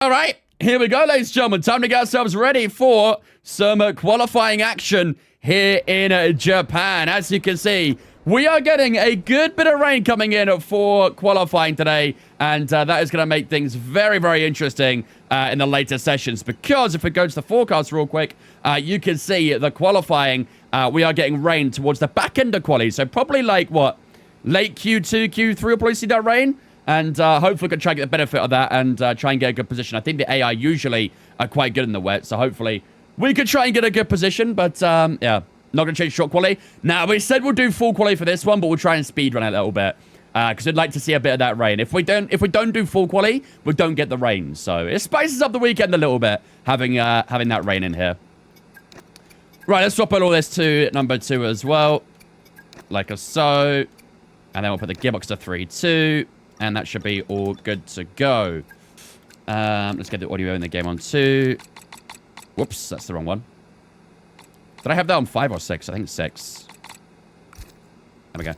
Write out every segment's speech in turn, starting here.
All right, here we go, ladies and gentlemen. Time to get ourselves ready for some qualifying action here in Japan. As you can see, we are getting a good bit of rain coming in for qualifying today, and that is going to make things very, very interesting in the later sessions, because if we go to the forecast real quick, you can see the qualifying, we are getting rain towards the back end of quali, so probably like, what, late Q2, Q3 will probably see that rain. And hopefully we can try and get the benefit of that and try and get a good position. I think the AI usually are quite good in the wet, so hopefully we could try and get a good position. But, yeah, not going to change short quality. Now, we said we'll do full quality for this one, but we'll try and speed run it a little bit. Because we'd like to see a bit of that rain. If we don't do full quality, we don't get the rain. So it spices up the weekend a little bit, having that rain in here. Right, let's swap all this to number 2 as well. Like so. And then we'll put the gearbox to 3-2. And that should be all good to go. Let's get the audio in the game on 2. Whoops, that's the wrong one. Did I have that on 5 or 6? I think 6. There we go.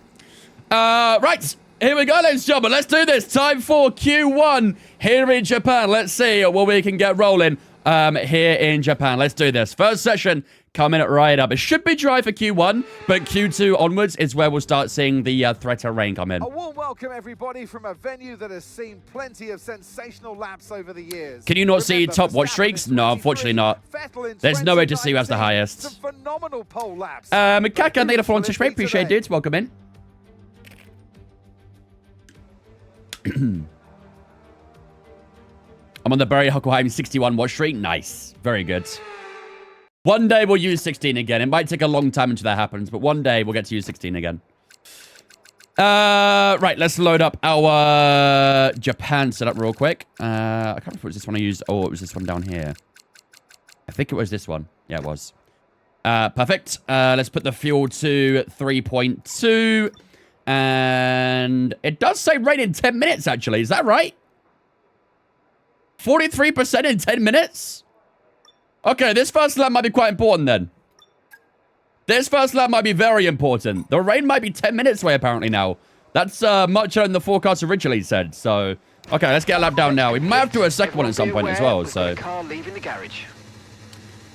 Right, here we go, ladies and gentlemen. Let's do this. Time for Q1 here in Japan. Let's see what we can get rolling here in Japan. Let's do this. First session coming right up. It should be dry for Q1, but Q2 onwards is where we'll start seeing the threat of rain come in. A warm welcome, everybody, from a venue that has seen plenty of sensational laps over the years. Can you not see top watch streaks? No, unfortunately not. There's no way to see who has the highest. Some phenomenal pole laps. Kaka, thank you for following Twitch, mate. Appreciate it, dudes. Welcome in. I'm on the Berry Audi 61 watch streak. Nice. Very good. One day we'll use 16 again. It might take a long time until that happens, but one day we'll get to use 16 again. Right, let's load up our Japan setup real quick. I can't remember if it was this one I used. Oh, it was this one down here. I think it was this one. Yeah, it was. Perfect. Let's put the fuel to 3.2. And it does say rain in 10 minutes, actually. Is that right? 43% in 10 minutes? Okay, this first lap might be quite important then. This first lap might be very important. The rain might be 10 minutes away apparently now. That's much than the forecast originally said. So, okay, let's get a lap down now. We might have to do a second one at some point as well. So,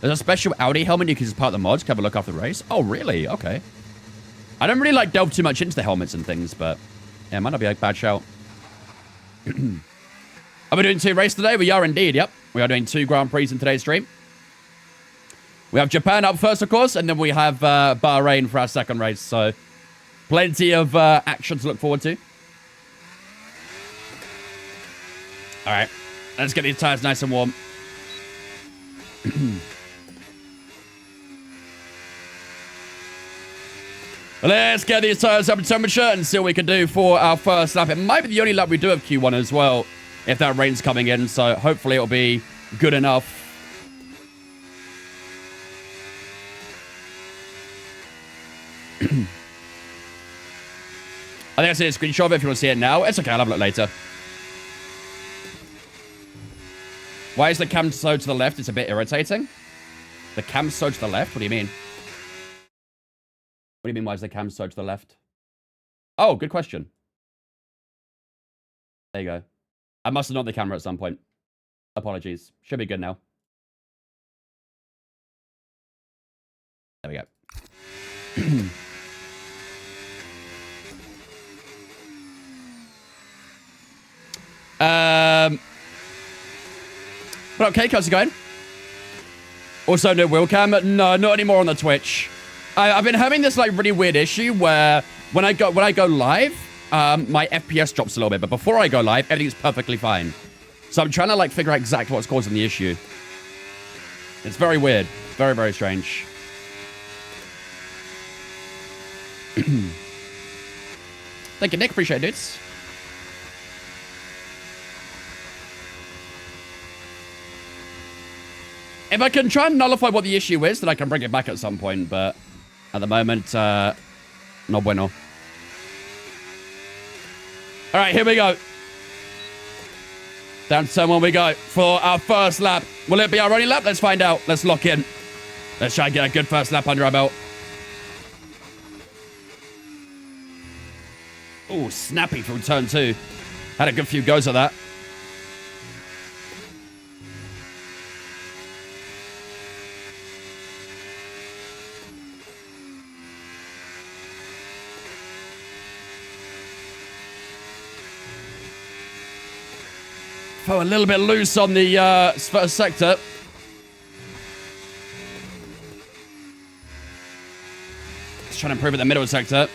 there's a special Audi helmet you can just part the mods. Have a look after the race. Oh, really? Okay. I don't really like delve too much into the helmets and things, but yeah, it might not be a bad shout. Are we doing 2 races today? We are indeed. Yep, we are doing 2 Grand Prix in today's stream. We have Japan up first, of course, and then we have Bahrain for our second race. So, plenty of action to look forward to. All right, let's get these tires nice and warm. Let's get these tires up to temperature and see what we can do for our first lap. It might be the only lap we do of Q1 as well, if that rain's coming in. So, hopefully it'll be good enough. I think I see a screenshot of it if you want to see it now. It's okay, I'll have a look later. Why is the cam so to the left? It's a bit irritating. The cam so to the left? What do you mean? What do you mean, why is the cam so to the left? Oh, good question. There you go. I must have knocked the camera at some point. Apologies. Should be good now. There we go. But okay, how's it going? Also, no wheel cam. No, not anymore on the Twitch. I've been having this like really weird issue where when I go live, my FPS drops a little bit, but before I go live, everything's perfectly fine. So I'm trying to like figure out exactly what's causing the issue. It's very weird, very, very strange. Thank you, Nick. Appreciate it, dudes. If I can try and nullify what the issue is, then I can bring it back at some point, but at the moment, no bueno. All right, here we go. Down to turn 1 we go for our first lap. Will it be our only lap? Let's find out. Let's lock in. Let's try and get a good first lap under our belt. Oh, snappy from turn 2. Had a good few goes at that. Felt a little bit loose on the first sector. Just trying to improve at the middle sector.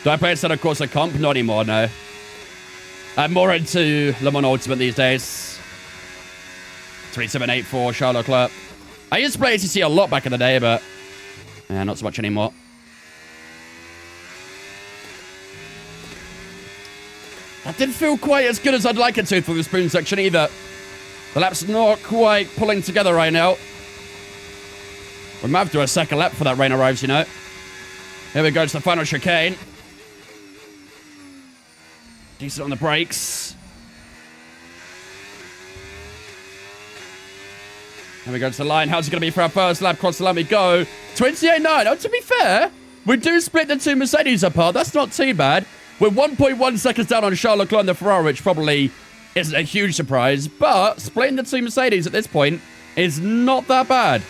Do I play instead of course a comp? Not anymore, no. I'm more into Le Mans Ultimate these days. 3784 Charles Leclerc. I used to play ACC a lot back in the day, but yeah, not so much anymore. That didn't feel quite as good as I'd like it to for the spoon section either. The lap's not quite pulling together right now. We might have to do a second lap before that rain arrives, you know. Here we go to the final chicane. Decent on the brakes. Here we go to the line. How's it going to be for our first lap? Across the line we go. 28.9. Oh, to be fair, we do split the two Mercedes apart. That's not too bad. We're 1.1 seconds down on Charles Leclerc and the Ferrari, which probably isn't a huge surprise. But splitting the two Mercedes at this point is not that bad.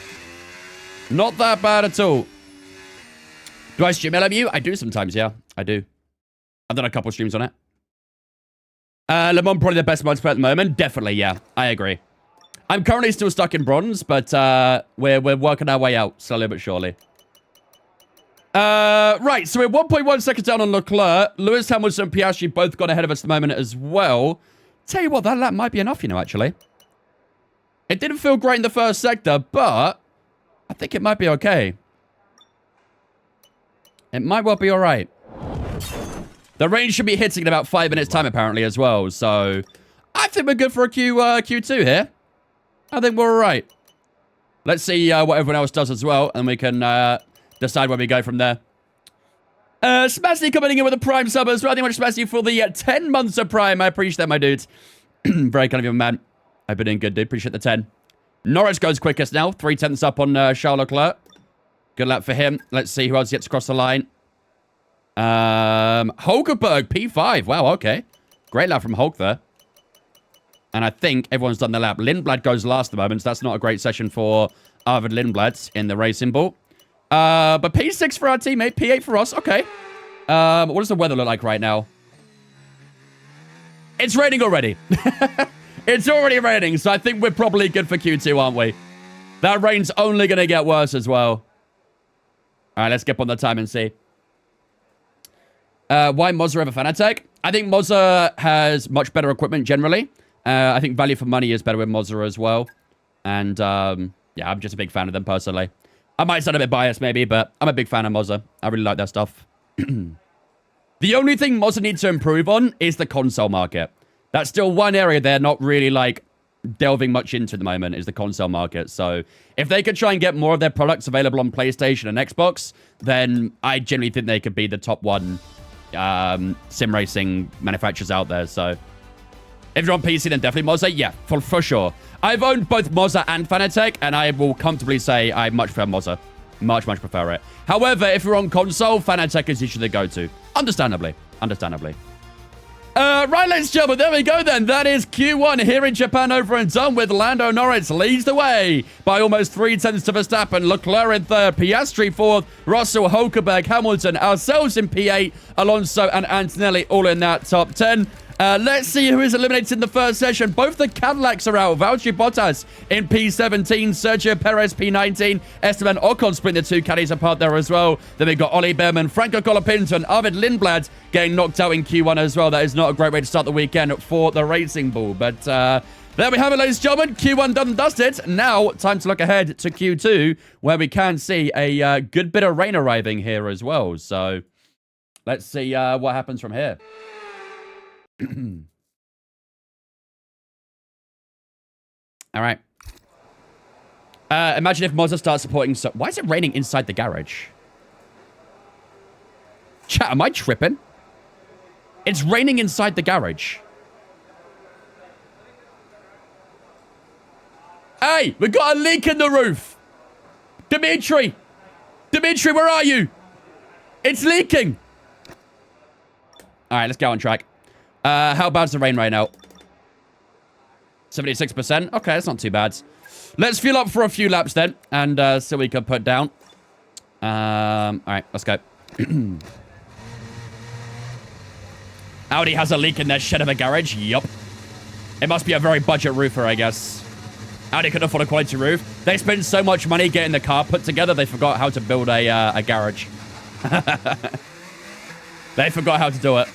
Not that bad at all. Do I stream LMU? I do sometimes, yeah. I do. I've done a couple streams on it. Le Mans probably the best multiplayer at the moment. Definitely, yeah. I agree. I'm currently still stuck in bronze, but we're working our way out slowly but surely. Right, so we're 1.1 seconds down on Leclerc. Lewis Hamilton and Piastri both got ahead of us at the moment as well. Tell you what, that lap might be enough, you know, actually. It didn't feel great in the first sector, but I think it might be okay. It might well be all right. The rain should be hitting in about 5 minutes' time, apparently, as well. So, I think we're good for a Q2 here. I think we're all right. Let's see what everyone else does as well, and we can decide where we go from there. Smashy coming in with a Prime sub as well. Thank you much, Smashy, for the 10 months of Prime. I appreciate that, my dude. Very kind of you, man. I've been doing good, dude. Appreciate the 10. Norris goes quickest now. 3/10 up on Charles Leclerc. Good luck for him. Let's see who else gets across the line. Hulkenberg, P5. Wow, okay. Great lap from Hulk there. And I think everyone's done the lap. Lindblad goes last at the moment, so that's not a great session for Arvid Lindblad in the racing ball. But P6 for our teammate, P8 for us. Okay. What does the weather look like right now? It's raining already. It's already raining, so I think we're probably good for Q2, aren't we? That rain's only going to get worse as well. All right, let's get on the time and see. Why Mazda over Fanatec? I think Mazda has much better equipment generally. I think value for money is better with Mazda as well. And, yeah, I'm just a big fan of them personally. I might sound a bit biased maybe, but I'm a big fan of Mazda. I really like their stuff. The only thing Mazda needs to improve on is the console market. That's still one area they're not really, like, delving much into at the moment, is the console market. So, if they could try and get more of their products available on PlayStation and Xbox, then I generally think they could be the top one sim racing manufacturers out there. So if you're on PC, then definitely Mazda. Yeah, for sure. I've owned both Mazda and Fanatec, and I will comfortably say I much prefer Mazda. Much prefer it. However, if you're on console, Fanatec is usually the go-to. Understandably. Right, ladies and gentlemen, there we go then. That is Q1 here in Japan, over and done with. Lando Norris leads the way by almost 3/10 to Verstappen. Leclerc in third, Piastri fourth, Russell, Hulkenberg, Hamilton, ourselves in P8, Alonso and Antonelli all in that top 10. Let's see who is eliminated in the first session. Both the Cadillacs are out. Valtteri Bottas in P17, Sergio Perez P19, Esteban Ocon split the two caddies apart there as well. Then we've got Ollie Behrman, Franco Colapinto and Arvid Lindblad getting knocked out in Q1 as well. That is not a great way to start the weekend for the Racing Bull. But there we have it, ladies and gentlemen. Q1 done and dusted. Now, time to look ahead to Q2, where we can see a good bit of rain arriving here as well. So let's see what happens from here. All right. Imagine if Mazda starts supporting... Why is it raining inside the garage? Chat, am I tripping? It's raining inside the garage. Hey, we got a leak in the roof. Dimitri, where are you? It's leaking. All right, let's go on track. How bad's the rain right now? 76%. Okay, that's not too bad. Let's fuel up for a few laps then, and see what we can put down. All right, let's go. Audi has a leak in their shed of a garage. Yup. It must be a very budget roofer, I guess. Audi couldn't afford a quality roof. They spent so much money getting the car put together, they forgot how to build a garage. They forgot how to do it.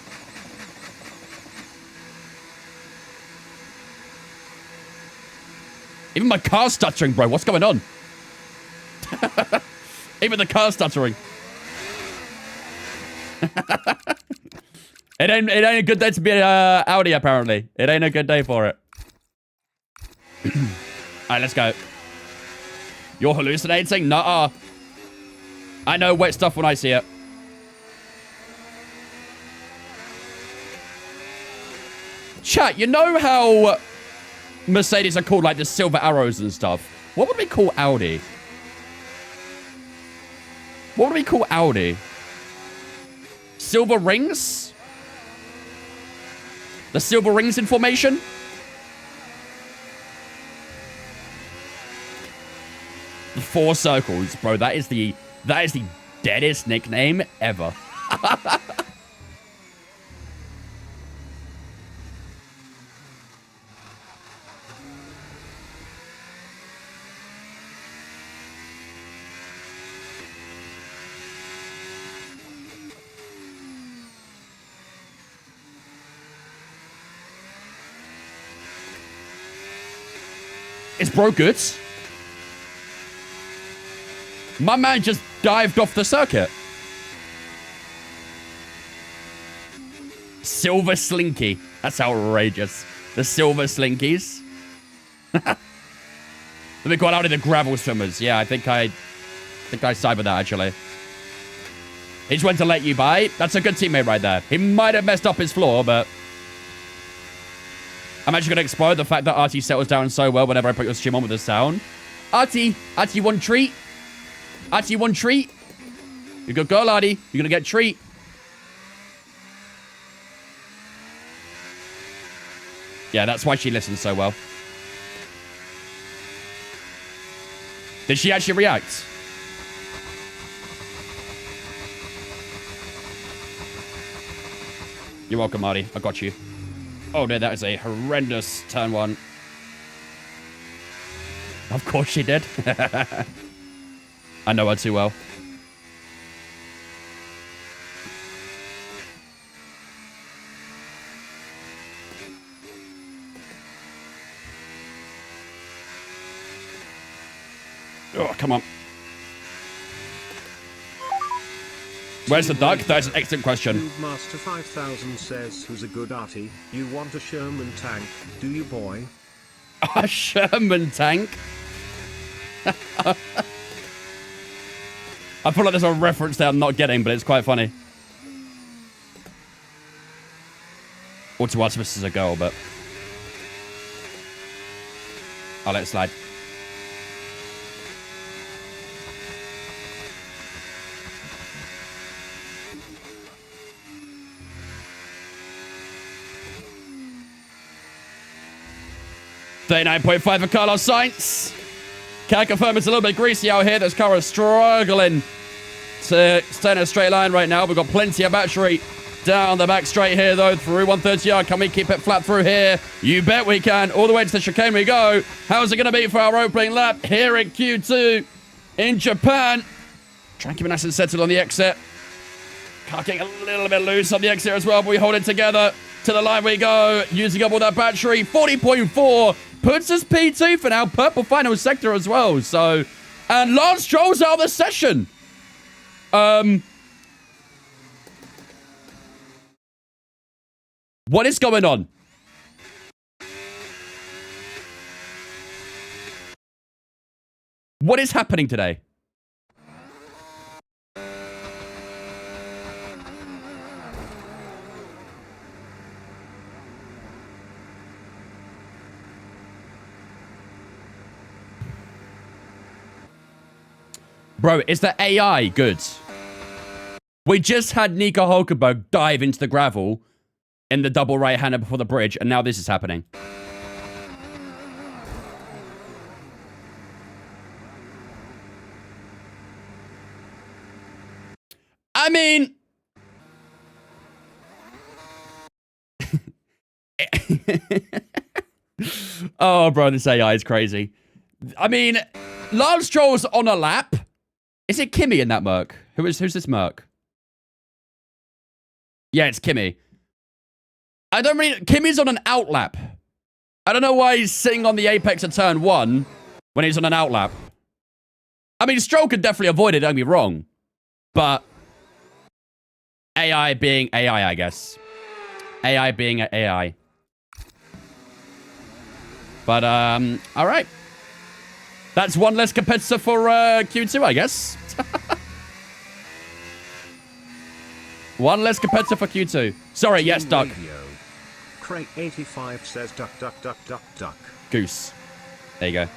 Even my car's stuttering, bro. What's going on? Even the car's stuttering. It ain't a good day to be Audi, apparently. It ain't a good day for it. Alright, let's go. You're hallucinating? Nuh-uh. I know wet stuff when I see it. Chat, you know how Mercedes are called like the silver arrows and stuff? What would we call Audi? What would we call Audi? Silver rings? The silver rings in formation? The 4 circles, bro. That is the deadest nickname ever. Is bro good? My man just dived off the circuit. Silver Slinky. That's outrageous. The Silver Slinkies. Let me call out the gravel swimmers. Yeah, I think I side with that, actually. He just went to let you by. That's a good teammate right there. He might have messed up his floor, but I'm actually going to explode the fact that Artie settles down so well whenever I put your stream on with the sound. Artie, one treat. Artie, one treat. You're a good girl, Artie. You're going to get a treat. Yeah, that's why she listens so well. Did she actually react? You're welcome, Artie. I got you. Oh, no, that is a horrendous turn 1. Of course she did. I know her too well. Oh, come on. Where's the duck? That's an excellent question. Master 5000 says, who's a good arty? You want a Sherman tank, do you, boy? A Sherman tank? I feel like there's a reference there I'm not getting, but it's quite funny. Or to us, this is a girl, but I'll let it slide. $39.5 for Carlos Sainz. Can I confirm it's a little bit greasy out here? This car is struggling to stay in a straight line right now. We've got plenty of battery down the back straight here, though, through 130R. Can we keep it flat through here? You bet we can. All the way to the chicane we go. How's it going to be for our opening lap here in Q2 in Japan? Try and keep it nice and settled on the exit. Car getting a little bit loose on the exit as well, but we hold it together. To the line we go, using up all that battery. 40.4 puts us P2 for now. Purple final sector as well. So, and Lance Stroll's out of the session. What is going on? What is happening today? Bro, is the AI good? We just had Nico Hulkenberg dive into the gravel in the double right-hander before the bridge, and now this is happening. I mean... Oh, bro, this AI is crazy. I mean, Lance Stroll's on a lap. Is it Kimmy in that Merc? Who's this Merc? Yeah, it's Kimmy. I don't really... Kimmy's on an out lap. I don't know why he's sitting on the apex of turn 1 when he's on an out lap. I mean, Stroll could definitely avoid it, don't get me wrong. But AI being AI, I guess. AI being AI. But, all right. That's one less competitor for Q2, I guess. One less competitor for Q2. Sorry, yes, Duck. Crate 85 says duck, duck, duck, duck, duck. Goose. There you go.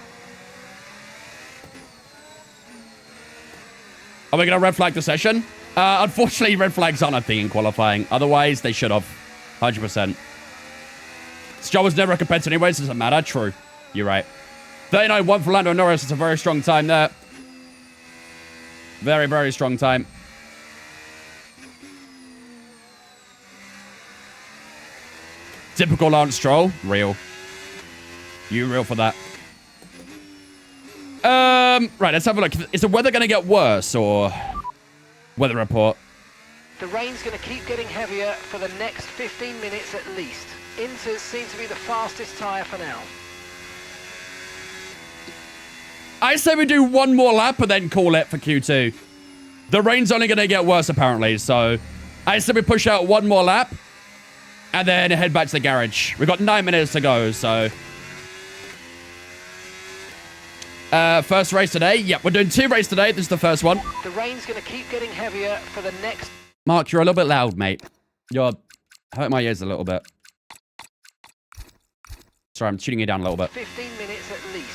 Are we going to red flag the session? Unfortunately, red flags aren't a thing in qualifying. Otherwise, they should have. 100%. Stroll was never a competitor anyways. Doesn't matter. True. You're right. 39-1 for Lando Norris. It's a very strong time there. Very, very strong time. Typical Lance Stroll. Real. You real for that. Right, let's have a look. Is the weather going to get worse or... Weather report. The rain's going to keep getting heavier for the next 15 minutes at least. Inters seem to be the fastest tyre for now. I say we do one more lap and then call it for Q2. The rain's only going to get worse, apparently, so... I say we push out one more lap and then head back to the garage. We've got 9 minutes to go, so... first race today. Yep, we're doing 2 races today. This is the first one. The rain's going to keep getting heavier for the next... Mark, you're a little bit loud, mate. You're hurting my ears a little bit. Sorry, I'm tuning you down a little bit. 15 minutes at least.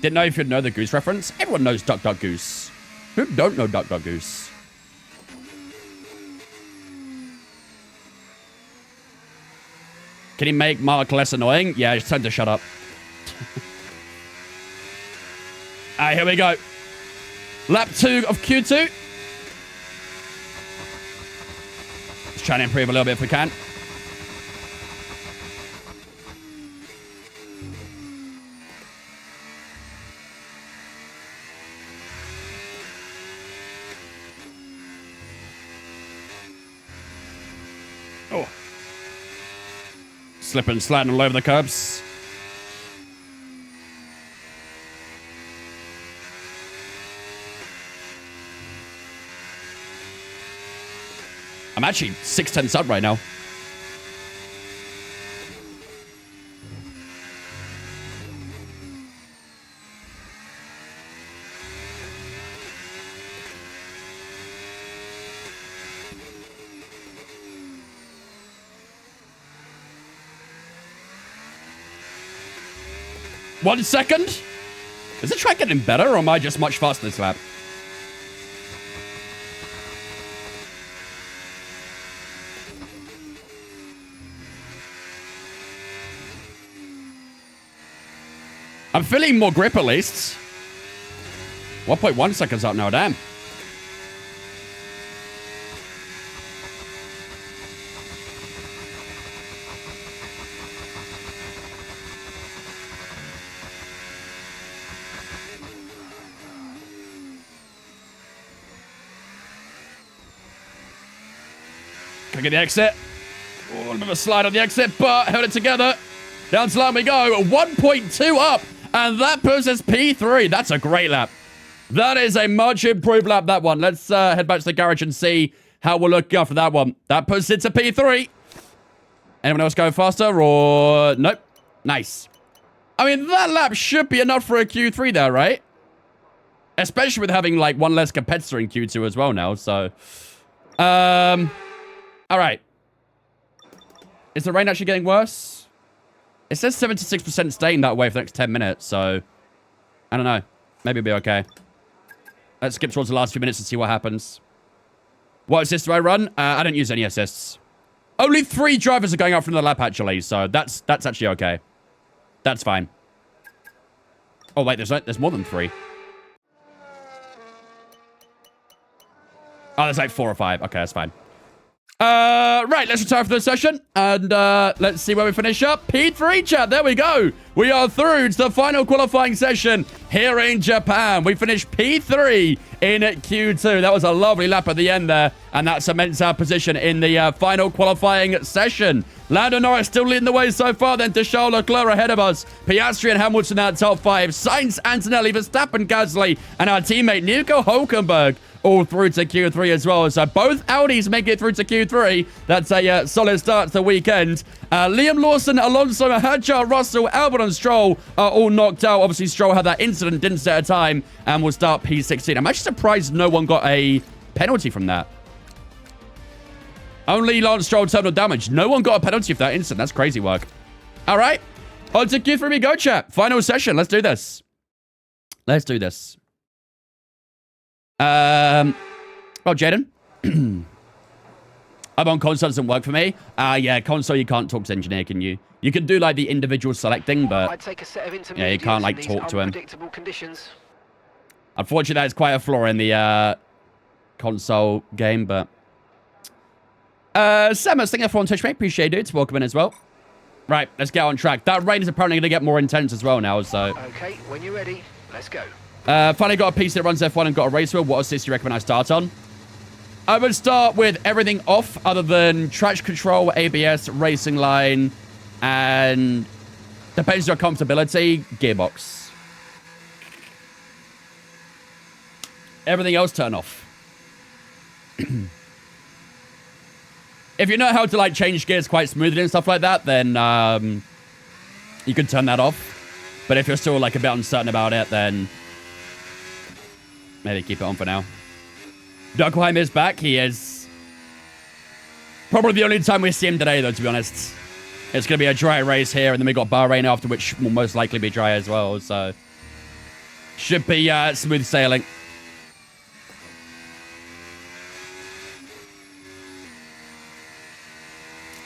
Didn't know if you'd know the Goose reference. Everyone knows Duck Duck Goose. Who don't know Duck Duck Goose? Can he make Mark less annoying? Yeah, it's time to shut up. Alright, here we go. Lap 2 of Q2. Let's try and improve a little bit if we can. Oh. Slipping and sliding all over the curbs. I'm actually 6/10 up right now. One second? Is the track getting better, or am I just much faster this lap? I'm feeling more grip at least. 1.1 seconds up now, damn. Can I get the exit? Oh, a little bit of a slide on the exit, but held it together. Down to line we go. 1.2 up. And that puts us P3. That's a great lap. That is a much improved lap, that one. Let's head back to the garage and see how we'll look after that one. That puts it to P3. Anyone else going faster or... Nope. Nice. I mean, that lap should be enough for a Q3 there, right? Especially with having, like, one less competitor in Q2 as well now, so... All right. Is the rain actually getting worse? It says 76% staying that way for the next 10 minutes, so... I don't know. Maybe it'll be okay. Let's skip towards the last few minutes and see what happens. What assist do I run? I don't use any assists. Only 3 drivers are going out from the lap, actually, so that's actually okay. That's fine. Oh, wait, there's more than 3. Oh, there's like 4 or 5. Okay, that's fine. Right, let's retire for this session, and let's see where we finish up. P3, chat, there we go. We are through to the final qualifying session here in Japan. We finished P3 in Q2. That was a lovely lap at the end there, and that cements our position in the final qualifying session. Lando Norris still leading the way so far, then to Charles Leclerc ahead of us. Piastri and Hamilton out top 5. Sainz, Antonelli, Verstappen, Gasly, and our teammate Nico Hulkenberg all through to Q3 as well. So both Audis make it through to Q3. That's a solid start to the weekend. Liam Lawson, Alonso, Hadjar, Russell, Albon, and Stroll are all knocked out. Obviously, Stroll had that incident, didn't set a time, and will start P16. I'm actually surprised no one got a penalty from that. Only Lance Stroll terminal damage. No one got a penalty for that incident. That's crazy work. All right. On to Q3 we go, chat. Final session. Let's do this. Let's do this. Well, Jaden. I'm on console, doesn't work for me. Yeah, console, you can't talk to engineer, can you? You can do, like, the individual selecting, but... I'd take a set of yeah, you can't, like, talk to him. Conditions. Unfortunately, that's quite a flaw in the console game, but... Samus, thank you for on Twitch, mate. Appreciate it. Welcome in as well. Right, let's get on track. That rain is apparently going to get more intense as well now, so... Okay, when you're ready, let's go. Finally got a piece that runs F1 and got a race wheel. What assist do you recommend I start on? I would start with everything off other than traction control, ABS, racing line, and depends on your comfortability, gearbox. Everything else turn off. If you know how to like change gears quite smoothly and stuff like that, then you can turn that off. But if you're still like a bit uncertain about it, then maybe keep it on for now. Duckheim is back. He is probably the only time we see him today, though, to be honest. It's going to be a dry race here, and then we got Bahrain after, which will most likely be dry as well. So should be smooth sailing.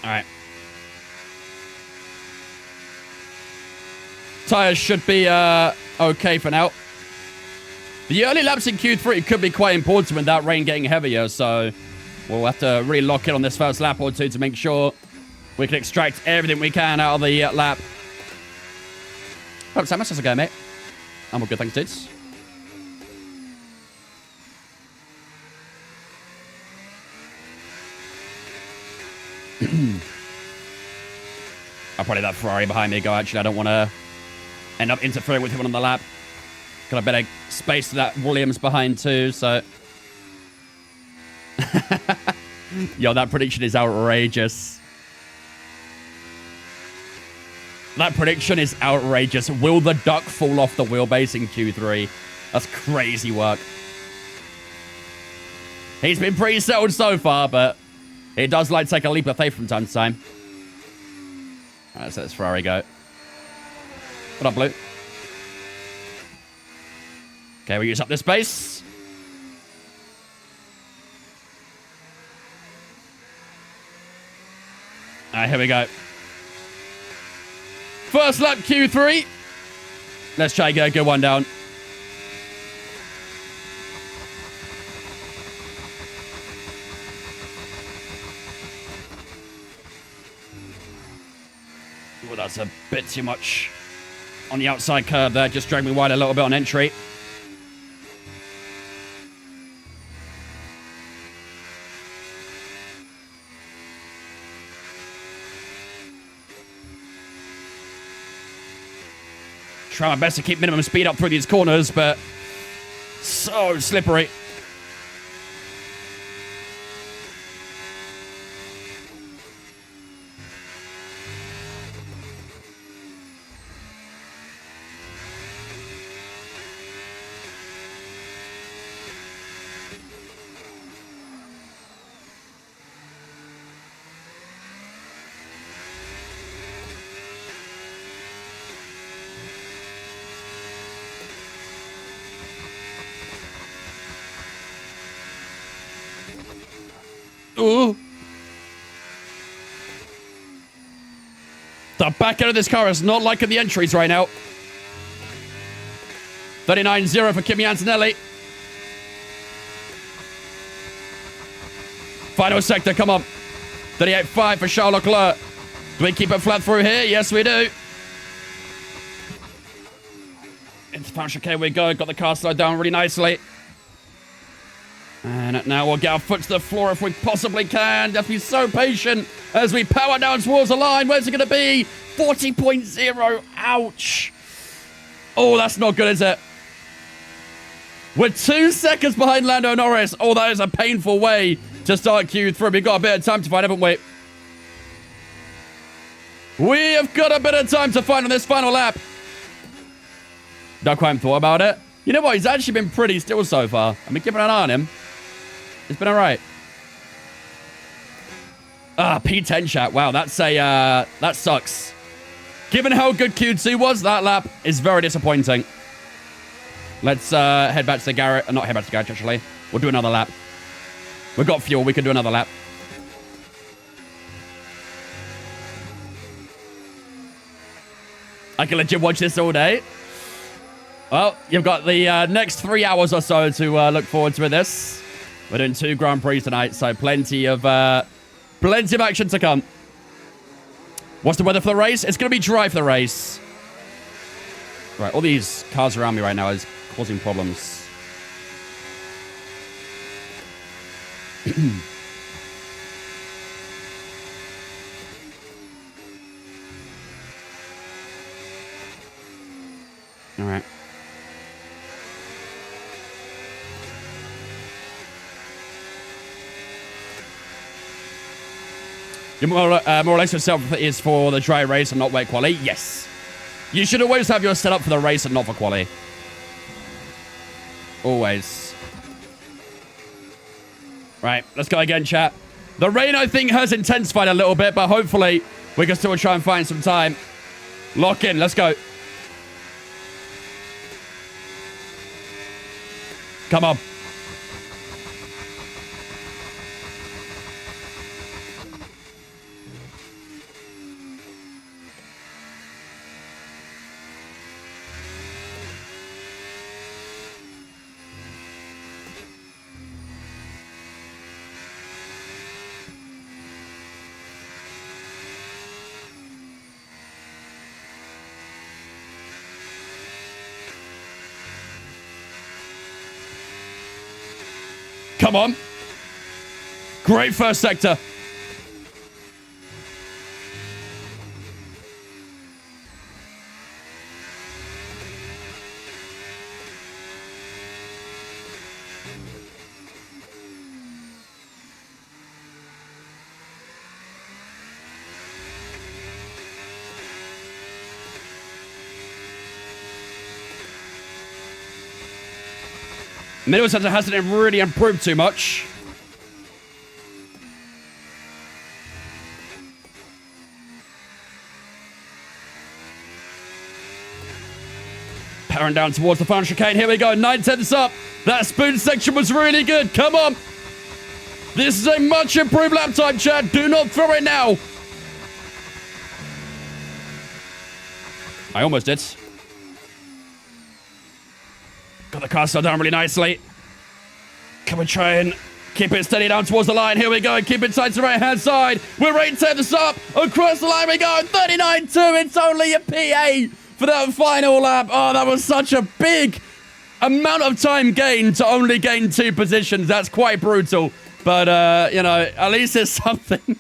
All right. Tires should be okay for now. The early laps in Q3 could be quite important with that rain getting heavier, so we'll have to really lock in on this first lap or two to make sure we can extract everything we can out of the lap. Oh, Samus, how's it going, mate? I'm all good, thanks, dudes. I'll probably let that Ferrari behind me go, actually. I don't want to end up interfering with him on the lap. Got a bit of space to that Williams behind too, so... Yo, that prediction is outrageous. That prediction is outrageous. Will the duck fall off the wheelbase in Q3? That's crazy work. He's been pretty settled so far, but it does like take a leap of faith from time to time. Alright, so let's Ferrari go. What up, Blue? Okay, we use up this space. Alright, here we go. First lap, Q3. Let's try and get a good one down. Well, that's a bit too much on the outside curve there. Just dragged me wide a little bit on entry. Try my best to keep minimum speed up through these corners, but so slippery. Ooh. The back end of this car is not liking the entries right now. 39-0 for Kimi Antonelli. Final sector, come on. 38.5 for Charles Leclerc. Do we keep it flat through here? Yes, we do. Into Puncture, okay, we go. Got the car slowed down really nicely. And now we'll get our foot to the floor if we possibly can. Just be so patient as we power down towards the line. Where's it going to be? 40.0. Ouch. Oh, that's not good, is it? We're 2 seconds behind Lando Norris. Oh, that is a painful way to start Q3. We've got a bit of time to find, haven't we? We have got a bit of time to find on this final lap. Not quite thought about it. You know what? He's actually been pretty still so far. I've been keeping an eye on him. It's been all right. P10 chat. Wow, that's a, that sucks. Given how good Q2 was, that lap is very disappointing. Let's head back to the garage. Not head back to the garage, actually. We'll do another lap. We've got fuel. We can do another lap. I can legit watch this all day. Well, you've got the next 3 hours or so to look forward to with this. We're doing 2 Grand Prix tonight, so plenty of action to come. What's the weather for the race? It's going to be dry for the race. Right, all these cars around me right now is causing problems. All right. Your more or less yourself is for the dry race and not wet quali. Yes. You should always have your setup for the race and not for quali. Always. Right, let's go again, chat. The rain, I think, has intensified a little bit, but hopefully we can still try and find some time. Lock in, let's go. Come on. Come on. Great first sector. Middle sector hasn't really improved too much. Powering down towards the final chicane. Here we go. 9/10 up. That spoon section was really good. Come on. This is a much improved lap time, Chad. Do not throw it now. I almost did. Got the car slowed down really nicely. Can we try and keep it steady down towards the line? Here we go. Keep it tight to the right-hand side. We're ready to take this up. Across the line we go. 39.2. It's only a PA for that final lap. Oh, that was such a big amount of time gained to only gain 2 positions. That's quite brutal. But, you know, at least it's something.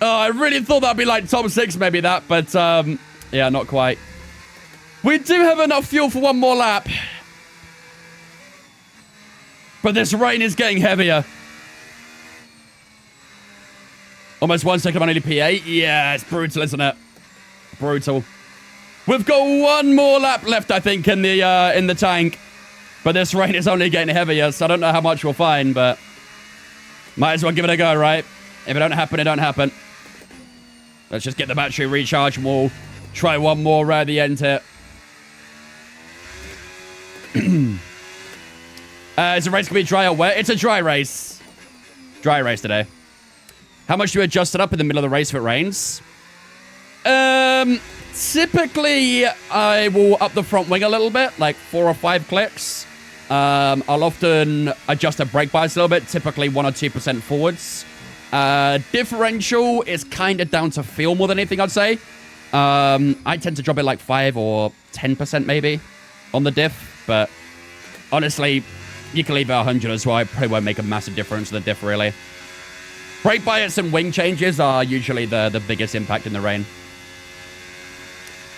I really thought that'd be like top 6, maybe that. But, yeah, not quite. We do have enough fuel for one more lap. But this rain is getting heavier. Almost 1 second on only P8. Yeah, it's brutal, isn't it? Brutal. We've got one more lap left, I think, in the tank. But this rain is only getting heavier, so I don't know how much we'll find, but might as well give it a go, right? If it don't happen, it don't happen. Let's just get the battery recharged and we'll try one more right at the end here. Is the race going to be dry or wet? It's a dry race. Dry race today. How much do you adjust it up in the middle of the race if it rains? Typically, I will up the front wing a little bit, like 4 or 5 clicks. I'll often adjust the brake bias a little bit, typically 1 or 2% forwards. Differential is kind of down to feel more than anything, I'd say. I tend to drop it like 5 or 10% maybe on the diff, but honestly, you can leave it 100 as well. It probably won't make a massive difference to the diff, really. Brake bias and wing changes are usually the biggest impact in the rain.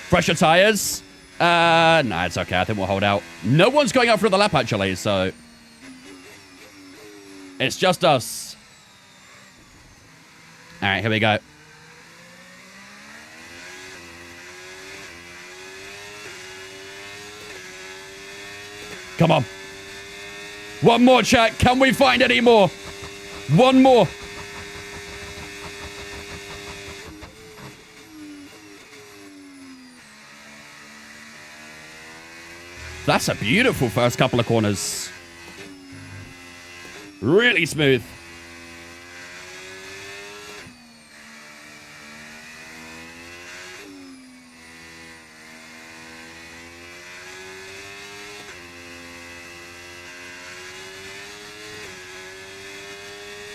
Fresher tires. Nah, it's okay. I think we'll hold out. No one's going out for the lap, actually, so... It's just us. All right, here we go. Come on. One more, chat. Can we find any more? One more. That's a beautiful first couple of corners. Really smooth.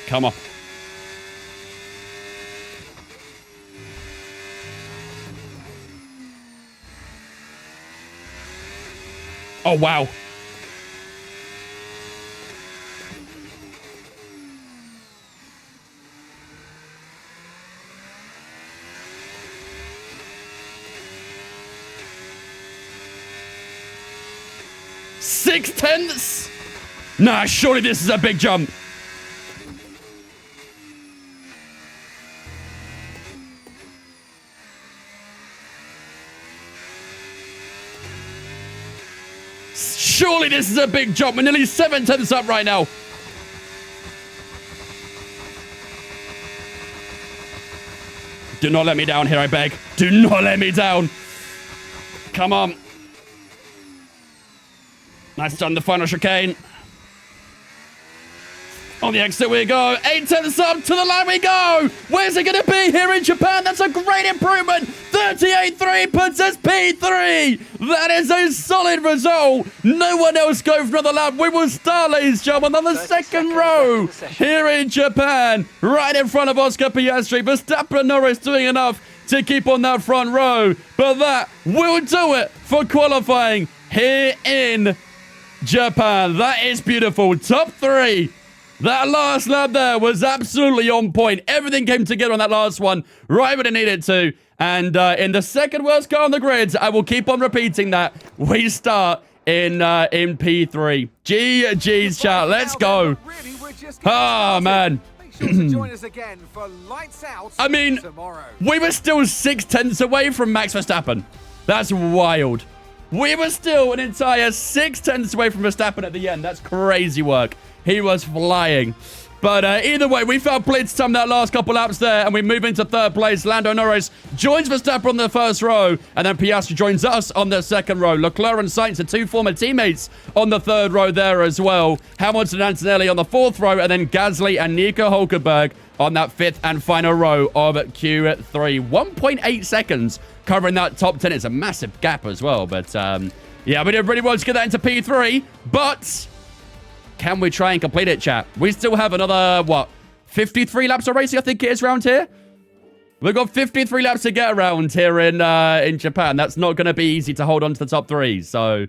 Come on. Oh, wow. Six tenths? Nah, surely this is a big jump. Surely this is a big jump. We're nearly 7 tenths up right now. Do not let me down here, I beg. Do not let me down. Come on. Nice done, the final chicane. On the exit we go. 8 tenths up, to the line we go. Where's it going to be here in Japan? That's a great improvement. 38.3 puts us P3. That is a solid result. No one else go for another lap. We will start, ladies and gentlemen, on the second row here in Japan. Right in front of Oscar Piastri. Verstappen and Norris doing enough to keep on that front row. But that will do it for qualifying here in Japan. That is beautiful. Top 3. That last lap there was absolutely on point. Everything came together on that last one right when it needed to. And in the second worst car on the grid, I will keep on repeating that. We start in P3. GG's, chat. Let's go. Oh, man. I mean, we were still 6 tenths away from Max Verstappen. That's wild. We were still an entire 6 tenths away from Verstappen at the end. That's crazy work. He was flying. But either way, we felt blitz time that last couple laps there, and we move into third place. Lando Norris joins Verstappen on the first row, and then Piastri joins us on the second row. Leclerc and Sainz are 2 former teammates on the third row there as well. Hamilton and Antonelli on the fourth row, and then Gasly and Nico Hulkenberg on that fifth and final row of Q3. 1.8 seconds covering that top 10. It's a massive gap as well, but yeah, we did really well to get that into P3, but... can we try and complete it, chat? We still have another, what, 53 laps of racing, I think it is around here? We've got 53 laps to get around here in Japan. That's not going to be easy to hold on to the top 3. So,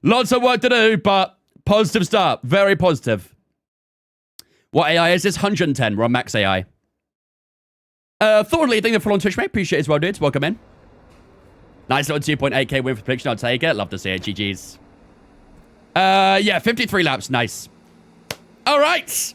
lots of work to do, but positive start. Very positive. What AI is this? 110. We're on max AI. Thornley, thank you for following Twitch, mate. Appreciate it as well, dudes. Welcome in. Nice little 2.8k win for prediction. I'll take it. Love to see it. GG's. Yeah, 53 laps. Nice. All right.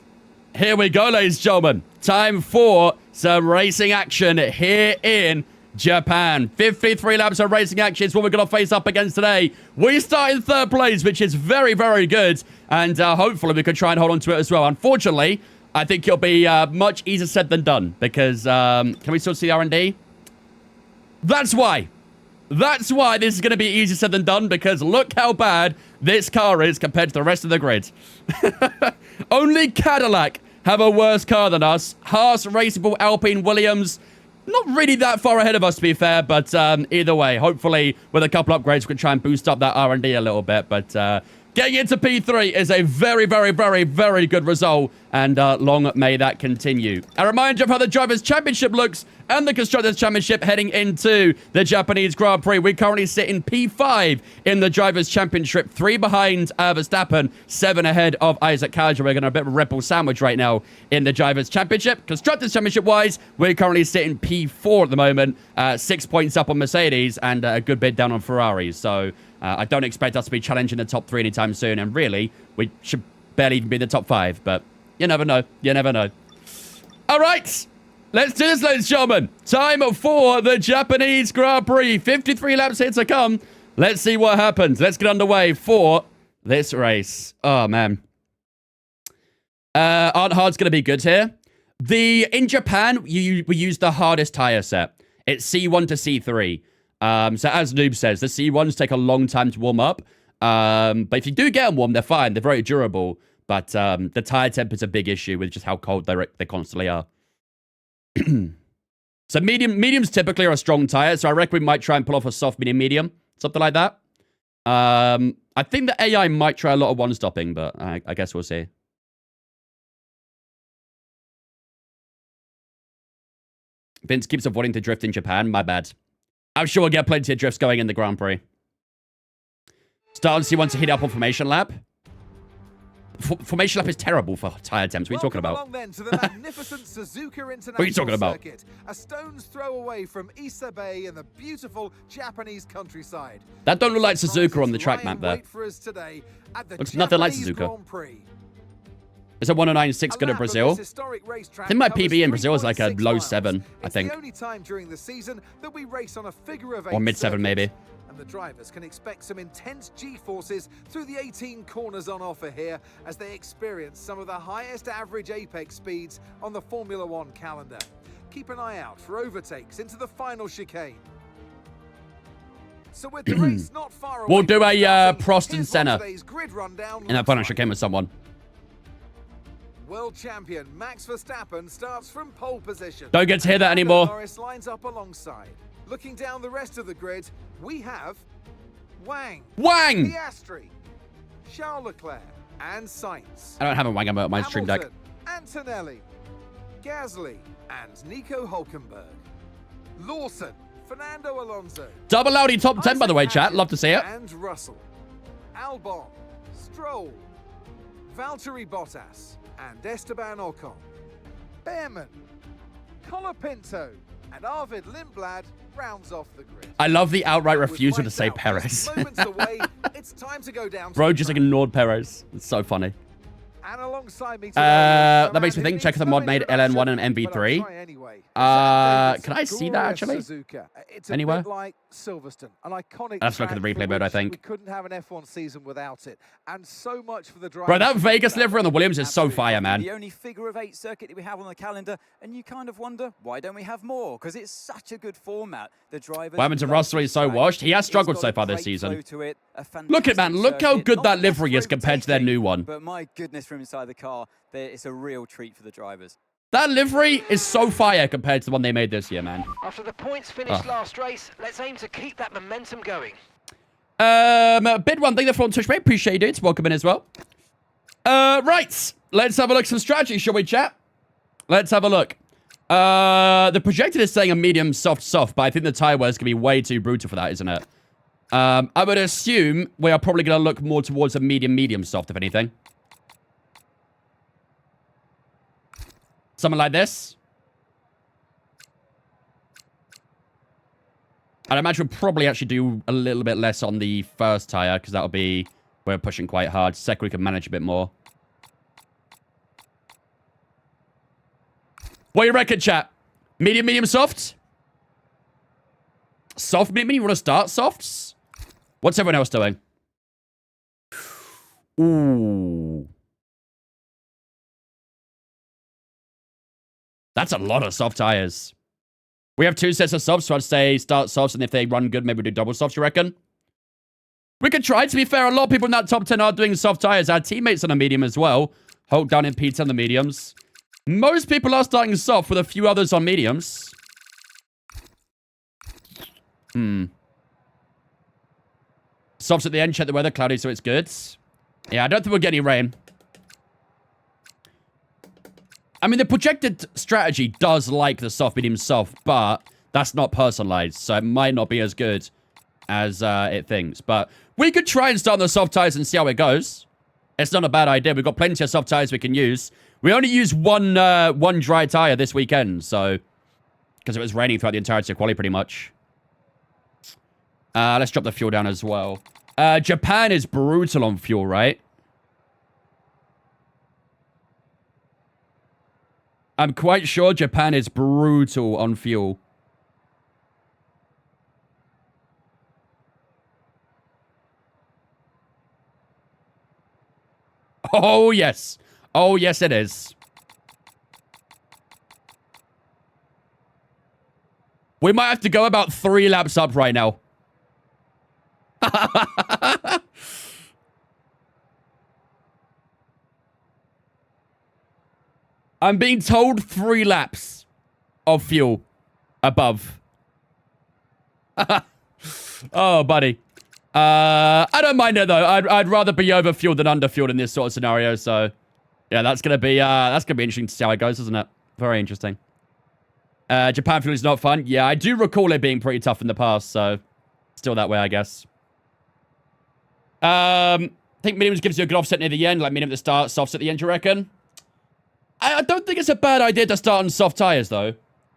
Here we go, ladies and gentlemen. Time for some racing action here in Japan. 53 laps of racing action is what we're going to face up against today. We start in third place, which is very, very good. And hopefully we can try and hold on to it as well. Unfortunately, I think it'll be much easier said than done. Because, can we still see R&D? That's why. That's why this is going to be easier said than done, because look how bad this car is compared to the rest of the grid. Only Cadillac have a worse car than us. Haas, Racing Bull, Alpine, Williams, not really that far ahead of us, to be fair, but either way, hopefully with a couple upgrades, we can try and boost up that R&D a little bit, but Getting into P3 is a very, very, very, very good result, and long may that continue. A reminder of how the Drivers' Championship looks and the Constructors' Championship heading into the Japanese Grand Prix. We currently sit in P5 in the Drivers' Championship, 3 behind Verstappen, 7 ahead of Isaac Kajra. We're going to a bit of a Red Bull sandwich right now in the Drivers' Championship. Constructors' Championship-wise, we're currently sitting P4 at the moment, 6 points up on Mercedes and a good bit down on Ferrari. So I don't expect us to be challenging the top 3 anytime soon, and really, we should barely even be in the top 5, but you never know. You never know. All right. Let's do this, ladies and gentlemen. Time for the Japanese Grand Prix. 53 laps here to come. Let's see what happens. Let's get underway for this race. Oh, man. Aren't Hard's going to be good here. In Japan, we use the hardest tire set. It's C1 to C3. So as Noob says, the C1s take a long time to warm up. But if you do get them warm, they're fine. They're very durable. But the tire temp is a big issue with just how cold they constantly are. So mediums typically are a strong tire, so I reckon we might try and pull off a soft medium, something like that. I think the AI might try a lot of one-stopping, but I guess we'll see. Vince keeps avoiding to drift in Japan. My bad. I'm sure we'll get plenty of drifts going in the Grand Prix. Starlsey wants to hit up on Formation Lap. Formation Lap is terrible for tire temps. What are you talking about? Along then to the magnificent Suzuka International What are you talking about? Circuit, a stone's throw away from Ise Bay in the beautiful Japanese countryside. That don't look like Suzuka on the track map there. Looks nothing like Suzuka. Is a 109.6 good at Brazil? I think my PB in Brazil is like a low 7, I think. It's the only time during the season that we race on a figure of 8 or mid 7 maybe. And the drivers can expect some intense G-forces through the 18 corners on offer here as they experience some of the highest average apex speeds on the Formula One calendar. Keep an eye out for overtakes into the final chicane. So with the race not far away, we'll do a Prost and here's Senna today's grid rundown in that final chicane with someone. World champion Max Verstappen starts from pole position. Don't get to hear that anymore. Norris lines up alongside. Looking down the rest of the grid, we have Wang, Piastri, Charles Leclerc, and Sainz. I don't have a Wang on my stream deck. Antonelli, Gasly, and Nico Hulkenberg. Lawson, Fernando Alonso. Double Audi top 10, by the way, chat. Love to see it. And Russell, Albon, Stroll, Valtteri Bottas, and Esteban Ocon. Behrman, Colapinto, and Arvid Lindblad rounds off the grid. I love the outright refusal to say Perez. It's time to go down. Bro just ignored Perez. It's so funny. And alongside me that makes me think, check if the mod made LN1 and MV3. Can I see that actually? It's Anywhere? a bit like Silverstone, an iconic. Let's look at the replay mode, I think. We couldn't have an F1 season without it. And so much for the driver. Bro, that Vegas livery on the Williams is so fire, man. The only figure of 8 circuit that we have on the calendar, and you kind of wonder, why don't we have more? Because it's such a good format. The drivers. What happened to Russell? He's so washed. He has struggled so far this season. Look at man, look how good that livery is compared to their new one. But my goodness, from inside the car, it's a real treat for the drivers. That livery is so fire compared to the one they made this year, man. After the points finished last race, let's aim to keep that momentum going. Bid one thing that from Twitch, mate. Appreciate it. Welcome in as well. Right. Let's have a look at some strategy, shall we, chat? Let's have a look. The projector is saying a medium soft, but I think the tire wear is going to be way too brutal for that, isn't it? I would assume we are probably going to look more towards a medium soft, if anything. Something like this. I'd imagine we'll probably actually do a little bit less on the first tire, because that'll be... We're pushing quite hard. Second, we can manage a bit more. What do you reckon, chat? Medium, soft? Soft, medium? You want to start softs? What's everyone else doing? Ooh. That's a lot of soft tires. We have 2 sets of softs, so I'd say start softs, and if they run good, maybe we do double softs, you reckon? We could try. To be fair, a lot of people in that top 10 are doing soft tires. Our teammates on a medium as well. Hulk down in P10 the mediums. Most people are starting soft with a few others on mediums. Softs at the end, check the weather, cloudy, so it's good. Yeah, I don't think we'll get any rain. I mean, the projected strategy does like the soft, medium, soft, but that's not personalized, so it might not be as good as it thinks. But we could try and start on the soft tires and see how it goes. It's not a bad idea. We've got plenty of soft tires we can use. We only used one dry tire this weekend, so because it was raining throughout the entirety of quali pretty much. Let's drop the fuel down as well. Japan is brutal on fuel, right? I'm quite sure Japan is brutal on fuel. Oh, yes. Oh, yes, it is. We might have to go about 3 laps up right now. I'm being told 3 laps of fuel above. Oh, buddy. I don't mind it, though. I'd rather be over-fueled than under-fueled in this sort of scenario, so... Yeah, that's gonna be interesting to see how it goes, isn't it? Very interesting. Japan fuel is not fun. Yeah, I do recall it being pretty tough in the past, so... Still that way, I guess. I think mediums gives you a good offset near the end, like medium at the start, softs at the end, you reckon? I don't think it's a bad idea to start on soft tires, though.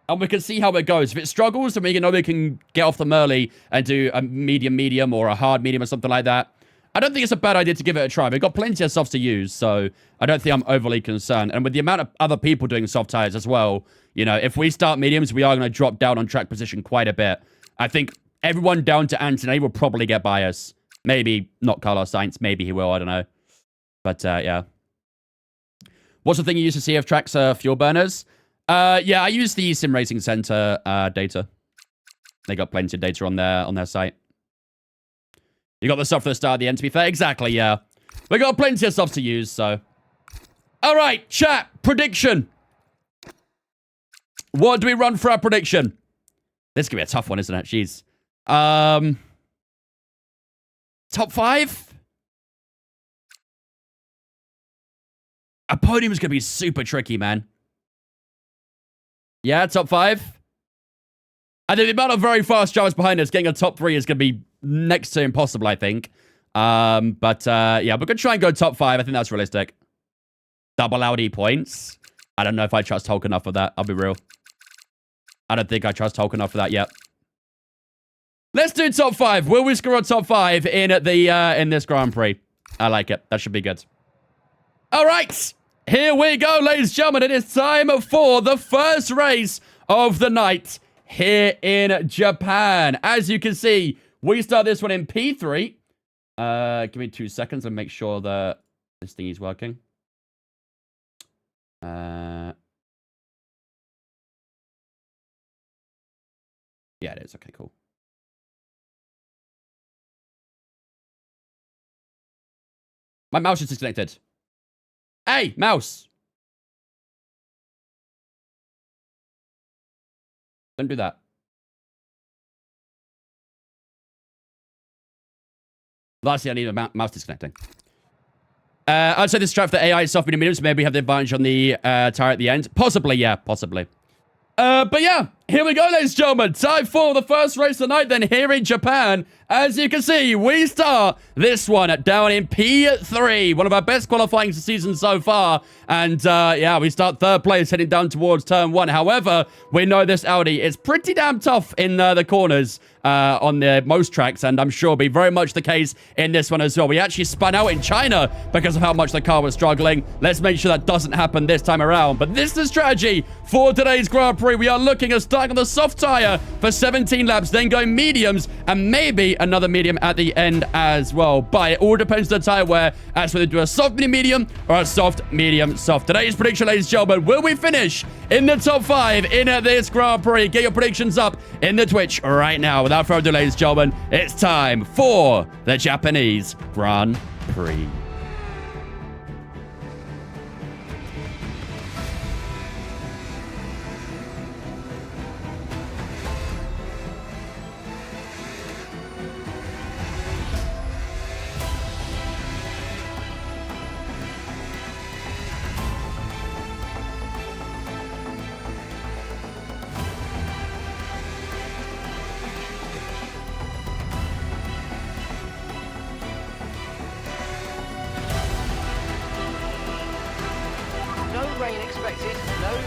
And we can see how it goes. If it struggles, then we know we can get off them early and do a medium or a hard medium or something like that. I don't think it's a bad idea to give it a try. We've got plenty of softs to use, so I don't think I'm overly concerned. And with the amount of other people doing soft tires as well, you know, if we start mediums, we are going to drop down on track position quite a bit. I think everyone down to Anthony will probably get by us. Maybe not Carlos Sainz. Maybe he will. I don't know. But, yeah. What's the thing you use to see if tracks are fuel burners? Yeah, I use the Sim Racing Center data. They got plenty of data on their site. You got the stuff for the start at the end, to be fair. Exactly, yeah. We got plenty of stuff to use, so. All right, chat. Prediction. What do we run for our prediction? This is going to be a tough one, isn't it? Jeez. Top 5? A podium is going to be super tricky, man. Yeah, top 5. I think the amount of very fast drivers behind us getting a top 3 is going to be next to impossible, I think. Yeah, we're going to try and go top 5. I think that's realistic. Double Audi points. I don't know if I trust Hulk enough for that. I'll be real. I don't think I trust Hulk enough for that yet. Let's do top 5. Will we score a top 5 in this Grand Prix? I like it. That should be good. All right. Here we go, ladies and gentlemen. It is time for the first race of the night here in Japan. As you can see, we start this one in P3. Give me 2 seconds and make sure that this thing is working. Yeah, it is. Okay, cool. My mouse is disconnected. Hey, mouse. Don't do that. Lastly, I need a mouse disconnecting. I'd say this is track for the AI soft medium mediums. Maybe we have the advantage on the tire at the end. Possibly, yeah, possibly. But yeah, here we go, ladies and gentlemen. Time for the first race of the night then here in Japan. As you can see, we start this one down in P3. One of our best qualifying seasons so far. And yeah, we start 3rd place heading down towards turn 1. However, we know this Audi is pretty damn tough in the corners on most tracks. And I'm sure will be very much the case in this one as well. We actually spun out in China because of how much the car was struggling. Let's make sure that doesn't happen this time around. But this is the strategy for today's Grand Prix. We are looking at starting on the soft tire for 17 laps, then going mediums, and maybe another medium at the end as well. But it all depends on the tire wear as to whether do a soft medium or a soft medium soft. Today's prediction, ladies and gentlemen, will we finish in the top 5 in this Grand Prix? Get your predictions up in the Twitch right now. Without further ado, ladies and gentlemen, it's time for the Japanese Grand Prix.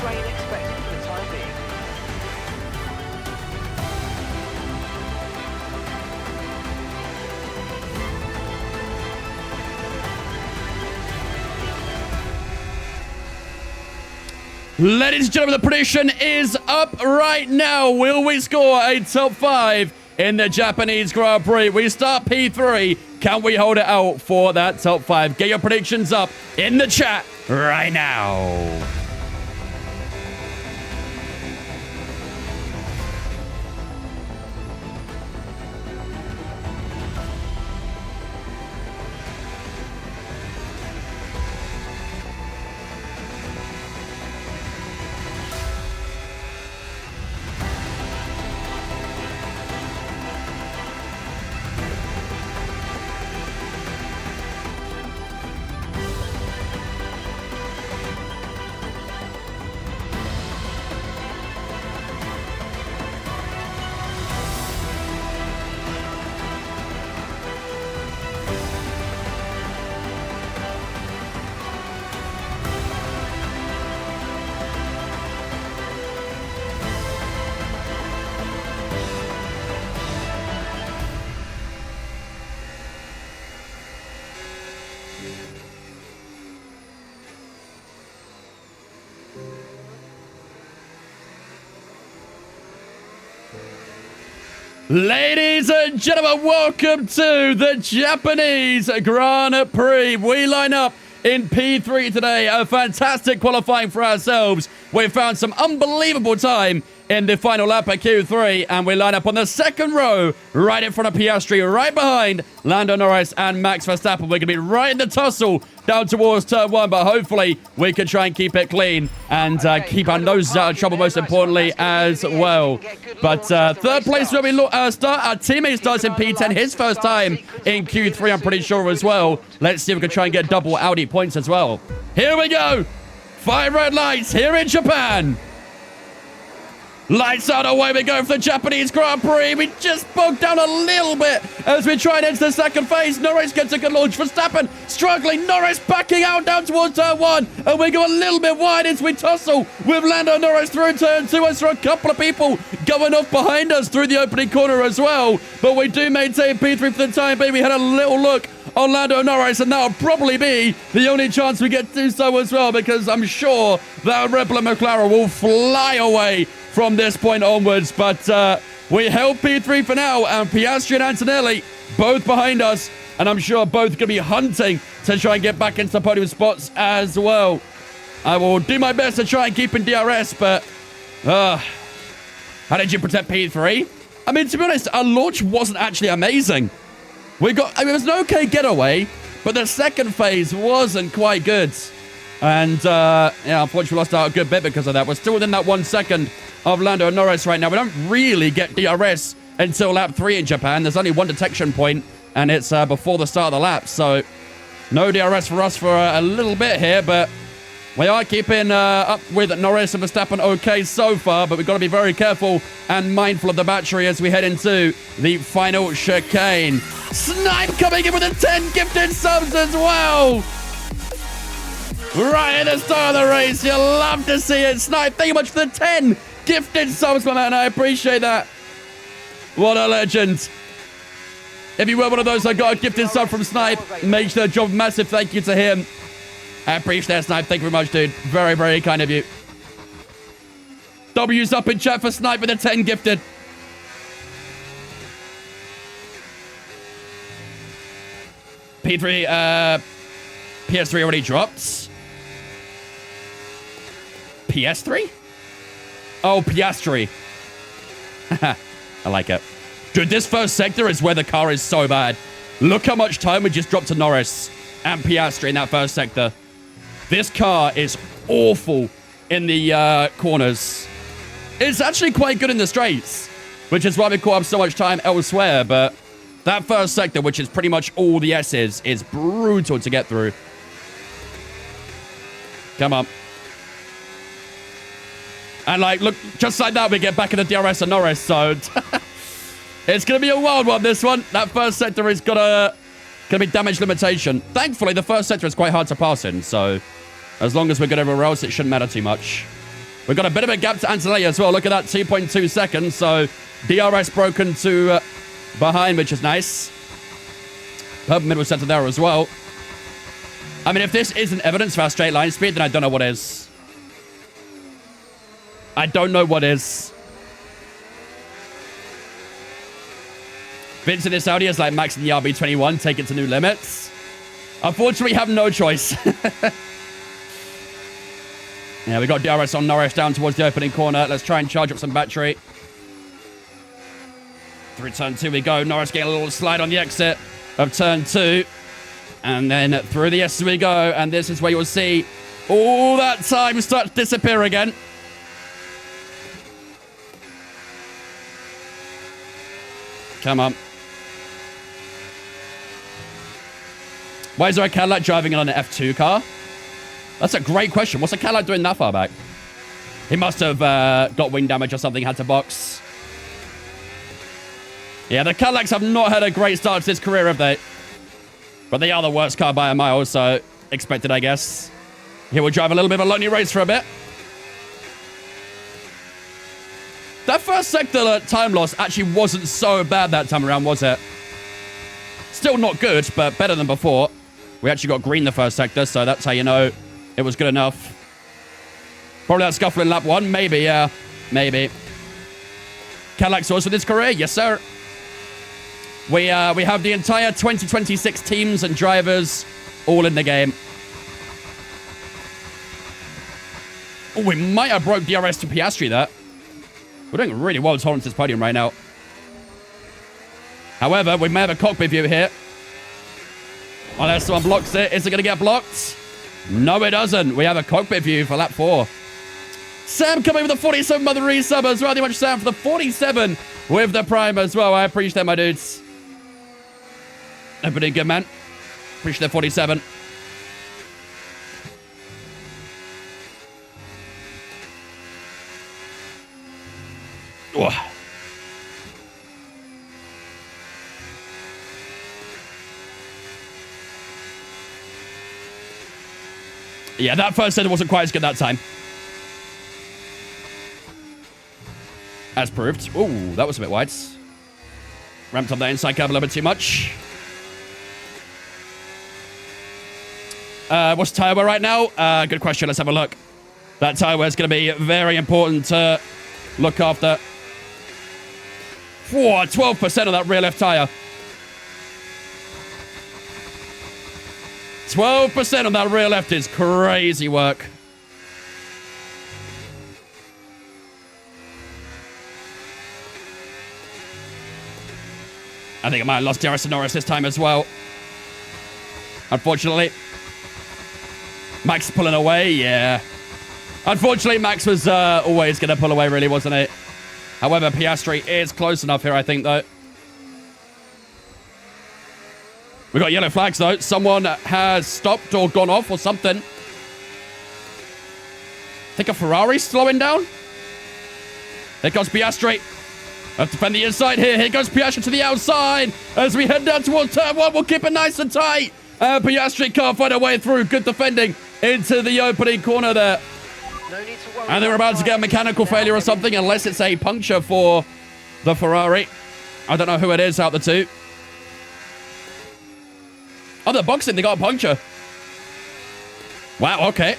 rain expected for the time being. Ladies and gentlemen, the prediction is up right now. Will we score a top 5 in the Japanese Grand Prix? We start P3. Can we hold it out for that top 5? Get your predictions up in the chat right now. Ladies and gentlemen, welcome to the Japanese Grand Prix. We line up in P3 today. A fantastic qualifying for ourselves. We found some unbelievable time in the final lap at Q3, and we line up on the second row, right in front of Piastri, right behind Lando Norris and Max Verstappen. We're going to be right in the tussle down towards turn 1, but hopefully we can try and keep it clean and keep our noses out of trouble, most importantly, as well. But third place where we start. Our teammate starts in P10, his first time in Q3, I'm pretty sure, as well. Let's see if we can try and get double Audi points as well. Here we go. 5 red lights here in Japan. Lights out, away we go for the Japanese Grand Prix. We just bogged down a little bit as we try and enter the second phase. Norris gets a good launch. Verstappen struggling. Norris backing out down towards turn 1. And we go a little bit wide as we tussle with Lando Norris through turn 2. As there are a couple of people going off behind us through the opening corner as well. But we do maintain P3 for the time being. We had a little look on Lando Norris, and that'll probably be the only chance we get to do so as well, because I'm sure that Red Bull and McLaren will fly away from this point onwards. But we held P3 for now, and Piastri and Antonelli both behind us, and I'm sure both going to be hunting to try and get back into the podium spots as well. I will do my best to try and keep in DRS, but how did you protect P3? I mean, to be honest, our launch wasn't actually amazing. It was an okay getaway, but the second phase wasn't quite good. And, yeah, unfortunately, we lost out a good bit because of that. We're still within that 1 second of Lando Norris right now. We don't really get DRS until lap 3 in Japan. There's only one detection point, and it's before the start of the lap. So, no DRS for us for a little bit here, but we are keeping up with Norris and Verstappen okay so far, but we've got to be very careful and mindful of the battery as we head into the final chicane. Snipe coming in with a 10 gifted subs as well. Right at the start of the race. You'll love to see it. Snipe, thank you much for the 10 gifted subs, my man. I appreciate that. What a legend. If you were one of those that got a gifted sub from Snipe, make sure to drop a massive thank you to him. I appreciate that, Snipe. Thank you very much, dude. Very, very kind of you. W's up in chat for Snipe with a 10 gifted. P3, PS3 already dropped. PS3? Oh, Piastri. I like it. Dude, this first sector is where the car is so bad. Look how much time we just dropped to Norris and Piastri in that first sector. This car is awful in the corners. It's actually quite good in the straights, which is why we caught up so much time elsewhere. But that first sector, which is pretty much all the S's, is brutal to get through. Come on. And, like, look, just like that, we get back in the DRS and Norris. So, it's going to be a wild one, this one. That first sector is going to be damage limitation. Thankfully, the first sector is quite hard to pass in. So, as long as we're good everywhere else, it shouldn't matter too much. We've got a bit of a gap to Antonelli as well. Look at that, 2.2 seconds. So DRS broken to behind, which is nice. Purple middle center there as well. I mean, if this isn't evidence for our straight line speed, then I don't know what is. I don't know what is. Vince in this Audi is like Max in the RB21, take it to new limits. Unfortunately, we have no choice. Yeah, we got DRS on Norris down towards the opening corner. Let's try and charge up some battery. Through turn 2 we go. Norris getting a little slide on the exit of turn 2. And then through the S we go. And this is where you'll see all that time start to disappear again. Come on. Why is there a Cadillac driving on an F2 car? That's a great question. What's a Cadillac doing that far back? He must have got wing damage or something, had to box. Yeah, the Cadillacs have not had a great start to this career, have they? But they are the worst car by a mile, so expected, I guess. Here we'll drive a little bit of a lonely race for a bit. That first sector time loss actually wasn't so bad that time around, was it? Still not good, but better than before. We actually got green the first sector, so that's how you know it was good enough. Probably that scuffle in lap 1. Maybe, yeah. Maybe. Cadillac source for this career? Yes, sir. We have the entire 2026 teams and drivers all in the game. Oh, we might have broke DRS to Piastri there. We're doing really well to hold on to this podium right now. However, we may have a cockpit view here. Unless someone blocks it. Is it going to get blocked? No, it doesn't. We have a cockpit view for lap 4. Sam coming with the 47 by the resub as well. Thank you much, Sam, for the 47 with the prime as well. I appreciate that, my dudes. Everybody good, man. Appreciate the 47. Oh. Yeah, that first set wasn't quite as good that time. As proved. Ooh, that was a bit wide. Ramped up that inside curve a little bit too much. What's the tire wear right now? Good question. Let's have a look. That tire wear is going to be very important to look after. Whoa, 12% of that rear left tire. 12% on that rear left is crazy work. I think I might have lost DRS to Norris this time as well. Unfortunately. Max pulling away, yeah. Unfortunately, Max was always going to pull away, really, wasn't it? However, Piastri is close enough here, I think, though. We got yellow flags, though. Someone has stopped or gone off or something. Think a Ferrari slowing down? Here comes Piastri. Let's defend the inside here. Here goes Piastri to the outside. As we head down towards turn 1, we'll keep it nice and tight. Piastri can't find a way through. Good defending into the opening corner there. No need to worry. And they're about to get a mechanical failure or something, unless it's a puncture for the Ferrari. I don't know who it is out of the two. Oh, they're boxing. They got a puncture. Wow, okay.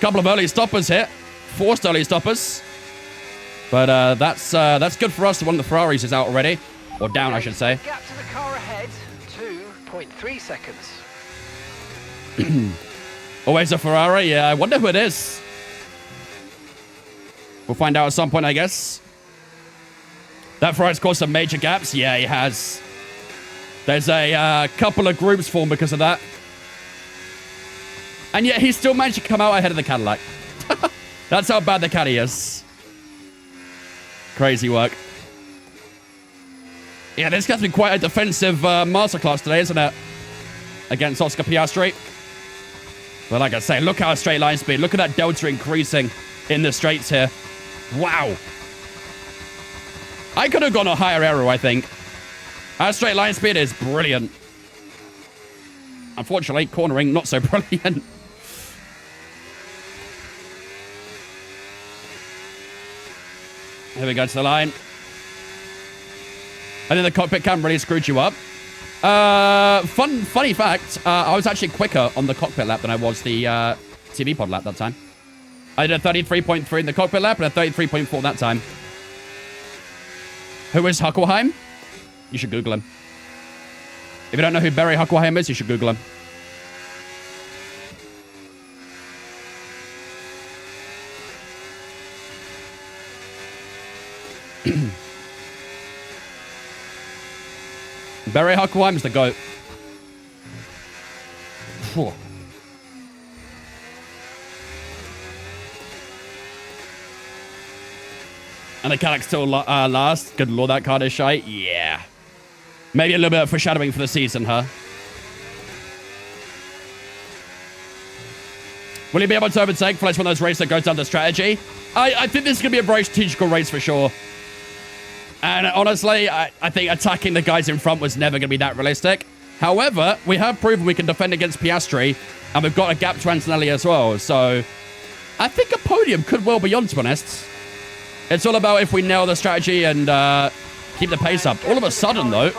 Couple of early stoppers here. Forced early stoppers. But that's good for us. One of the Ferraris is out already. Or down, I should say. Gap to the car ahead, 2.3 seconds. Always a Ferrari. Yeah, I wonder who it is. We'll find out at some point, I guess. That Ferrari's caused some major gaps. Yeah, he has. There's a couple of groups formed because of that. And yet he still managed to come out ahead of the Cadillac. That's how bad the Caddy is. Crazy work. Yeah, this has been quite a defensive masterclass today, isn't it? Against Oscar Piastri. But like I say, look at our straight line speed. Look at that delta increasing in the straights here. Wow. I could have gone a higher aero, I think. Our straight line speed is brilliant. Unfortunately, cornering, not so brilliant. Here we go to the line. I think the cockpit cam really screwed you up. Funny fact, I was actually quicker on the cockpit lap than I was the TV pod lap that time. I did a 33.3 in the cockpit lap and a 33.4 that time. Who is Huckelheim? You should Google him. If you don't know who Berry Huckelheim is, you should Google him. Berry Huckelheim is the GOAT. Phew. And the Cadillac still last. Good lord, that card is shy. Yeah. Maybe a little bit of foreshadowing for the season, huh? Will he be able to overtake for one of those races that goes down to strategy? I think this is going to be a very strategical race for sure. And honestly, I think attacking the guys in front was never going to be that realistic. However, we have proven we can defend against Piastri, and we've got a gap to Antonelli as well. So I think a podium could well be on, to be honest. It's all about if we nail the strategy and keep the pace up. All of a sudden, though,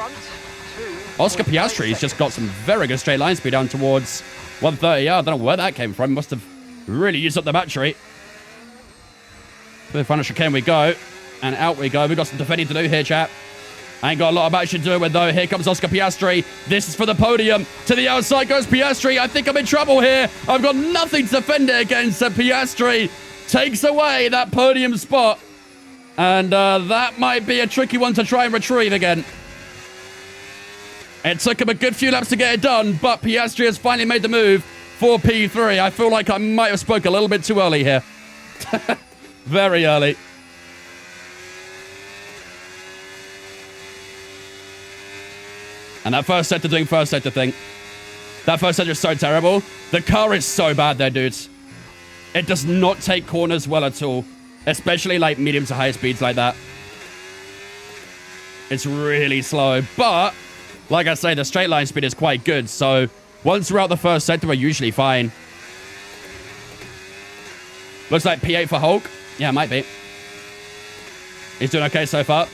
Oscar Piastri's just got some very good straight line speed down towards 130. Yeah, I don't know where that came from. Must have really used up the battery. To the final chicane we go. And out we go. We've got some defending to do here, chat. I ain't got a lot of action to do it with, though. Here comes Oscar Piastri. This is for the podium. To the outside goes Piastri. I think I'm in trouble here. I've got nothing to defend it against. Piastri takes away that podium spot. And that might be a tricky one to try and retrieve again. It took him a good few laps to get it done, but Piastri has finally made the move for P3. I feel like I might have spoke a little bit too early here. Very early. And that first sector doing first sector thing. That first sector is so terrible. The car is so bad there, dudes. It does not take corners well at all. Especially like medium to high speeds like that. It's really slow. But, like I say, the straight line speed is quite good. So, once we're out the first sector, we're usually fine. Looks like P8 for Hulk. Yeah, might be. He's doing okay so far.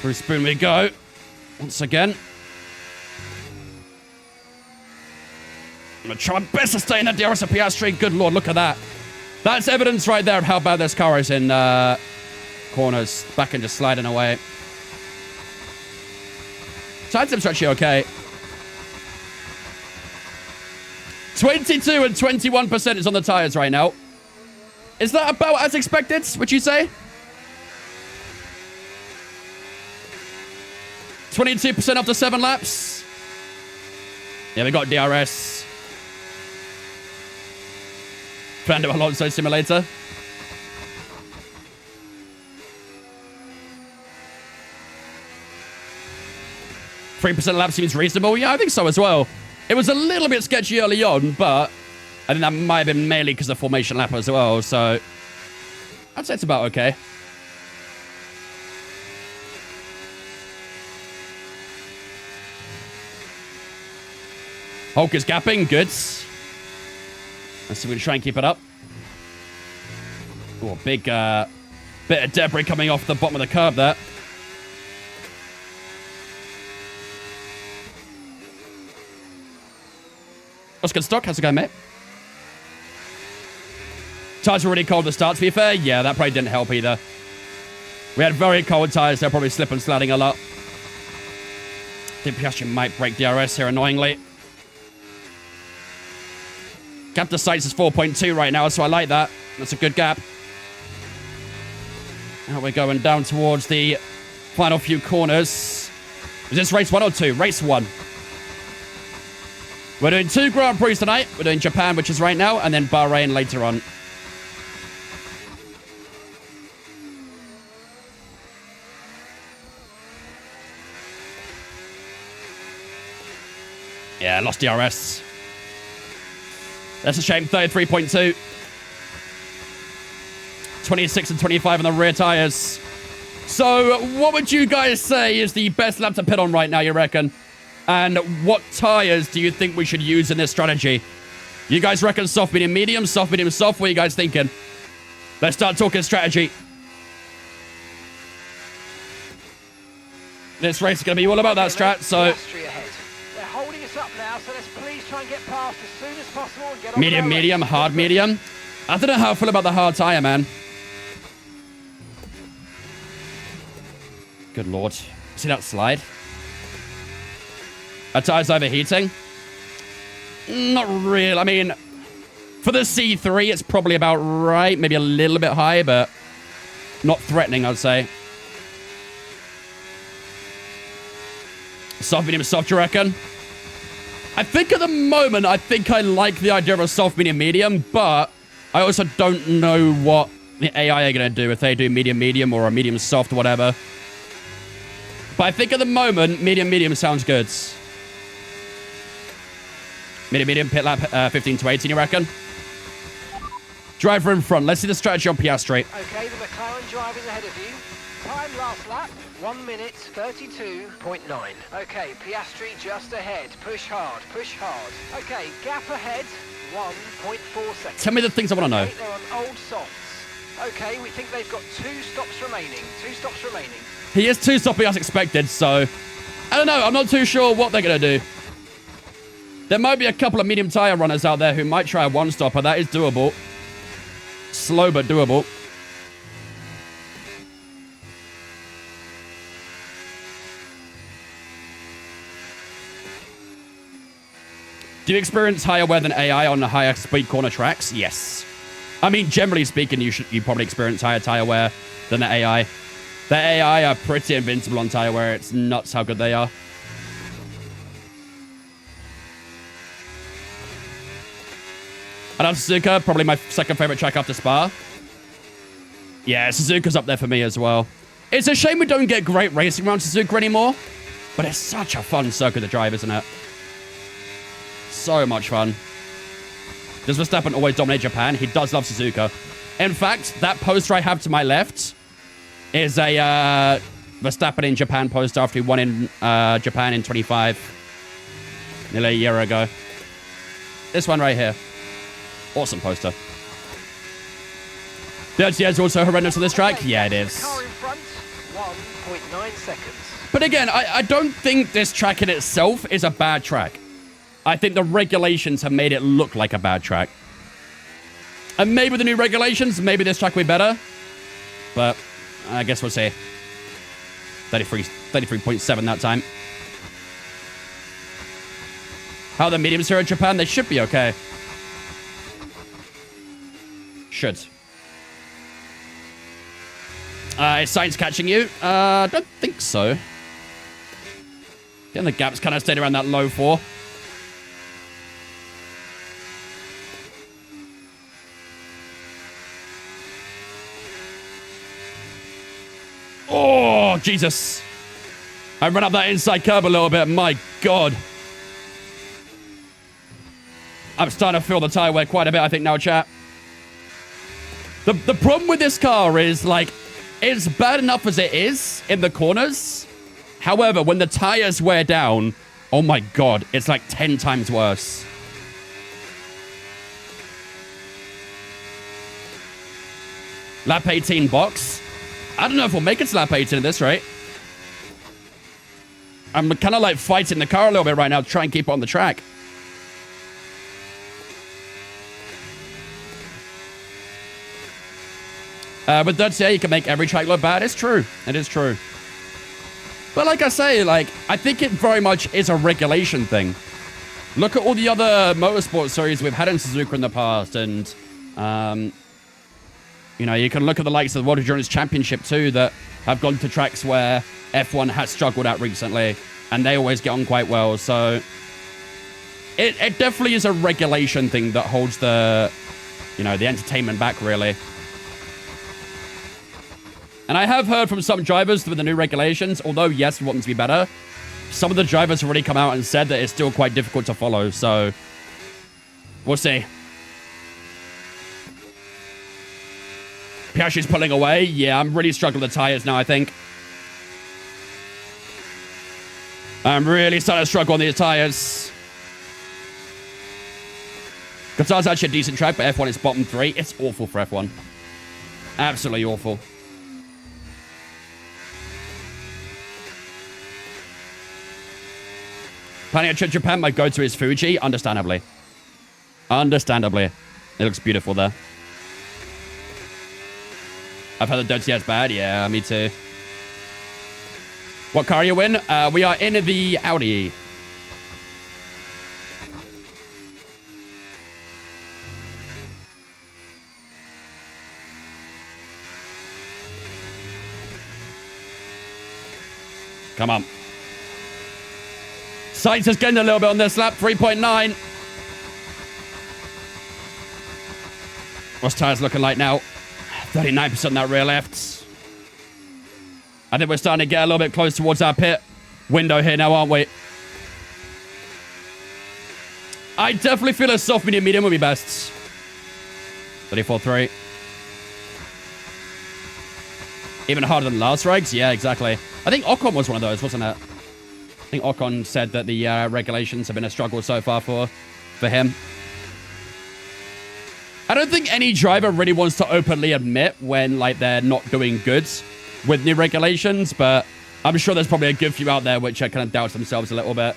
Through spoon we go. Once again. I'm going to try my best to stay in that DRS of Piastri. Good lord, look at that. That's evidence right there of how bad this car is in corners. Back and just sliding away. Side tips are actually okay. 22 and 21% is on the tires right now. Is that about as expected, would you say? 22% after 7 laps. Yeah, we got DRS. Fernando Alonso Simulator. % lap seems reasonable. Yeah, I think so as well. It was a little bit sketchy early on, but I think that might have been mainly because of formation lap as well. So I'd say it's about okay. Hulk is gapping. Good. Let's see if we can try and keep it up. Oh, big bit of debris coming off the bottom of the curb there. What's good, Stock? How's it going, mate? Tires were really cold to start, to be fair. Yeah, that probably didn't help either. We had very cold tires. They're probably slip and sliding a lot. I think Piastri might break DRS here, annoyingly. Gap to sights is 4.2 right now, so I like that. That's a good gap. Now we're going down towards the final few corners. Is this race 1 or 2? Race 1. We're doing 2 Grand Prix tonight. We're doing Japan, which is right now, and then Bahrain later on. Yeah, lost DRS. That's a shame. 33.2. 26 and 25 on the rear tires. So, what would you guys say is the best lap to pit on right now, you reckon? And what tires do you think we should use in this strategy? You guys reckon soft, medium, medium, soft, medium, soft? What are you guys thinking? Let's start talking strategy. This race is going to be all about that strat, so... They're holding us up now, so let's please try and get past as soon as possible and get on Medium, medium, hard medium. I don't know how I feel about the hard tire, man. Good lord. See that slide? That tire's overheating? Not real. I mean, for the C3, it's probably about right. Maybe a little bit high, but not threatening, I'd say. Soft, medium, soft, you reckon? I think at the moment, I think I like the idea of a soft, medium, medium, but I also don't know what the AI are going to do, if they do medium, medium, or a medium, soft, whatever. But I think at the moment, medium, medium sounds good. Medium, medium, pit lap 15 to 18, you reckon? Driver in front. Let's see the strategy on Piastri. Okay, the McLaren driver's ahead of you. Time last lap, 1 minute 32.9. Okay, Piastri just ahead. Push hard, push hard. Okay, gap ahead, 1.4 seconds. Tell me the things I want to know. Okay, they're on old softs. Okay, we think they've got 2 stops remaining. 2 stops remaining. He is 2 stopping as expected, so... I don't know. I'm not too sure what they're going to do. There might be a couple of medium tire runners out there who might try a one-stopper. That is doable. Slow, but doable. Do you experience higher wear than AI on the higher speed corner tracks? Yes. I mean, generally speaking, you probably experience higher tire wear than the AI. The AI are pretty invincible on tire wear. It's nuts how good they are. I love Suzuka, probably my second favorite track after Spa. Yeah, Suzuka's up there for me as well. It's a shame we don't get great racing around Suzuka anymore, but it's such a fun circuit to drive, isn't it? So much fun. Does Verstappen always dominate Japan? He does love Suzuka. In fact, that poster I have to my left is a Verstappen in Japan poster after he won in Japan in 25, nearly a year ago. This one right here. Awesome poster. The OTA is also horrendous on this track. Yeah, it is. Car in front, 1.9 seconds. But again, I don't think this track in itself is a bad track. I think the regulations have made it look like a bad track. And maybe the new regulations, maybe this track will be better. But I guess we'll see. 33.7 that time. How are the mediums here in Japan? They should be okay. Should. Is Science catching you? Don't think so. Again, the gap's kind of stayed around that low 4. Oh, Jesus. I ran up that inside curb a little bit. My God. I'm starting to feel the tire wear quite a bit, I think, now, chat. The problem with this car is, like, it's bad enough as it is in the corners. However, when the tires wear down, oh my God, it's like 10 times worse. Lap 18 box. I don't know if we'll make it to lap 18 at this rate. I'm kind of like fighting the car a little bit right now to try and keep it on the track. With that, yeah, you can make every track look bad. It's true. It is true. But like I say, like, I think it very much is a regulation thing. Look at all the other motorsport series we've had in Suzuka in the past. And, you know, you can look at the likes of the World Endurance Championship too that have gone to tracks where F1 has struggled at recently. And they always get on quite well. So it definitely is a regulation thing that holds the, you know, the entertainment back, really. And I have heard from some drivers with the new regulations, although, yes, we want them to be better, some of the drivers have already come out and said that it's still quite difficult to follow, so we'll see. Piastri's pulling away. Yeah, I'm really struggling with the tires now, I think. I'm really starting to struggle on these tires. Qatar's actually a decent track, but F1 is bottom 3. It's awful for F1. Absolutely awful. Puncture Japan, my go-to is Fuji, understandably. Understandably. It looks beautiful there. I've heard the dirty ass bad. Yeah, me too. What car are you in? We are in the Audi. Come on. Sainz is getting a little bit on this lap. 3.9. What's tires looking like now? 39% in that rear left. I think we're starting to get a little bit close towards our pit window here now, aren't we? I definitely feel a soft medium would be best. 34.3. Even harder than last race? Yeah, exactly. I think Ocon was one of those, wasn't it? I think Ocon said that the regulations have been a struggle so far for him. I don't think any driver really wants to openly admit when like they're not doing good with new regulations, but I'm sure there's probably a good few out there which kind of doubt themselves a little bit.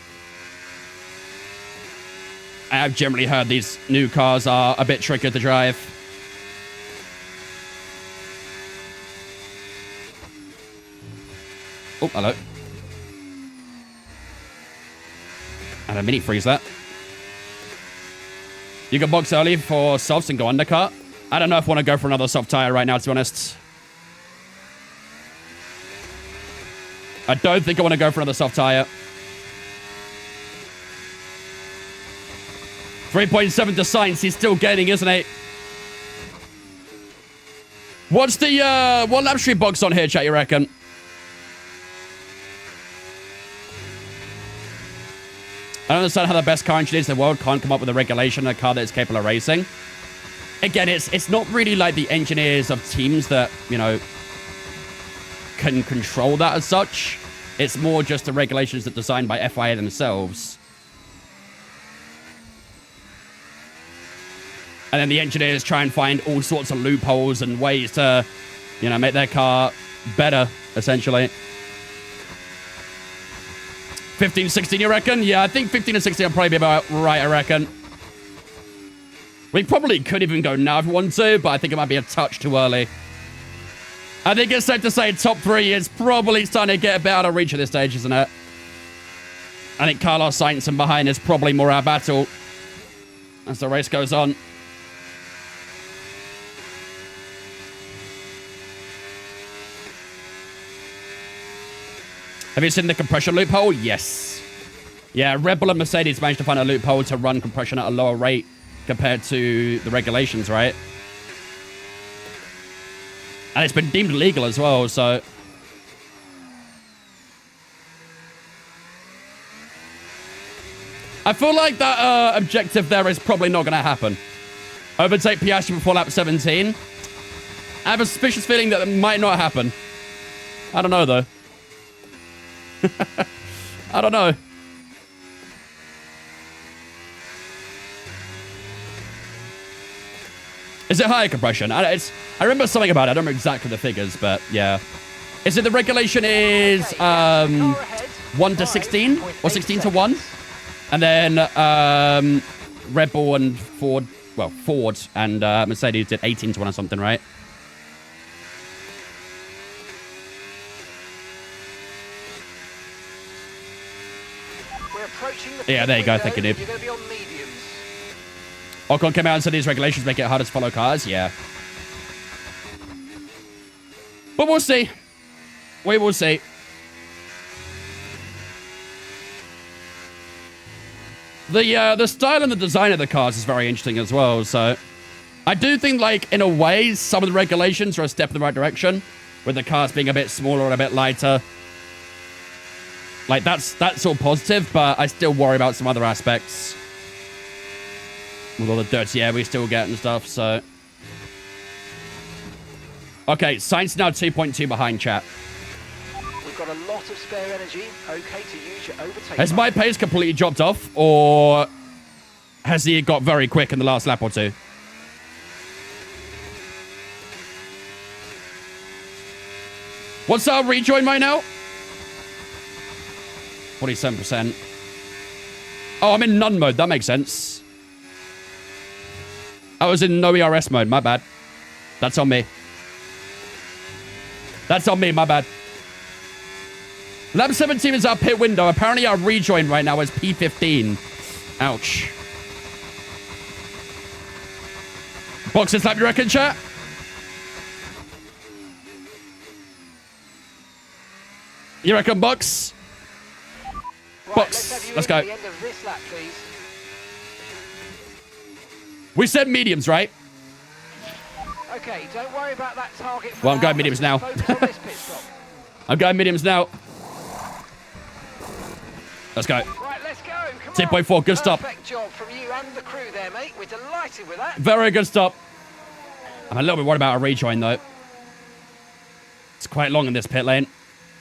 I have generally heard these new cars are a bit trickier to drive. Oh, hello. And a mini freeze that. You can box early for softs and go undercut. I don't know if I want to go for another soft tire right now, to be honest. I don't think I want to go for another soft tire. 3.7 to Sainz. He's still gaining, isn't he? What's the, what lap street box on here, chat, you reckon? I don't understand how the best car engineers in the world can't come up with a regulation in a car that is capable of racing. Again, it's not really like the engineers of teams that, you know, can control that as such. It's more just the regulations that are designed by FIA themselves. And then the engineers try and find all sorts of loopholes and ways to, you know, make their car better, essentially. 15, 16, you reckon? Yeah, I think 15 and 16 will probably be about right, I reckon. We probably could even go now if we want to, but I think it might be a touch too early. I think it's safe to say top 3 is probably starting to get a bit out of reach at this stage, isn't it? I think Carlos Sainz and behind is probably more our battle as the race goes on. Have you seen the compression loophole? Yes. Yeah, Red Bull and Mercedes managed to find a loophole to run compression at a lower rate compared to the regulations, right? And it's been deemed legal as well, so... I feel like that objective there is probably not going to happen. Overtake Piastri before lap 17. I have a suspicious feeling that it might not happen. I don't know, though. I don't know. Is it higher compression? I remember something about it. I don't remember exactly the figures, but yeah. Is it the regulation is 1 to 16 or 16 to 1? And then Red Bull and Ford, well, Ford and Mercedes did 18 to 1 or something, right? Yeah, there you go. Thank you, dude. You're going to be on mediums. Ocon came out and said these regulations make it harder to follow cars. Yeah. But we'll see. We will see. The style and the design of the cars is very interesting as well. So I do think, like, in a way, some of the regulations are a step in the right direction, with the cars being a bit smaller and a bit lighter. Like, that's all positive, but I still worry about some other aspects. With all the dirty air we still get and stuff, so... Okay, Sainz now 2.2 behind, chat. We've got a lot of spare energy. Okay to use your overtake. Has my pace completely dropped off, or has he got very quick in the last lap or two? What's our rejoin right now? 47%. Oh, I'm in none mode. That makes sense. I was in no ERS mode. My bad. That's on me. That's on me. My bad. Lap 17 is our pit window. Apparently our rejoin right now is P15. Ouch. Boxes lap, you reckon, chat? You reckon, Box? Right, Box, let's go. At the end of this lap, please. We said mediums, right? Okay, don't worry about that target. Well, I'm going mediums now. Focus on this pit stop. I'm going mediums now. Let's go. Right, let's go. Come on. 10.4, good stop. Perfect job from you and the crew there, mate. We're delighted with that. Very good stop. I'm a little bit worried about a rejoin, though. It's quite long in this pit lane.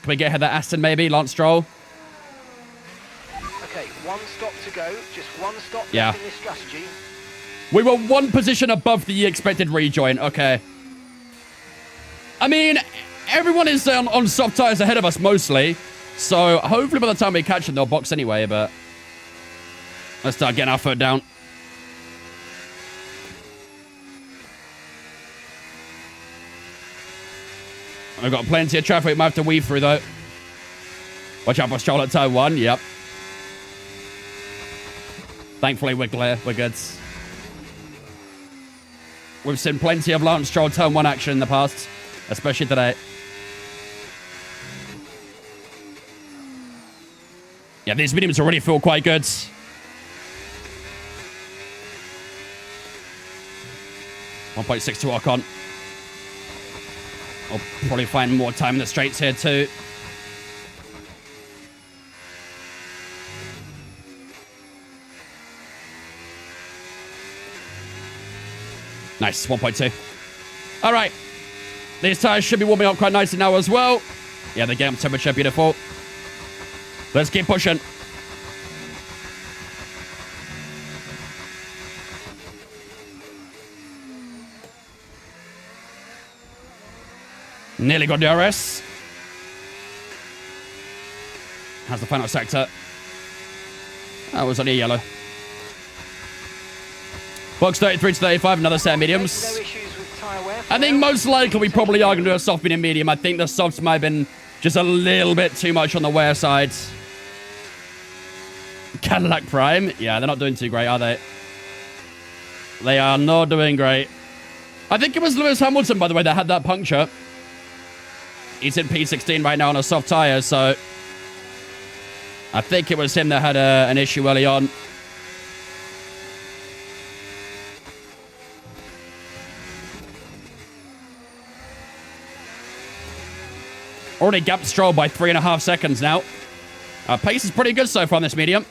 Can we get Heather Aston, maybe? Lance Stroll? Okay, one stop to go. Just one stop Yeah. left in this strategy. We were one position above the expected rejoin. Okay. I mean, everyone is on soft tires ahead of us, mostly. So, hopefully by the time we catch them, they'll box anyway, but... Let's start getting our foot down. We've got plenty of traffic we might have to weave through, though. Watch out for Stroll at turn 1. Yep. Thankfully, we're clear. We're good. We've seen plenty of Lance Stroll turn 1 action in the past, especially today. Yeah, these mediums already feel quite good. .6 to Ocon. I'll probably find more time in the straights here too. Nice, 1.2. All right. These tires should be warming up quite nicely now as well. Yeah, they get up temperature, beautiful. Let's keep pushing. Nearly got DRS. How's the final sector? That was only a yellow. Box 33 to 35, another set of mediums. No issues with tyre wear. I think most likely we probably are going to do a soft, medium, medium. I think the softs might have been just a little bit too much on the wear side. Cadillac Prime. Yeah, they're not doing too great, are they? They are not doing great. I think it was Lewis Hamilton, by the way, that had that puncture. He's in P16 right now on a soft tyre, so... I think it was him that had an issue early on. Already gapped Stroll by 3.5 seconds now. Our pace is pretty good so far on this medium.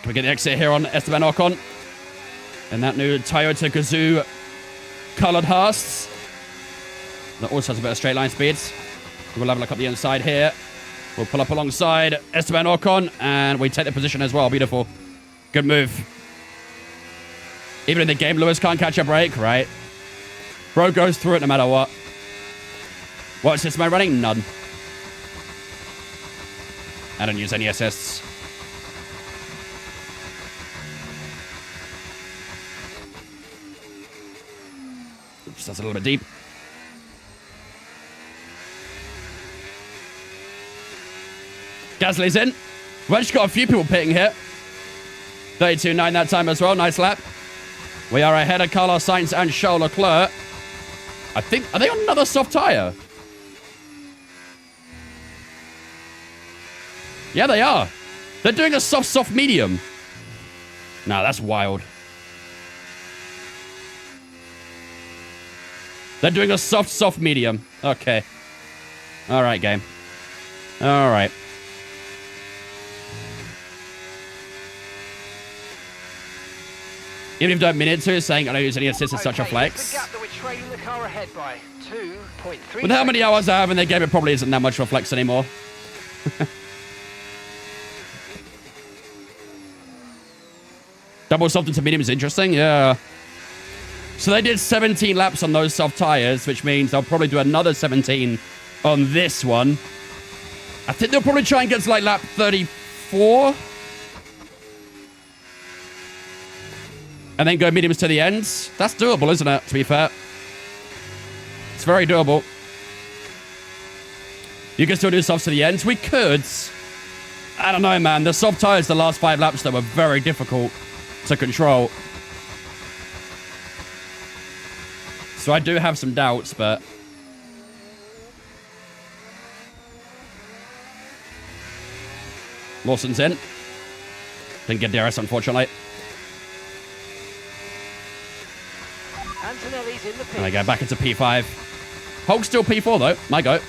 Can we get the exit here on Esteban Ocon? And that new Toyota Gazoo coloured Haas. That also has a bit of straight line speeds. We'll have a look up the inside here. We'll pull up alongside Esteban Ocon, and we take the position as well. Beautiful. Good move. Even in the game, Lewis can't catch a break, right? Bro goes through it no matter what. What's this man running? None. I don't use any assists. Oops, that's a little bit deep. Gasly's in. We've actually got a few people pitting here. 32.9 that time as well. Nice lap. We are ahead of Carlos Sainz and Charles Leclerc. I think... Are they on another soft tyre? Yeah, they are. They're doing a soft medium. Nah, that's wild. They're doing a soft medium. Okay. All right, game. All right. Even if you don't mean it to, saying I don't use any assist is such a flex. The gap that we're trailing the car ahead by 2.3. With how many hours I have in the game, it probably isn't that much of a flex anymore. Double soft into medium is interesting, yeah. So they did 17 laps on those soft tires, which means they'll probably do another 17 on this one. I think they'll probably try and get to like lap 34. And then go mediums to the ends. That's doable, isn't it? To be fair. It's very doable. You can still do softs to the ends. We could. I don't know, man. The soft tires the last 5 laps that were very difficult to control. So I do have some doubts, but... Lawson's in. Didn't get DRS, unfortunately. Antonelli's in the pit. There we go, back into P5. Hulk's still P4, though. My go.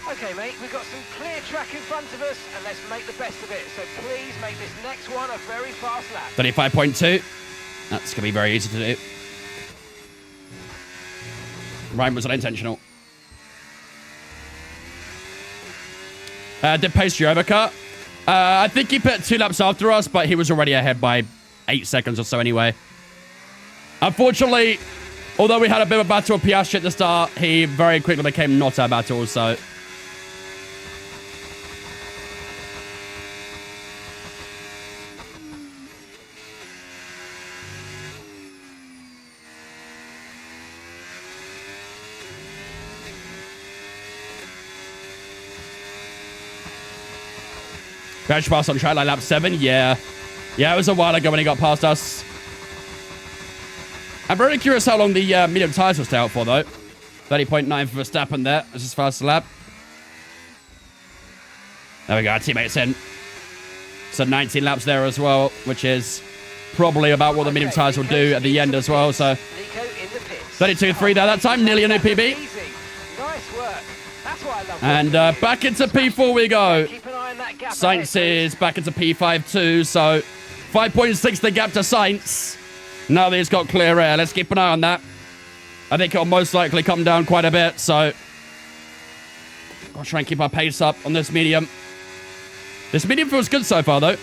Okay, mate, we've got some clear track in front of us, and let's make the best of it. So please make this next one a very fast lap. 35.2. That's going to be very easy to do. Ryan was unintentional. Did Pastry overcut? I think he put 2 laps after us, but he was already ahead by 8 seconds or so anyway. Unfortunately, although we had a bit of a battle with Piastri at the start, he very quickly became not our battle, so... Crash pass on track line lap 7, yeah. Yeah, it was a while ago when he got past us. I'm very curious how long the medium tires will stay out for, though. 30.9 for Verstappen there. That's his fastest lap. There we go, our teammate's in. So 19 laps there as well, which is probably about what the medium tires will do at the end as well. So 32.3 there that time, nearly a new PB. Nice work. That's what I love. And back into P4 we go. Sainz is back into P5 too, so 5.6 the gap to Sainz. Now that he's got clear air, let's keep an eye on that. I think it'll most likely come down quite a bit, so I'll try and keep our pace up on this medium. This medium feels good so far, though.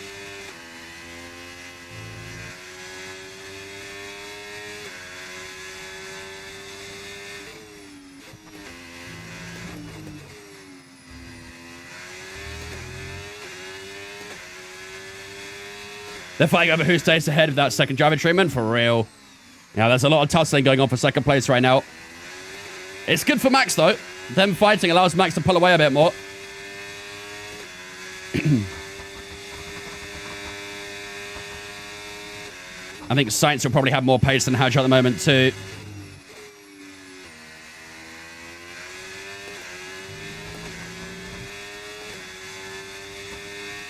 They're fighting over who stays ahead of that second driver treatment, for real. Yeah, there's a lot of tussling going on for second place right now. It's good for Max, though. Them fighting allows Max to pull away a bit more. I think Sainz will probably have more pace than Hadger at the moment, too.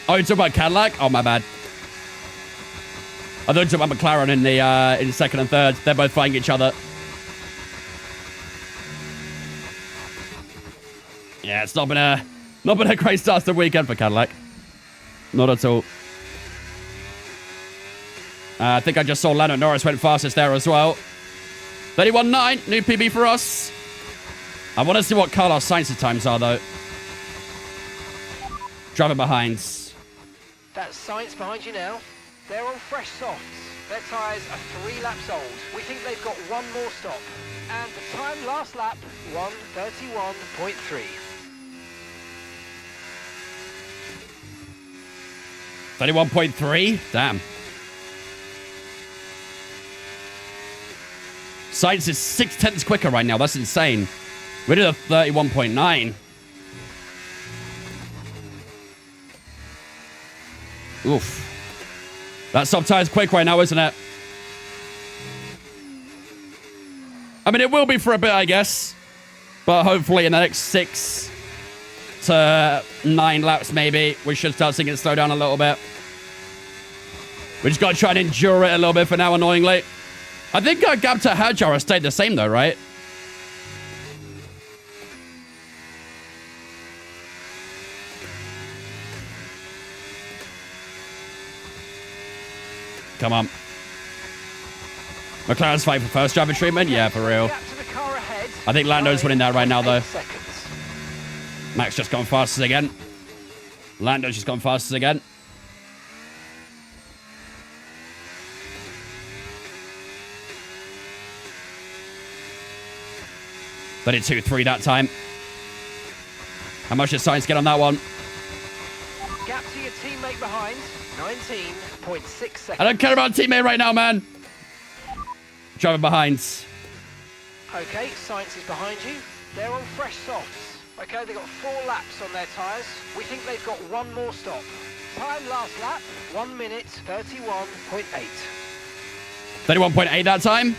Oh, you're talking about Cadillac? Oh, my bad. I thought you were talking about McLaren in second and third. They're both fighting each other. Yeah, it's not been a great start to the weekend for Cadillac. Not at all. I think I just saw Lando Norris went fastest there as well. 31.9, new PB for us. I want to see what Carlos Sainz's times are, though. Driving behind. That's Sainz behind you now. They're on fresh softs. Their tyres are 3 laps old. We think they've got one more stop. And the time last lap, 1:31.3. 31.3? Damn. Sainz is 0.6 quicker right now. That's insane. We did a 31.9. Oof. That soft tire's quick right now, isn't it? I mean, it will be for a bit, I guess. But hopefully in the next 6 to 9 laps, maybe, we should start seeing it slow down a little bit. We just got to try and endure it a little bit for now, annoyingly. I think our gap to Hadjar has stayed the same, though, right? Come on. McLaren's fighting for first driver treatment? Yeah, for real. Gap to the car ahead. I think Lando's winning that right now, though. 9.8 seconds. Max just gone fastest again. Lando's just gone fastest again. But it's 2-3 that time. How much did Sainz get on that one? Gap to your teammate behind. 19.6 seconds. I don't care about teammate right now, man. Driving behind. Okay, Sainz is behind you. They're on fresh softs. Okay, they've got 4 laps on their tyres. We think they've got one more stop. Time last lap, 1 minute, 31.8. 31.8 that time.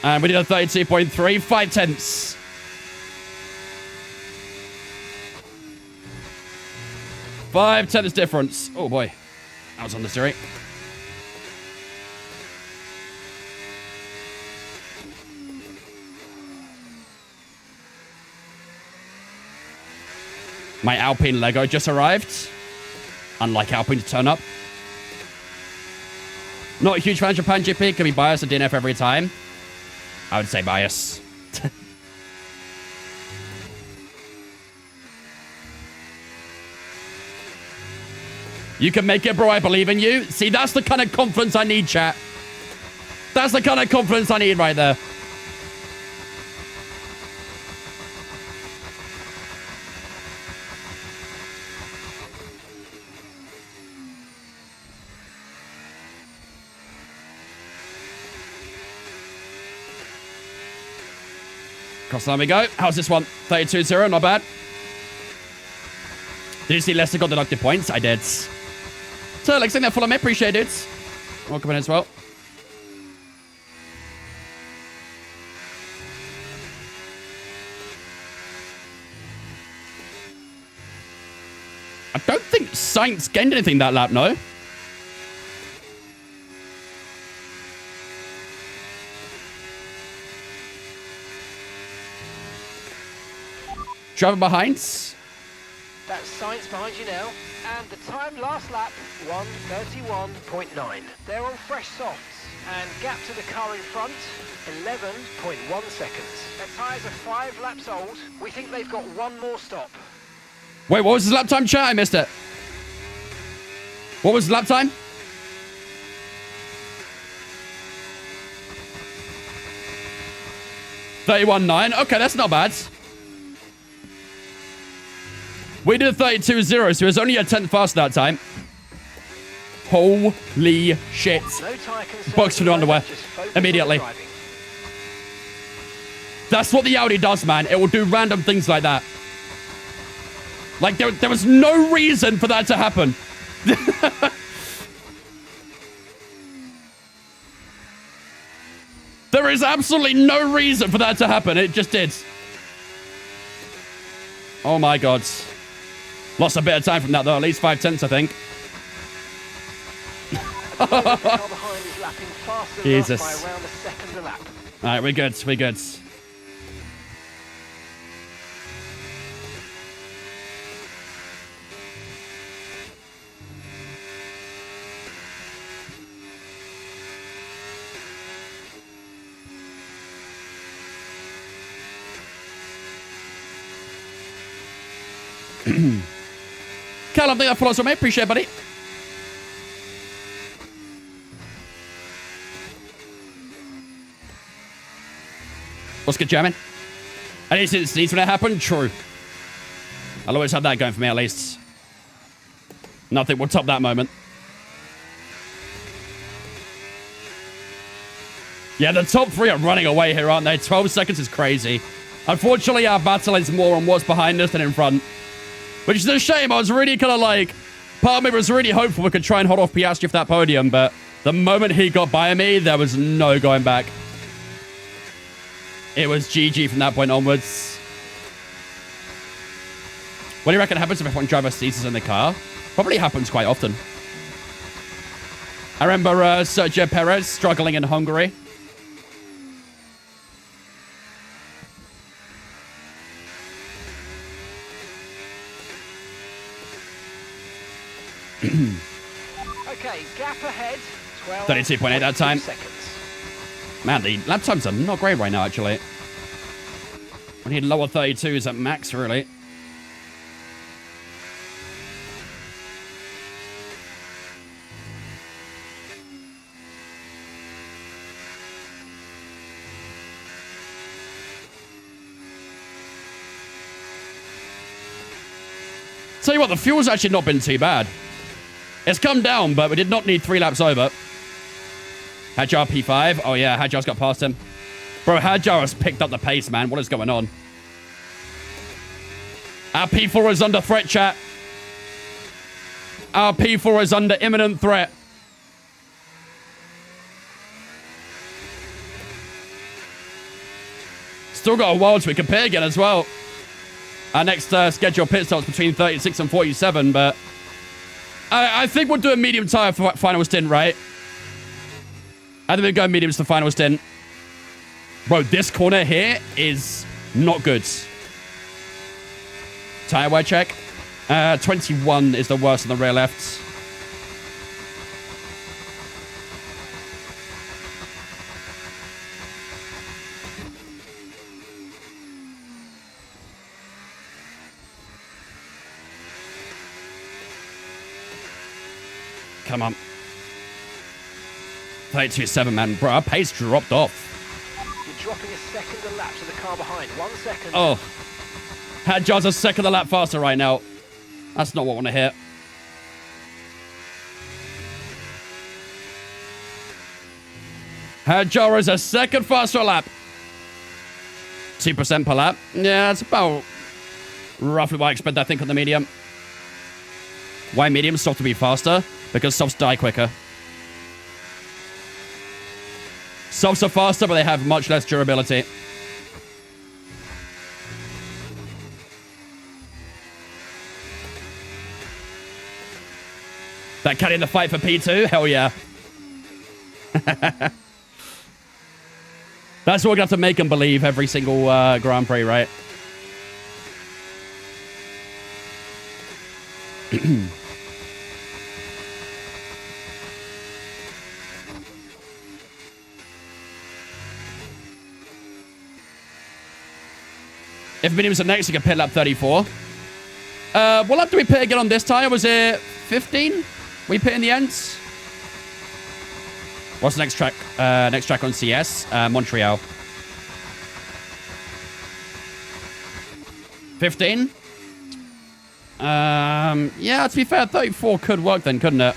And we did a 32.3, 5 tenths. Five tenths difference. Oh boy. That was unnecessary. My Alpine Lego just arrived. Unlike Alpine to turn up. Not a huge fan of Japan GP. Can be biased or DNF every time. I would say bias. You can make it, bro. I believe in you. See, that's the kind of confidence I need, chat. That's the kind of confidence I need right there. Cross line we go. How's this one? 32-0, not bad. Did you see Leicester got deducted points? I did. So, like saying that follow me, appreciate it. Welcome in as well. I don't think Sainz gained anything that lap, no. Driver behind. That's Sainz behind you now. And the time last lap, 1:31.9. They're on fresh softs. And gap to the car in front, 11.1 seconds. Their tyres are 5 laps old. We think they've got one more stop. Wait, what was his lap time, chat? I missed it. What was his lap time? $31.9. Okay, that's not bad. We did a 32-0, so it was only a 10th faster that time. Holy shit. No tyre concerns. Box for the underwear. Just focus Immediately. on driving. That's what the Audi does, man. It will do random things like that. Like, there was no reason for that to happen. There is absolutely no reason for that to happen. It just did. Oh, my God. Lost a bit of time from that, though. At least 5 tenths, I think. The car behind is lapping faster Jesus. by around a second a lap. All right, we're good. We're good. Callum, thank you for following me. Appreciate it, buddy. What's good, German? At least it needs when it happened. True. I'll always have that going for me, at least. Nothing will top that moment. Yeah, the top 3 are running away here, aren't they? 12 seconds is crazy. Unfortunately, our battle is more on what's behind us than in front. Which is a shame. I was really kind of like... Part of me was really hopeful we could try and hold off Piastri for that podium, but the moment he got by me, there was no going back. It was GG from that point onwards. What do you reckon happens if F1 driver ceases in the car? Probably happens quite often. I remember Sergio Perez struggling in Hungary. Okay, gap ahead, 32.8 that time. Seconds. Man, the lap times are not great right now, actually. We need lower 32s at max, really. Tell you what, the fuel's actually not been too bad. It's come down, but we did not need 3 laps over. Hadjar P5. Oh, yeah, Hadjar's got past him. Bro, Hadjar has picked up the pace, man. What is going on? Our P4 is under threat, chat. Our P4 is under imminent threat. Still got a while till we can pit again as well. Our next scheduled pit stop's between 36 and 47, but I think we'll do a medium tire for final stint, right? I think we'll go mediums for final stint. Bro, this corner here is not good. Tire wear check. 21 is the worst on the rear left. Come on. 32.7, man. Bro, our pace dropped off. You're dropping a second a lap to the car behind. 1 second. Oh. Hadjar's a second a lap faster right now. That's not what I want to hear. Hadjar is a second faster a lap. 2% per lap. Yeah, that's about roughly what I expect, I think, on the medium. Why mediums soft to be faster? Because softs die quicker. Softs are faster, but they have much less durability. That cat in the fight for P2? Hell yeah. That's what we're going to have to make them believe every single Grand Prix, right? If mediums are next, you can pit lap 34. What lap do we pit again on this tire? Was it 15? We pit in the end? What's the next track? Next track on CS? Montreal. 15? Yeah, to be fair, 34 could work then, couldn't it?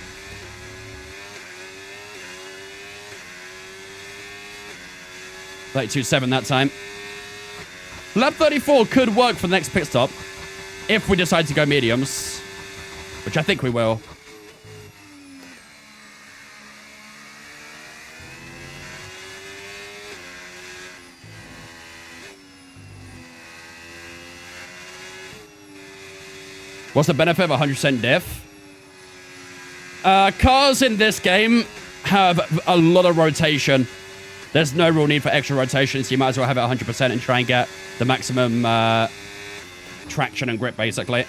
$32.7 that time. Lap 34 could work for the next pit stop if we decide to go mediums, which I think we will. What's the benefit of 100% diff? Cars in this game have a lot of rotation. There's no real need for extra rotation, so you might as well have it 100% and try and get the maximum traction and grip, basically.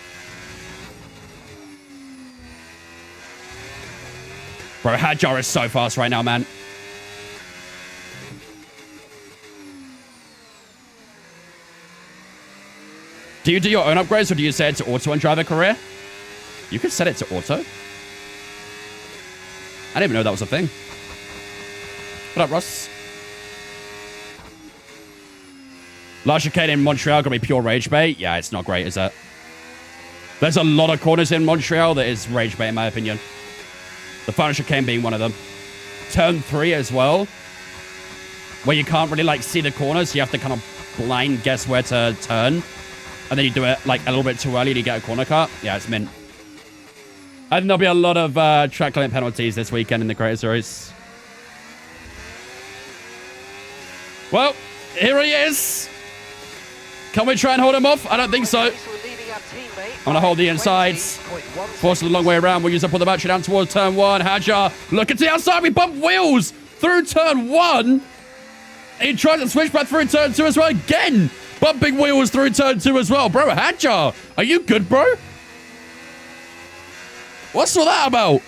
Bro, Hadjar is so fast right now, man. Do you do your own upgrades, or do you set it to auto and driver career? You could set it to auto. I didn't even know that was a thing. What up, Ross? Last chicane in Montreal gonna be pure rage bait. Yeah, it's not great, is it? There's a lot of corners in Montreal that is rage bait, in my opinion. The final chicane being one of them. Turn 3 as well, where you can't really like see the corners. You have to kind of blind guess where to turn, and then you do it like a little bit too early to get a corner cut. Yeah, it's mint. I think there'll be a lot of track limit penalties this weekend in the Creator Series. Well, here he is. Can we try and hold him off? I don't think so. I'm going to hold the insides. Force it a long way around. We'll use up all the battery down towards turn 1. Hadjar, look at the outside. We bump wheels through turn 1. He tries to switch back through turn 2 as well. Again, bumping wheels through turn 2 as well. Bro, Hadjar, are you good, bro? What's all that about?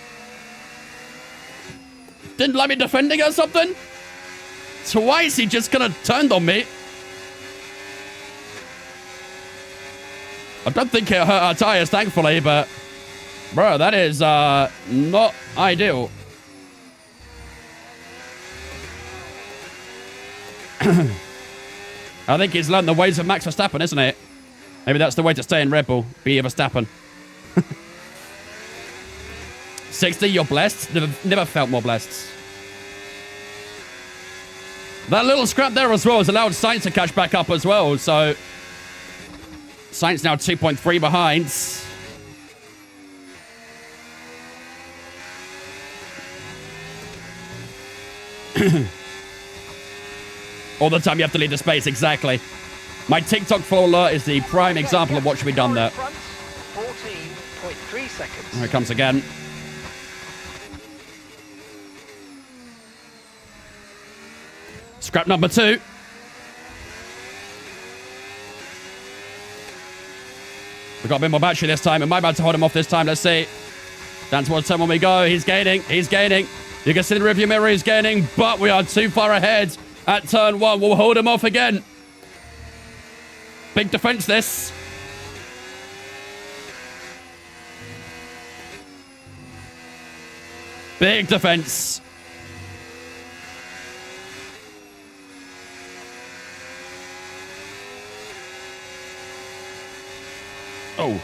Didn't like me defending or something? Twice he just kind of turned on me. I don't think it hurt our tires, thankfully, but... Bro, that is not ideal. I think he's learned the ways of Max Verstappen, isn't it? Maybe that's the way to stay in Red Bull. Be a Verstappen. 60, you're blessed. Never felt more blessed. That little scrap there as well has allowed Sainz to catch back up as well. So Sainz now 2.3 behind. All the time you have to leave the space, exactly. My TikTok follower is the prime example of what should be done there. 14.3 seconds. Here it comes again. Scrap number 2. We've got a bit more battery this time. Am I about to hold him off this time? Let's see. Down towards turn 1 we go. He's gaining. He's gaining. You can see the rearview mirror he's gaining, but we are too far ahead at turn 1. We'll hold him off again. Big defense, this. Big defense. Oh.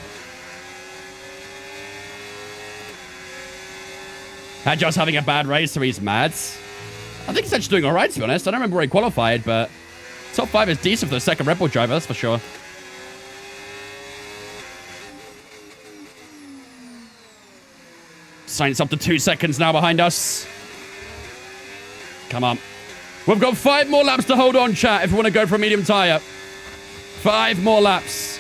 Hadjar's having a bad race, so he's mad. I think he's actually doing all right, to be honest. I don't remember where he qualified, but top 5 is decent for the second Red Bull driver, that's for sure. Sainz up to 2 seconds now behind us. Come on. We've got 5 more laps to hold on, chat, if we want to go for a medium tyre. 5 more laps.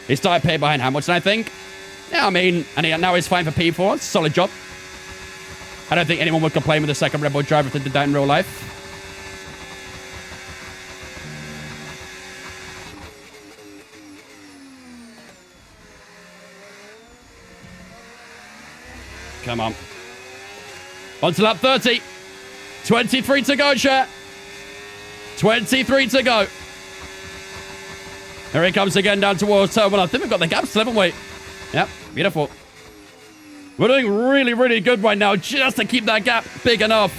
He started pay behind Hamilton, I think. Yeah, I mean, and now he's fine for P4. It's a solid job. I don't think anyone would complain with the second Red Bull driver if they did that in real life. Come on. On to lap 30. 23 to go, chat. 23 to go. Here he comes again down towards turn 1. I think we've got the gap still, haven't we? Yep, beautiful. We're doing really, really good right now just to keep that gap big enough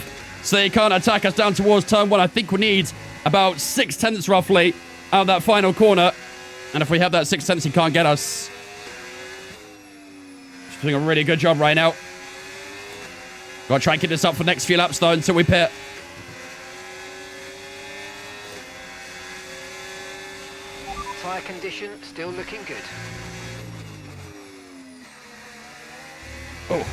so they can't attack us down towards turn 1. I think we need about 6 tenths roughly out of that final corner. And if we have that 6 tenths, he can't get us. Just doing a really good job right now. Got to try and keep this up for the next few laps, though, until we pit. Tyre condition still looking good. Oh.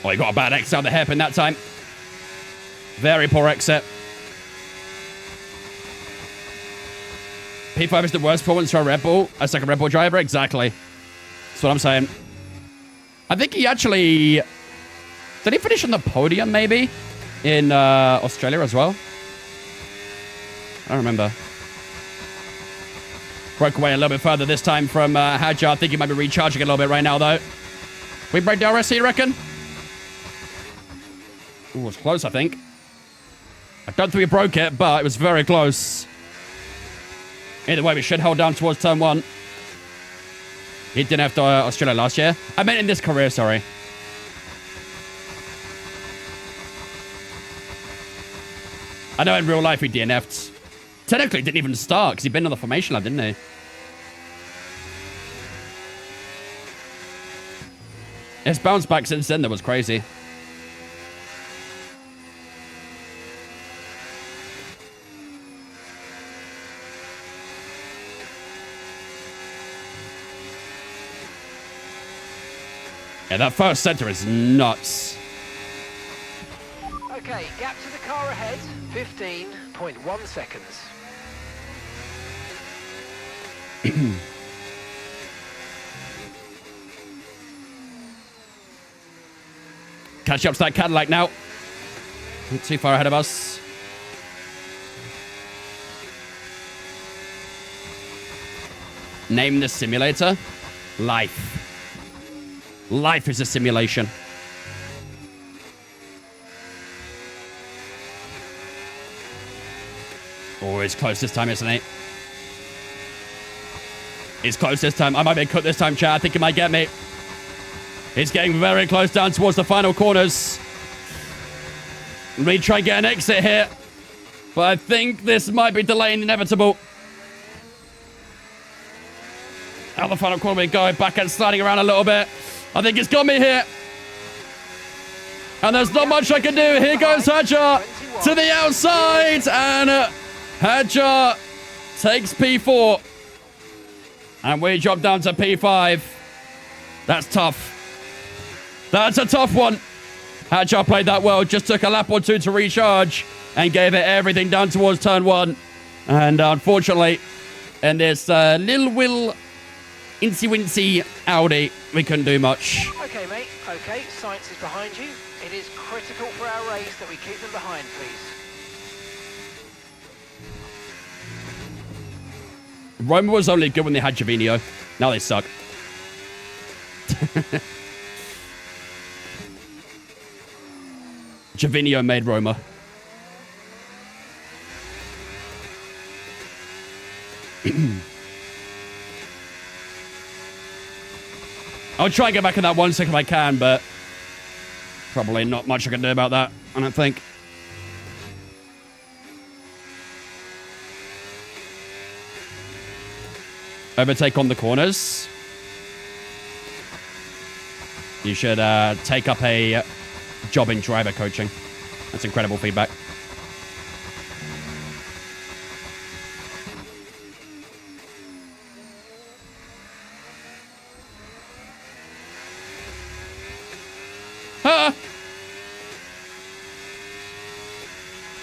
Oh, he got a bad exit out the hairpin that time. Very poor exit. P5 is the worst performance for a Red Bull. A second Red Bull driver, exactly. That's what I'm saying. I think he actually... Did he finish on the podium, maybe? In Australia as well? I don't remember. Broke away a little bit further this time from Hadjar. I think he might be recharging a little bit right now, though. We break DRS, you reckon? Ooh, it was close, I think. I don't think we broke it, but it was very close. Either way, we should hold down towards turn 1. He didn't have to Australia last year. I meant in this career, sorry. I know in real life he DNF'd. Technically, he didn't even start because he'd been on the formation lap, didn't he? His bounce back since then, that was crazy. Yeah, that first center is nuts. Okay, gap to the car ahead, 15.1 seconds. Catch up to that Cadillac now. Not too far ahead of us. Name the simulator. Life. Life is a simulation. Oh, it's close this time, isn't it? It's close this time. I might be cut this time, chat. I think it might get me. It's getting very close down towards the final corners. Let me try and get an exit here. But I think this might be delaying the inevitable. Out the final corner we go. Back and sliding around a little bit. I think it's got me here. And there's not much I can do. Here goes Hadjar to the outside. And Hadjar takes P4. And we drop down to P5. That's tough. That's a tough one. Hadjar played that well. Just took a lap or two to recharge. And gave it everything down towards turn 1. And unfortunately, in this little Will Incy-wincy Audi, we couldn't do much. Okay, mate. Okay, science is behind you. It is critical for our race that we keep them behind, please. Roma was only good when they had Javinio. Now they suck. Javinio made Roma. I'll try and get back in that 1 second if I can, but probably not much I can do about that, I don't think. Overtake on the corners. You should take up a job in driver coaching. That's incredible feedback. Ah!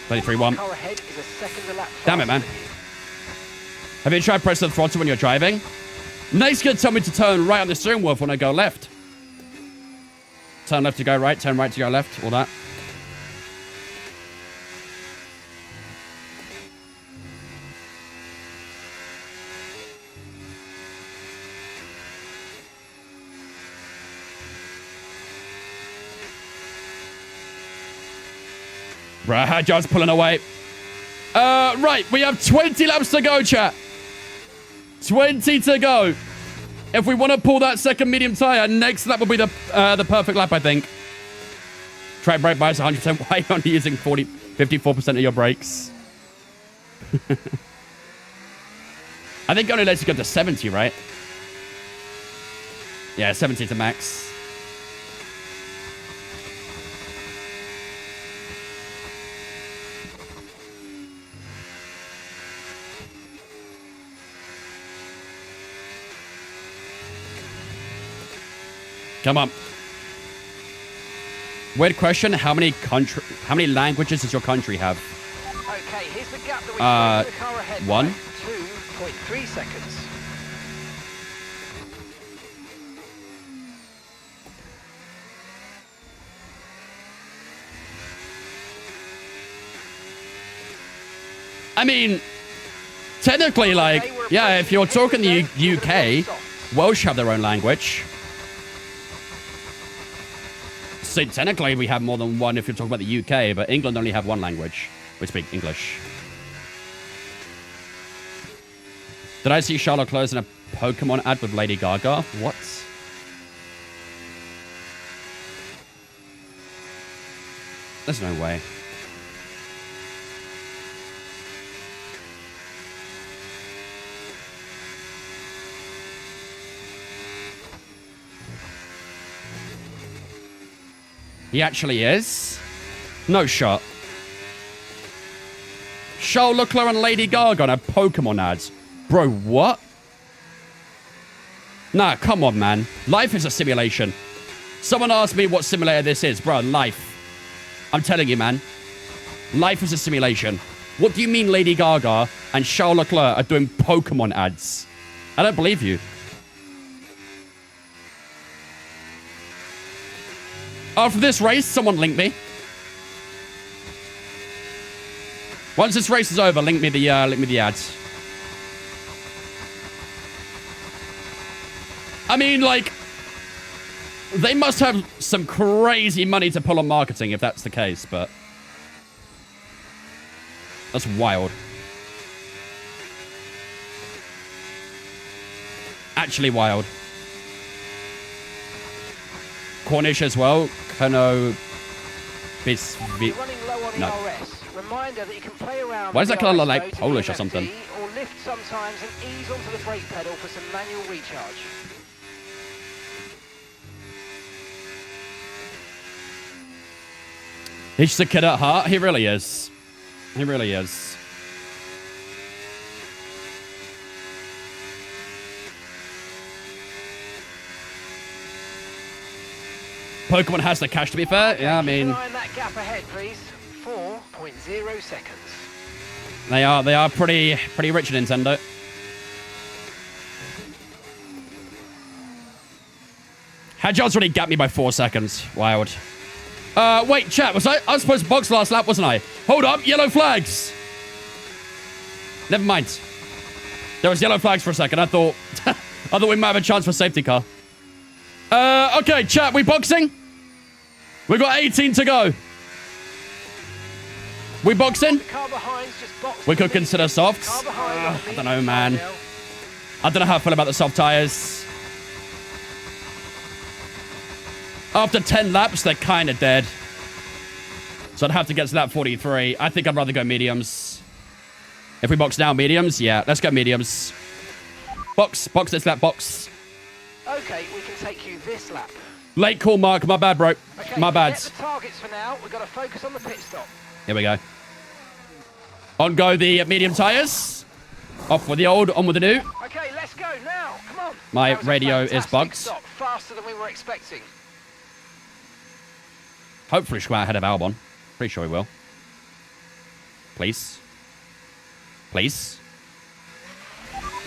33-1. Car ahead is a second a lap Damn it, man. Have you tried pressing the throttle when you're driving? Nate's going to tell me to turn right on the steering wheel when I go left. Turn left to go right, turn right to go left, all that. Right, Hadjar's pulling away. Right, we have 20 laps to go, chat. 20 to go. If we want to pull that second medium tire, next lap will be the perfect lap, I think. Track brake bias 100%. Why are you only using 54% of your brakes? I think it only lets you go to 70, right? Yeah, 70 to max. Come on. Weird question. How many languages does your country have? Okay, here's the gap that we the car ahead. 1. 2.3 seconds. I mean, technically, like, yeah, if you're talking the UK, Welsh have their own language. So technically, we have more than one if you're talking about the UK, but England only have one language. We speak English. Did I see Charlotte Leclerc in a Pokemon ad with Lady Gaga? What? There's no way. He actually is? No shot. Charles Leclerc and Lady Gaga on a Pokemon ads. Bro, what? Nah, come on, man. Life is a simulation. Someone asked me what simulator this is. Bro, life. I'm telling you, man. Life is a simulation. What do you mean Lady Gaga and Charles Leclerc are doing Pokemon ads? I don't believe you. After this race, someone link me. Once this race is over, link me the ads. I mean, like, they must have some crazy money to pull on marketing if that's the case, but that's wild. Actually wild. Cornish as well. Kano. You're running low on ERS. Reminder that you can play around. Why does that kind of look like with Polish or MFD, something? Or lift sometimes and ease onto the brake pedal for some manual recharge. He's just a kid at heart. He really is. He really is. Pokemon has the cash, to be fair. Yeah, I mean, Keep an eye on that gap ahead, please. 4.0 seconds. they are pretty rich at Nintendo. Hadjar's already gapped me by 4 seconds. Wild. Wait, chat, was I was supposed to box last lap, wasn't I? Hold up, yellow flags. Never mind. There was yellow flags for a second. I thought we might have a chance for safety car. Okay, chat, we boxing? We got 18 to go. We boxing? The car behind's just boxed. We could consider softs. Car behind I don't know, man. I don't know how I feel about the soft tires. After 10 laps, they're kind of dead. So I'd have to get to that 43. I think I'd rather go mediums. If we box now, mediums? Yeah, let's go mediums. Box this lap, box. Okay, we can take you this lap. Late call, Mark. My bad, bro. Okay, My bad. Get the targets for now. We've got to focus on the pit stop. Here we go. On go the medium tires. Off with the old, on with the new. Okay, let's go now. Come on. My That was a radio is fantastic bugged. stop, faster than we were expecting. Hopefully Schwat ahead of Albon. Pretty sure he will. Please. Please.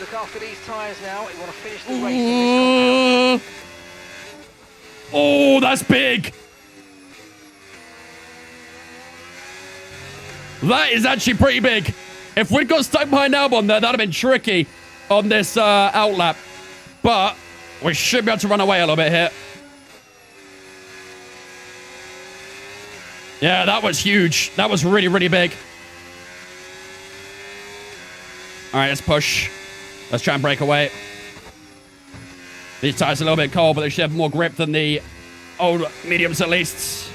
Look after these tyres now. We want to finish the race in this compound. Oh, that's big. That is actually pretty big. If we'd got stuck behind Albon there, that'd have been tricky on this outlap. But we should be able to run away a little bit here. Yeah, that was huge. That was really, really big. All right, let's push. Let's try and break away. These tires are a little bit cold, but they should have more grip than the old mediums at least.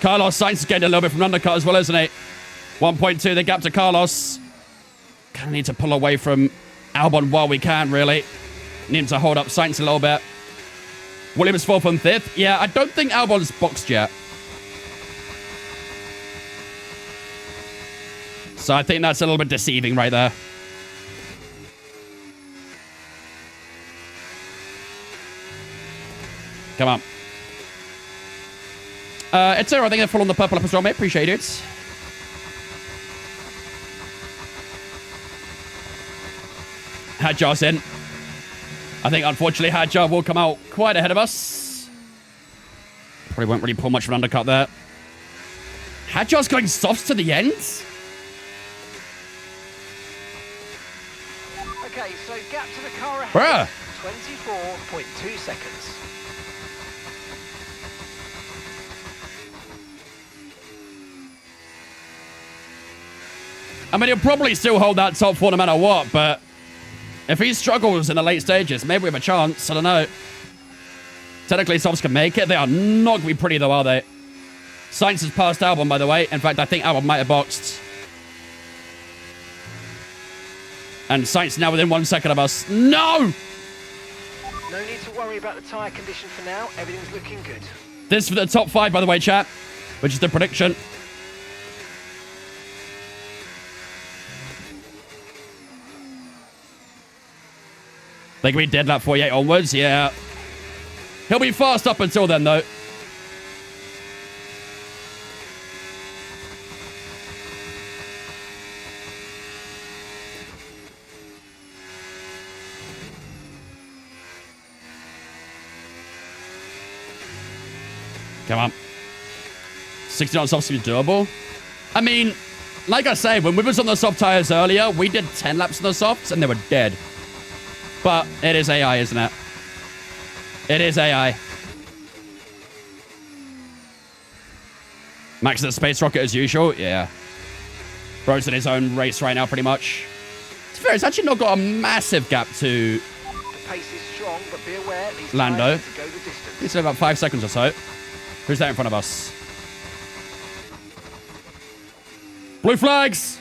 Carlos Sainz is getting a little bit from undercut as well, isn't he? 1.2, the gap to Carlos. Kind of need to pull away from Albon while we can, really. Need to hold up Sainz a little bit. Williams 4th and 5th. Yeah, I don't think Albon's boxed yet. So I think that's a little bit deceiving right there. Come on. It's there. I think they're full on the purple up as well, mate. Appreciate it. Hadjar's in. I think, unfortunately, Hadjar will come out quite ahead of us. Probably won't really pull much of an undercut there. Hadjar's going softs to the end? Okay, so gap to the car ahead. Bruh. 24.2 seconds. I mean, he'll probably still hold that top 4 no matter what, but if he struggles in the late stages, maybe we have a chance. I don't know. Technically, softs can make it. They are not going to be pretty, though, are they? Sainz has passed Albon, by the way. In fact, I think Albon might have boxed. And Sainz now within 1 second of us. No! No need to worry about the tyre condition for now. Everything's looking good. This for the top 5, by the way, chat, which is the prediction. They can be dead lap 48 onwards, yeah. He'll be fast up until then, though. Come on. 60 on softs is doable. I mean, like I say, when we was on the soft tires earlier, we did 10 laps on the softs and they were dead. But it is AI, isn't it? It is AI. Max at the space rocket as usual. Yeah. Bro's in his own race right now, pretty much. It's fair. It's actually not got a massive gap to The pace is strong, but be aware these Lando. tires to go the distance. It's about 5 seconds or so. Who's that in front of us? Blue flags!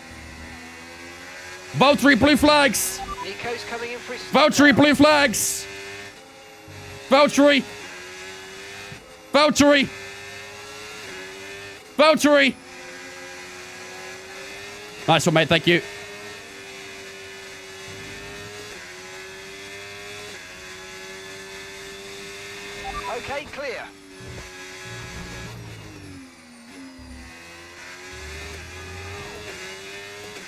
Valtteri, blue flags! Nico's coming in for his Valtteri, blue flags! Valtteri! Valtteri! Valtteri! Nice one, mate. Thank you. Okay, clear.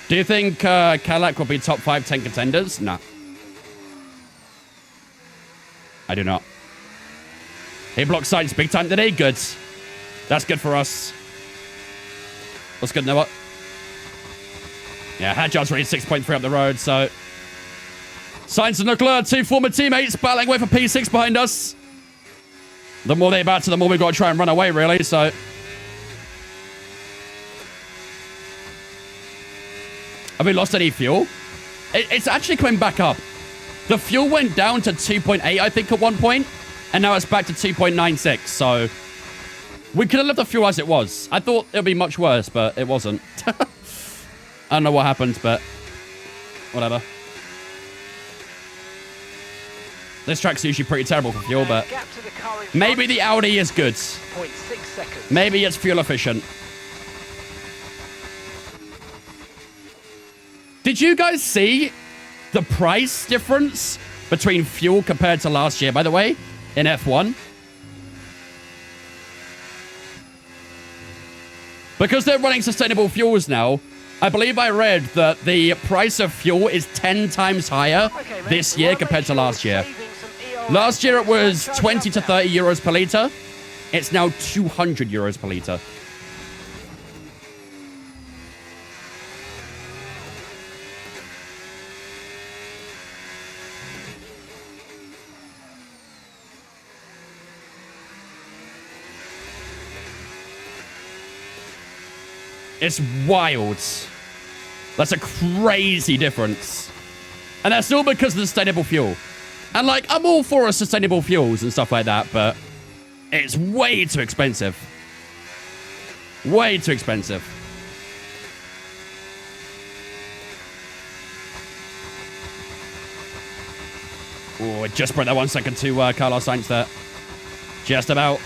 Do you think Cadillac will be top 5, 10 contenders? No. I do not. He blocked Sainz big time today. Good. That's good for us. What's good, Noah? Yeah, Hadjar's rated 6.3 up the road, so... Sainz and Leclerc, 2 former teammates, battling away for P6 behind us. The more they batter, the more we've got to try and run away, really, so... Have we lost any fuel? It's actually coming back up. The fuel went down to 2.8, I think, at one point, and now it's back to 2.96, so... We could have left the fuel as it was. I thought it would be much worse, but it wasn't. I don't know what happened, but... Whatever. This track's usually pretty terrible for fuel, but... Gap to the car in front, Maybe the Audi is good. 0.6 seconds. Maybe it's fuel efficient. Did you guys see the price difference between fuel compared to last year, by the way, in F1? Because they're running sustainable fuels now, I believe I read that the price of fuel is 10 times higher Okay, mate, this we year wanna compared make to sure last we're year. saving some ERS Last year it was charge 20 to up 30 euros per litre. It's now 200 euros per litre. It's wild. That's a crazy difference. And that's all because of the sustainable fuel. And, like, I'm all for sustainable fuels and stuff like that, but it's way too expensive. Way too expensive. Oh, it just brought that 1 second to Carlos Sainz there. Just about.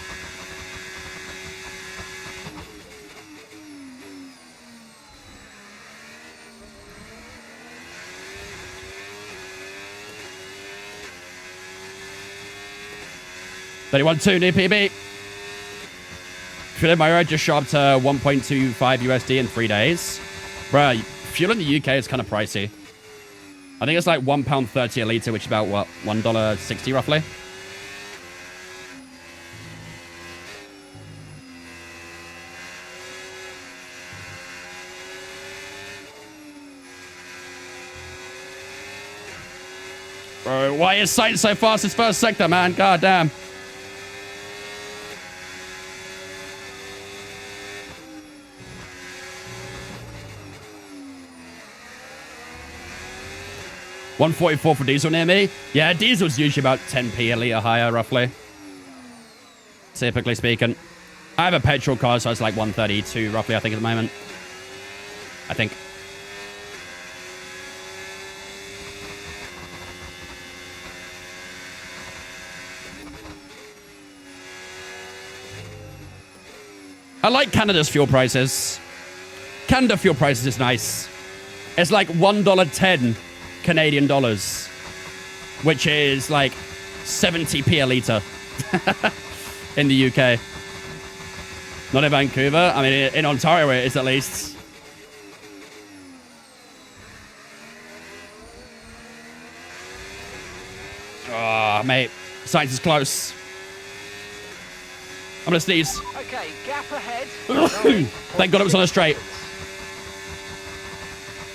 $31.2 near PB. Fuel in my road just shot up to 1.25 USD in 3 days. Bruh, fuel in the UK is kind of pricey. I think it's like £1.30 a litre, which is about, what, $1.60 roughly? Bro, why is Sainz so fast his first sector, man? God damn. $1.44 for diesel near me. Yeah, diesel's usually about 10p a litre higher, roughly. Typically speaking. I have a petrol car, so it's like 132 roughly, I think, at the moment. I think. I like Canada's fuel prices. Canada fuel prices is nice. It's like $1.10 Canadian dollars, which is like 70p a litre in the UK. Not in Vancouver. I mean, in Ontario it is at least. Oh, mate. Sainz is close. I'm gonna sneeze. Okay, gap ahead. Thank God it was on a straight.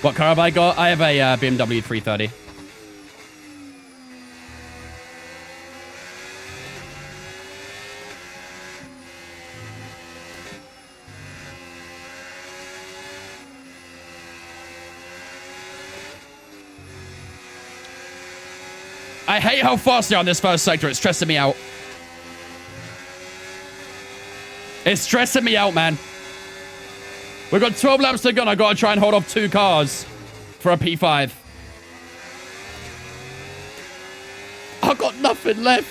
What car have I got? I have a BMW 330. I hate how fast they are on this first sector. It's stressing me out. It's stressing me out, man. We've got 12 laps to go, and I got to try and hold off 2 cars for a P5. I've got nothing left.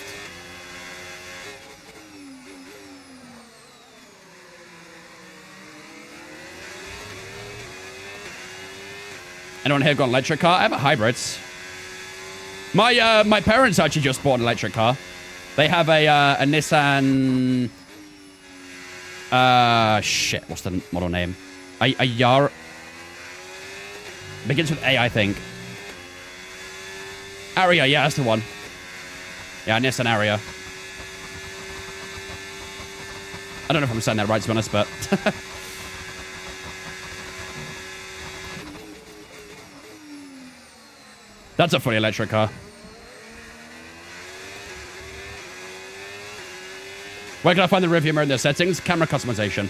Anyone here got an electric car? I have a hybrid. My parents actually just bought an electric car. They have a Nissan. Shit. What's the model name? A Yara. Begins with A, I think. Aria, yeah, that's the one. Yeah, Nissan Aria. I don't know if I'm saying that right, to be honest, but... That's a fully electric car. Where can I find the rearview mirror in the settings? Camera customization.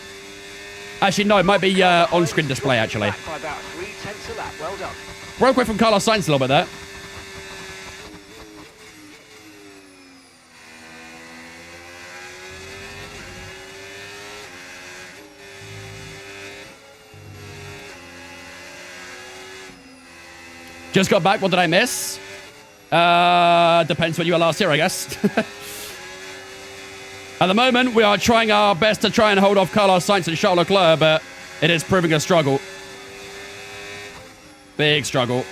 Actually, no, it might be on-screen display, actually. By about 3/10 a lap. Well done. Broke away from Carlos Sainz a little bit there. Just got back. What did I miss? Depends when you were last here, I guess. At the moment, we are trying our best to try and hold off Carlos Sainz and Charles Leclerc, but it is proving a struggle. Big struggle.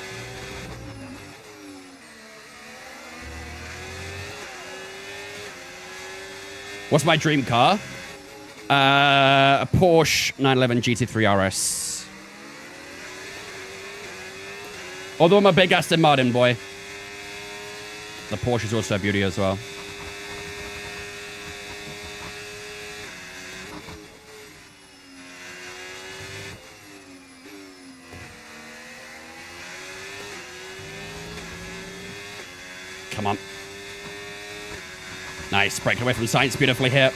What's my dream car? A Porsche 911 GT3 RS. Although I'm a big Aston Martin boy. The Porsche is also a beauty as well. Come on. Nice. Breaking away from Sainz beautifully here.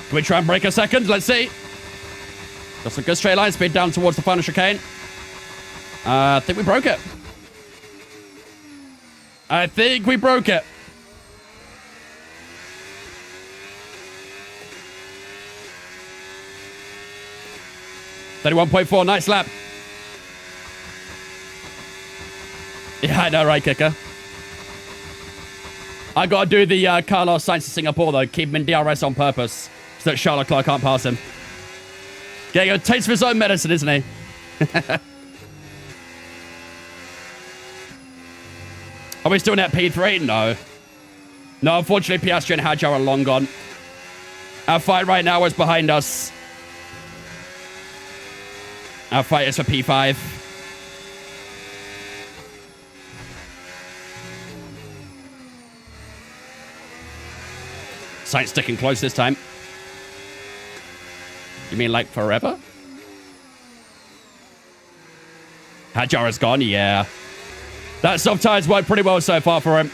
Can we try and break a second? Let's see. Got some good straight line speed down towards the final chicane. I think we broke it. I think we broke it. .4, nice lap. Yeah, I know, right, Kicker? I gotta do the Carlos Sainz to Singapore, though. Keep him in DRS on purpose so that Charles Leclerc can't pass him. Getting a taste of his own medicine, isn't he? Are we still in that P3? No. No, unfortunately, Piastri and Hadjar are long gone. Our fight right now is behind us. Our fight is for P5. Sainz sticking close this time. You mean like forever? Hadjar is gone? Yeah. That soft tire's worked pretty well so far for him.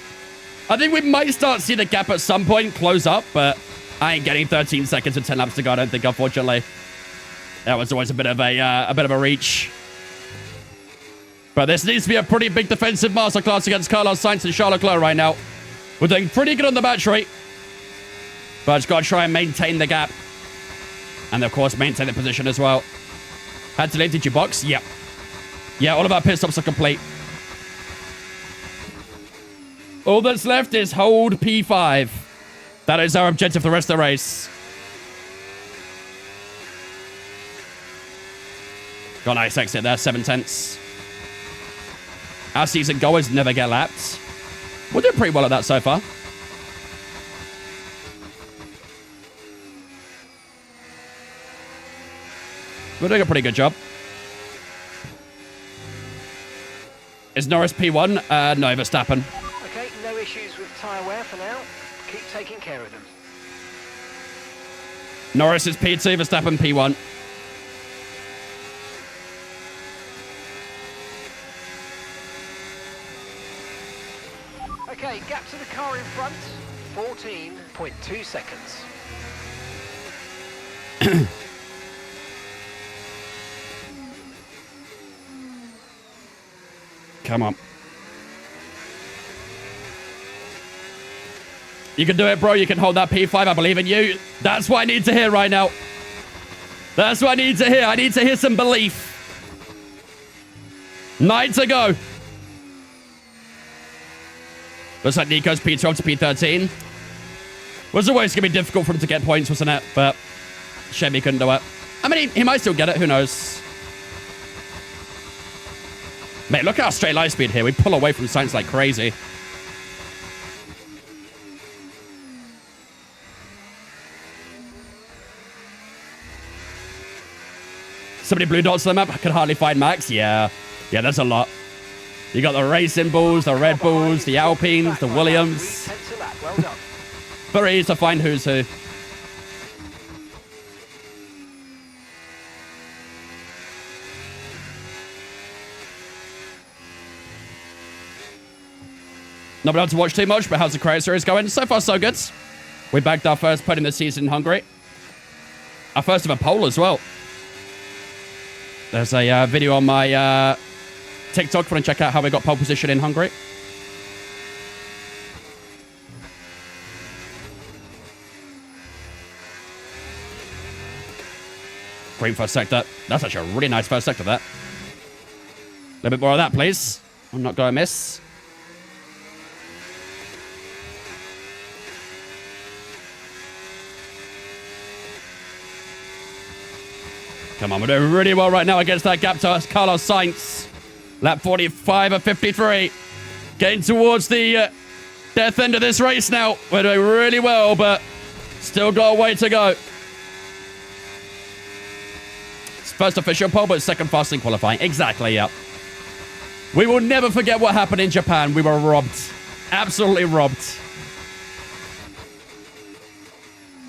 I think we might start to see the gap at some point close up, but I ain't getting 13 seconds and 10 laps to go, I don't think, unfortunately. That was always a bit of a reach. But this needs to be a pretty big defensive masterclass against Carlos Sainz and Charles Leclerc right now. We're doing pretty good on the battery. But just got to try and maintain the gap. And, of course, maintain the position as well. Had to leave. Did you box? Yep. Yeah, all of our pit stops are complete. All that's left is hold P5. That is our objective for the rest of the race. Got a nice exit there, 7/10. Our season goers never get lapped. We're doing pretty well at that so far. We're doing a pretty good job. Is Norris P1? No, Verstappen. Okay, no issues with tyre wear for now. Keep taking care of them. Norris is P2, Verstappen P1. Okay, gap to the car in front, 14.2 seconds. Come on. You can do it, bro. You can hold that P5. I believe in you. That's what I need to hear right now. That's what I need to hear. I need to hear some belief. 9 to go. Looks like Nico's P12 to P13. Was always going to be difficult for him to get points, wasn't it? But shame he couldn't do it. I mean, he might still get it. Who knows? Mate, look at our straight line speed here. We pull away from Sainz like crazy. So many blue dots on the map. I could hardly find Max. Yeah, that's a lot. You got the Racing Bulls, the Red Bulls, the Alpines, the Williams. Well done. Very easy to find who's who. Not been able to watch too much, but how's the Crate Series going? So far, so good. We bagged our first podium this season in Hungary. Our first ever pole as well. There's a video on my TikTok if you want to check out how we got pole position in Hungary. Green first sector. That's actually a really nice first sector, that. A little bit more of that, please. I'm not going to miss. Come on, we're doing really well right now against that gap to Carlos Sainz. Lap 45 of 53. Getting towards the death end of this race now. We're doing really well, but still got a way to go. It's first official pole, but second fast in qualifying. Exactly, yeah. We will never forget what happened in Japan. We were robbed. Absolutely robbed.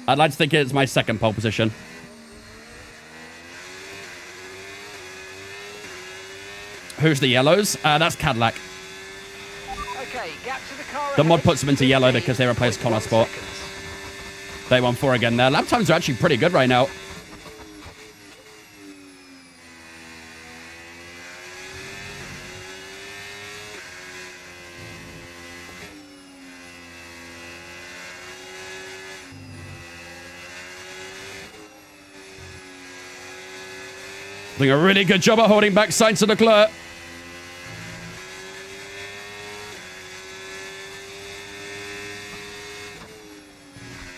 I'd like to think it's my second pole position. Who's the yellows? That's Cadillac. Okay, gap to the car. The mod puts them into yellow because they replaced Connor Sport. They won 4 again there. Lap times are actually pretty good right now. Doing a really good job at holding back Sainz and Leclerc.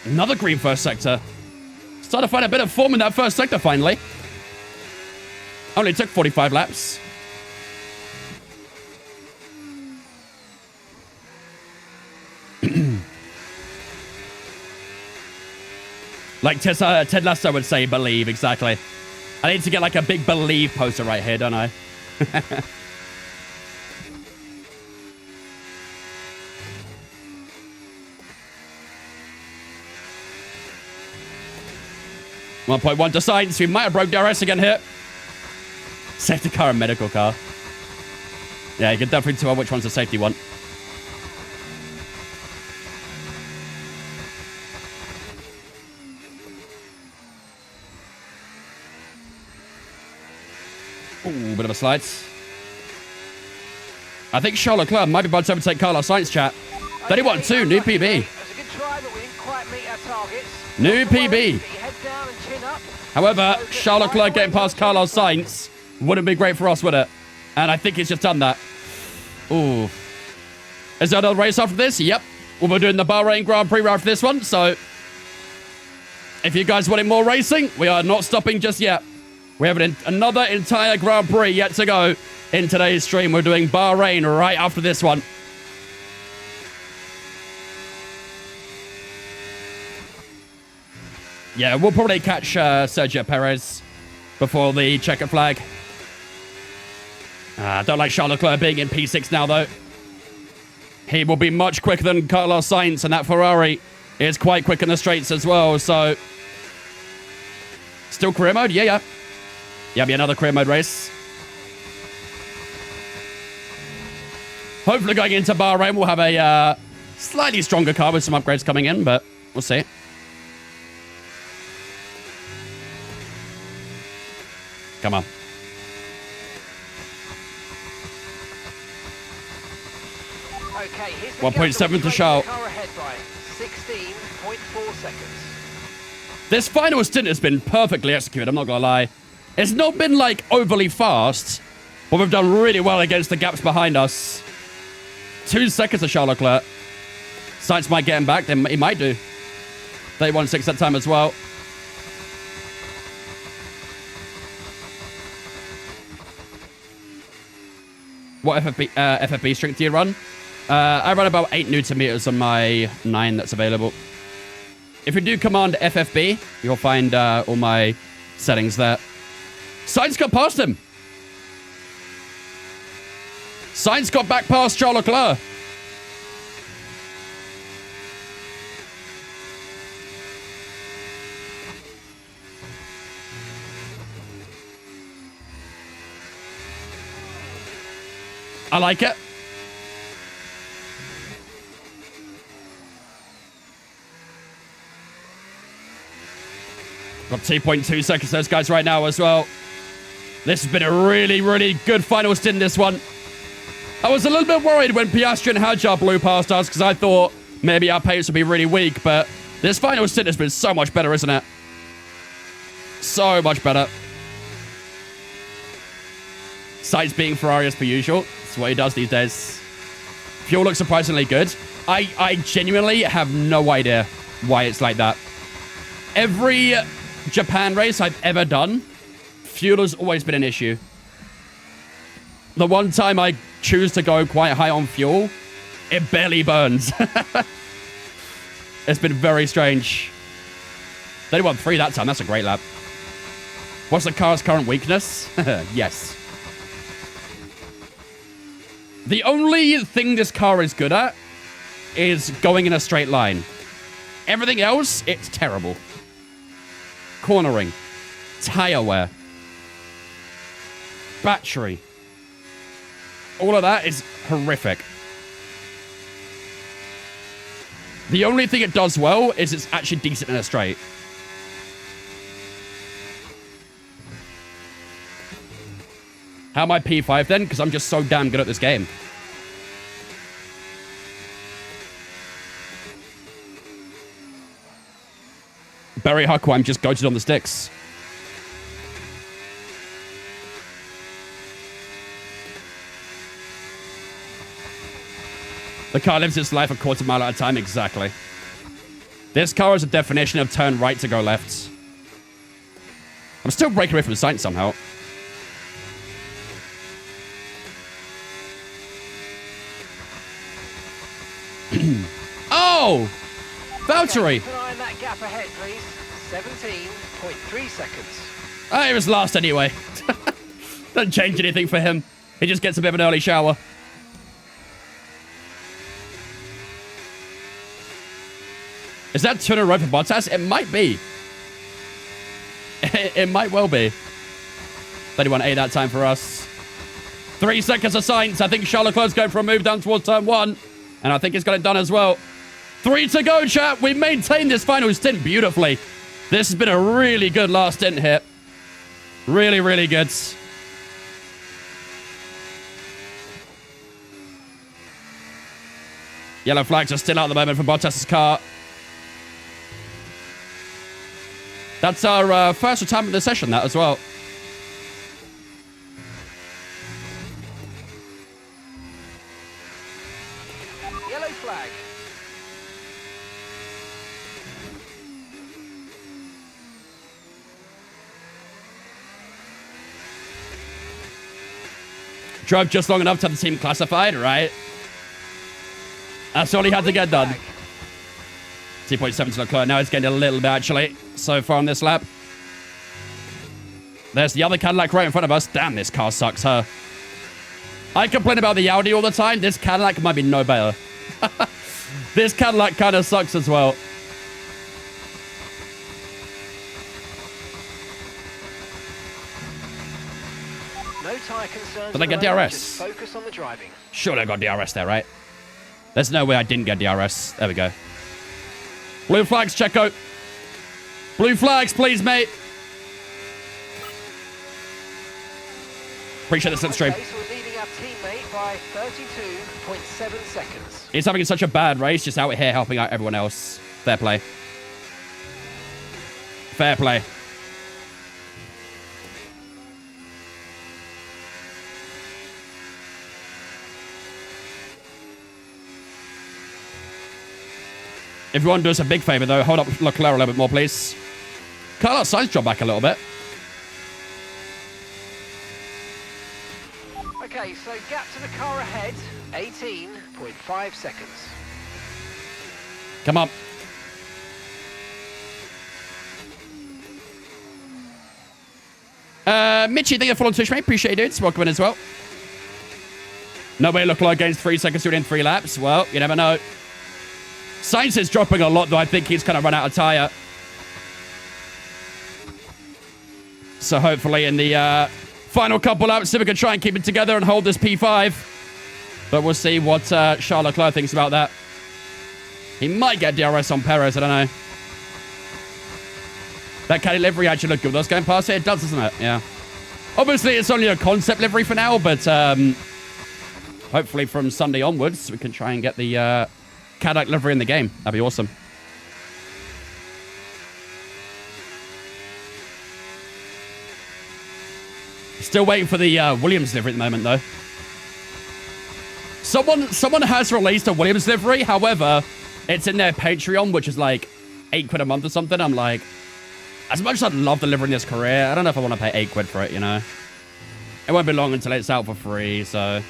Another green first sector. Starting to find a bit of form in that first sector finally. Only took 45 laps. Like Ted Lasso would say, believe, exactly. I need to get like a big believe poster right here, don't I? .1 to Sainz. We might have broke DRS again here. Safety car and medical car. Yeah, you can definitely tell which one's the safety one. Ooh, bit of a slide. I think Charles Leclerc might be about to overtake Carlos Sainz, chat. 31-2, new PB. It was a good try, but we didn't quite meet our targets. New PB. Head down and chin up. However, Charles Leclerc getting past Carlos Sainz wouldn't be great for us, would it? And I think he's just done that. Ooh. Is there another race after this? Yep. Well, we're doing the Bahrain Grand Prix after this one, so if you guys wanting more racing, we are not stopping just yet. We have another entire Grand Prix yet to go in today's stream. We're doing Bahrain right after this one. Yeah, we'll probably catch Sergio Perez before the checkered flag. I don't like Charles Leclerc being in P6 now, though. He will be much quicker than Carlos Sainz, and that Ferrari is quite quick in the straights as well, so Still career mode? Yeah, yeah. Yeah, be another career mode race. Hopefully going into Bahrain, we'll have a slightly stronger car with some upgrades coming in, but we'll see. Come on. Okay, here's the 1.7 to Charles. car ahead by 16.4 seconds. This final stint has been perfectly executed, I'm not gonna lie. It's not been, like, overly fast, but we've done really well against the gaps behind us. 2 seconds to Charles Leclerc. Sainz might get him back, then he might do. 31.6 that time as well. What FFB strength do you run? I run about 8 Newton meters on my 9 that's available. If you do command FFB, you'll find all my settings there. Sainz got past him. Sainz got back past Charles Leclerc. I like it. Got 2.2 seconds those guys right now as well. This has been a really, really good final stint, this one. I was a little bit worried when Piastri and Hadjar blew past us because I thought maybe our pace would be really weak, but this final stint has been so much better, isn't it? So much better. Sainz being Ferrari as per usual. That's what he does these days. Fuel looks surprisingly good. I genuinely have no idea why it's like that. Every Japan race I've ever done, fuel has always been an issue. The one time I choose to go quite high on fuel, it barely burns. It's been very strange. 31.3 that time. That's a great lap. What's the car's current weakness? Yes. The only thing this car is good at is going in a straight line. Everything else, it's terrible. Cornering. Tire wear. Battery. All of that is horrific. The only thing it does well is it's actually decent in a straight. How am I P5 then? Because I'm just so damn good at this game. Berry Huckle, I'm just goated on the sticks. The car lives its life a quarter mile at a time, exactly. This car is a definition of turn right to go left. I'm still breaking away from the Sainz somehow. Oh! Valtteri! Keep an eye on that gap ahead, please. 17.3 seconds. Oh, he was last anyway. Doesn't change anything for him. He just gets a bit of an early shower. Is that 2 in a row for Bottas? It might be. It might well be. 31.8 that time for us. 3 seconds of Sainz. I think Charles Leclerc's going for a move down towards turn 1. And I think he's got it done as well. 3 to go, chat. We maintained this final stint beautifully. This has been a really good last stint here. Really, really good. Yellow flags are still out at the moment for Bottas' car. That's our first retirement of the session, that as well. Yellow flag. Drove just long enough to have the team classified, right? That's all he had to get done. 2.7 to Leclerc. Now it's getting a little bit, actually, so far on this lap. There's the other Cadillac right in front of us. Damn, this car sucks, huh? I complain about the Audi all the time. This Cadillac might be no better. This Cadillac kind of sucks as well. tyre concerns. Did I get at the moment, DRS? just focus on the driving. Surely I got DRS there, right? There's no way I didn't get DRS. There we go. Blue flags, Checo. Blue flags, please, mate. Appreciate the slipstream. Okay, so we're leading our teammate by 32.7 seconds. He's having such a bad race, just out here helping out everyone else. Fair play. Fair play. Everyone do us a big favor, though. Hold up Leclerc a little bit more, please. Carlos Sainz dropped back a little bit. Okay, so gap to the car ahead, 18.5 seconds. Come on. Mitchie, thank you for following Twitch, mate. Appreciate it, dudes. Welcome in as well. Nobody look like gains 3 seconds within 3 laps. Well, you never know. Sainz is dropping a lot, though. I think he's kind of run out of tyre. So hopefully in the final couple laps, we can try and keep it together and hold this P5. But we'll see what Charles Leclerc thinks about that. He might get DRS on Perez, I don't know. That Caddy livery actually looked good. That's going past it. It does, doesn't it? Yeah. Obviously, it's only a concept livery for now, but hopefully from Sunday onwards, we can try and get the Cadillac livery in the game. That'd be awesome. Still waiting for the Williams livery at the moment, though. Someone has released a Williams livery. However, it's in their Patreon, which is like £8 a month or something. I'm like, as much as I'd love delivering this career, I don't know if I want to pay £8 for it, you know? It won't be long until it's out for free, so...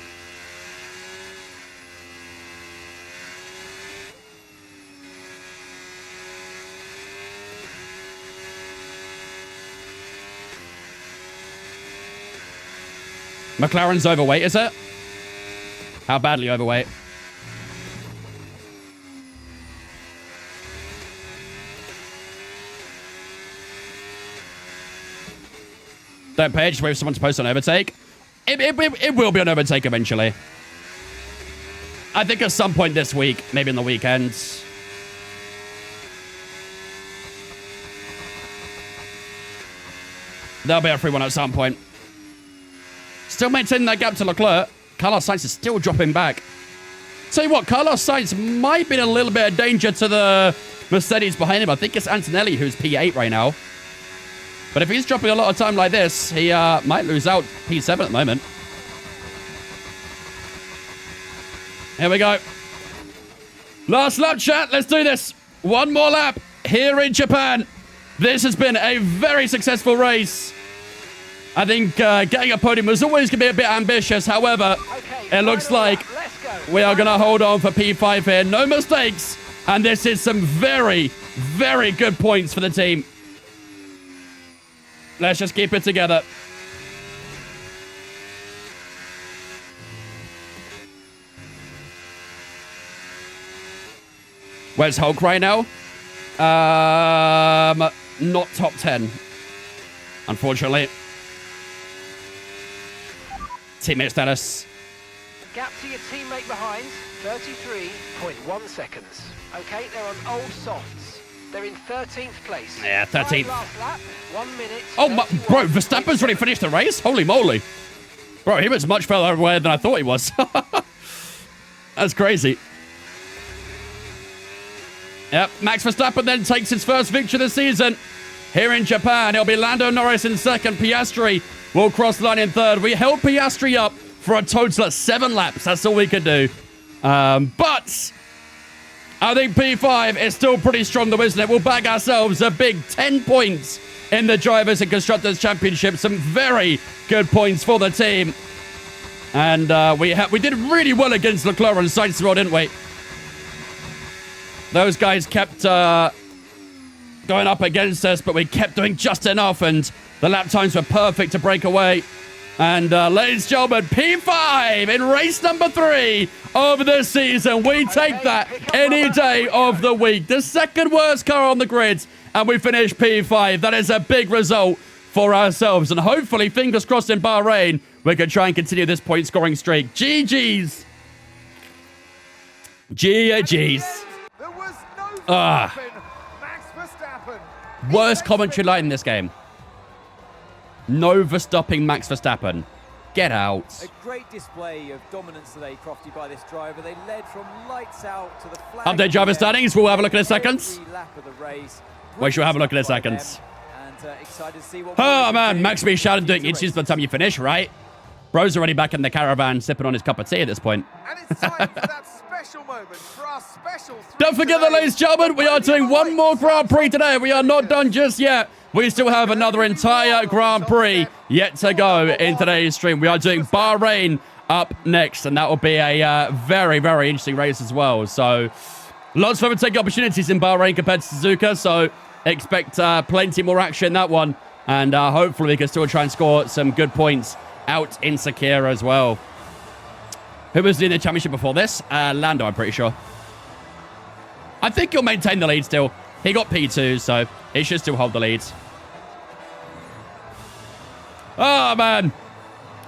McLaren's overweight, is it? How badly overweight? Don't pay, just wait for someone to post an overtake. It will be an overtake eventually. I think at some point this week, maybe in the weekends. There'll be a free one at some point. Still maintaining that gap to Leclerc. Carlos Sainz is still dropping back. Tell you what, Carlos Sainz might be in a little bit of danger to the Mercedes behind him. I think it's Antonelli who's P8 right now. But if he's dropping a lot of time like this, he might lose out P7 at the moment. Here we go. Last lap, chat. Let's do this. One more lap here in Japan. This has been a very successful race. I think getting a podium was always going to be a bit ambitious. However, it looks like we are going to hold on for P5 here. No mistakes. And this is some very, very good points for the team. Let's just keep it together. Where's Hulk right now? Not top 10, unfortunately. Teammate status. Gap to your teammate behind, 33.1 seconds. Okay, they're on old softs. They're in 13th place. Yeah, 13th. Last lap, 1 minute. Oh, my, bro, Verstappen's already finished the race? Holy moly. Bro, he was much further away than I thought he was. That's crazy. Yep, Max Verstappen then takes his first victory this season. Here in Japan, it'll be Lando Norris in second. Piastri will cross the line in third. We held Piastri up for a total of 7 laps. That's all we could do. But I think P5 is still pretty strong, though, isn't it? We'll bag ourselves a big 10 points in the Drivers' and Constructors' Championship. Some very good points for the team. And we did really well against Leclerc and Sainz as well, didn't we? Those guys kept going up against us, but we kept doing just enough, and the lap times were perfect to break away. And ladies and gentlemen, P5 in race number 3 of the season. We take that any day of the week. The second worst car on the grid, and we finish P5. That is a big result for ourselves. And hopefully, fingers crossed in Bahrain, we can try and continue this point scoring streak. GG's. GG's. There was no Ah. Max Verstappen. Worst commentary line in this game. No Verstappen, Max Verstappen. Get out. A great display of dominance today, Crofty, by this driver. They led from lights out to the flag. Update driver standings. We'll have a look in a second. Every lap of the race. We shall have a look in a Brilliant second. stuff by them. And excited to see what Oh, more man. they Max can be do shouting in doing future inches by the races. time you finish, right? Bro's already back in the caravan sipping on his cup of tea at this point. And it's time for that special moment for our special three Don't forget that, today. ladies and gentlemen, we are doing one more Grand Prix today. We are not done just yet. We still have another entire Grand Prix yet to go in today's stream. We are doing Bahrain up next, and that will be a very, very interesting race as well. So lots of overtaking opportunities in Bahrain compared to Suzuka, so expect plenty more action in that one. And hopefully we can still try and score some good points out in Sakira as well. Who was in the championship before this? Lando, I'm pretty sure. I think he'll maintain the lead still. He got P2, so he should still hold the lead. Oh, man.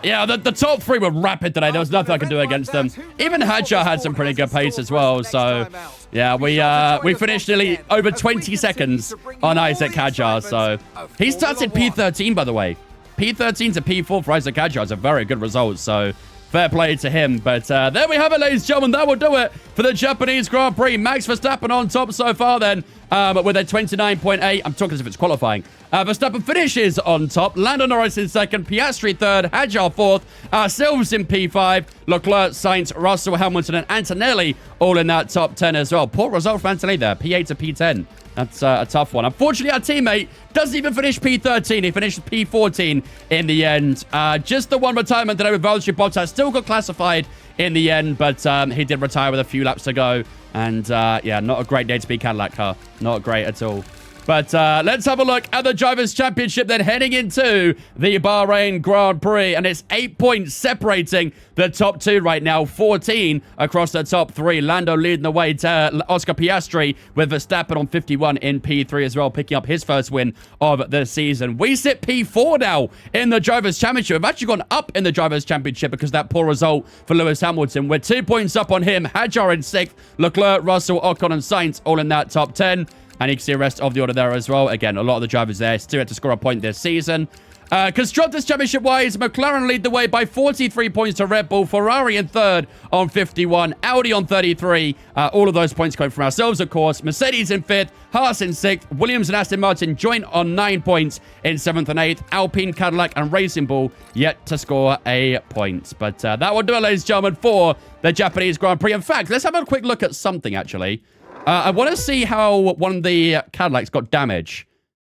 Yeah, the top three were rapid today. There was nothing I could do against them. Even Hadjar had some pretty good pace as well. So, yeah, we finished nearly over 20 seconds on Isaac Hadjar. So, he started P13, by the way. P13 to P4 for Isaac Hadjar is a very good result. So, fair play to him. But there we have it, ladies and gentlemen. That will do it for the Japanese Grand Prix. Max Verstappen on top so far then with a 29.8. I'm talking as if it's qualifying. Verstappen finishes on top. Lando Norris in second. Piastri third. Hadjar fourth. Silves in P5. Leclerc, Sainz, Russell, Hamilton, and Antonelli all in that top 10 as well. Poor result for Antonelli there. P8 to P10. That's a tough one. Unfortunately, our teammate doesn't even finish P13. He finished P14 in the end. Just the one retirement today with Valtteri Bottas. Still got classified in the end, but he did retire with a few laps to go. And, yeah, not a great day to be Cadillac car. Not great at all. But let's have a look at the Drivers' Championship then heading into the Bahrain Grand Prix. And it's 8 points separating the top two right now. 14 across the top three. Lando leading the way to Oscar Piastri with Verstappen on 51 in P3 as well, picking up his first win of the season. We sit P4 now in the Drivers' Championship. We've actually gone up in the Drivers' Championship because of that poor result for Lewis Hamilton. We're 2 points up on him. Hadjar in 6th. Leclerc, Russell, Ocon, and Sainz all in that top 10. And you can see the rest of the order there as well. Again, a lot of the drivers there still had to score a point this season. Constructors' Championship-wise, McLaren lead the way by 43 points to Red Bull. Ferrari in third on 51. Audi on 33. All of those points coming from ourselves, of course. Mercedes in fifth. Haas in sixth. Williams and Aston Martin joint on 9 points in 7th and 8th. Alpine, Cadillac, and Racing Bull yet to score a point. But that will do it, ladies and gentlemen, for the Japanese Grand Prix. In fact, let's have a quick look at something, actually. I want to see how one of the Cadillacs got damage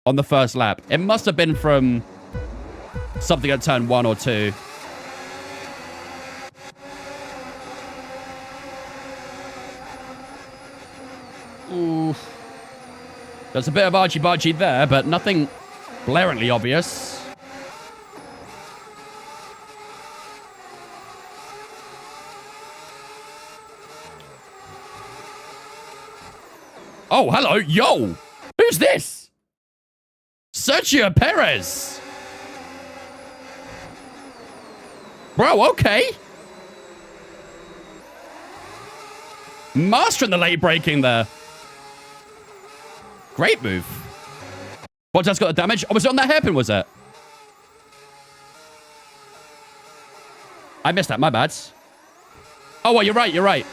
on the first lap. It must have been from something at turn 1 or 2. Ooh. There's a bit of argy-bargy there, but nothing blaringly obvious. Oh, hello. Yo. Who's this? Sergio Perez. Bro, okay. Mastering the late braking there. Great move. Bottas got the damage. Oh, was it on that hairpin, was it? I missed that. My bad. Oh, well, you're right. You're right.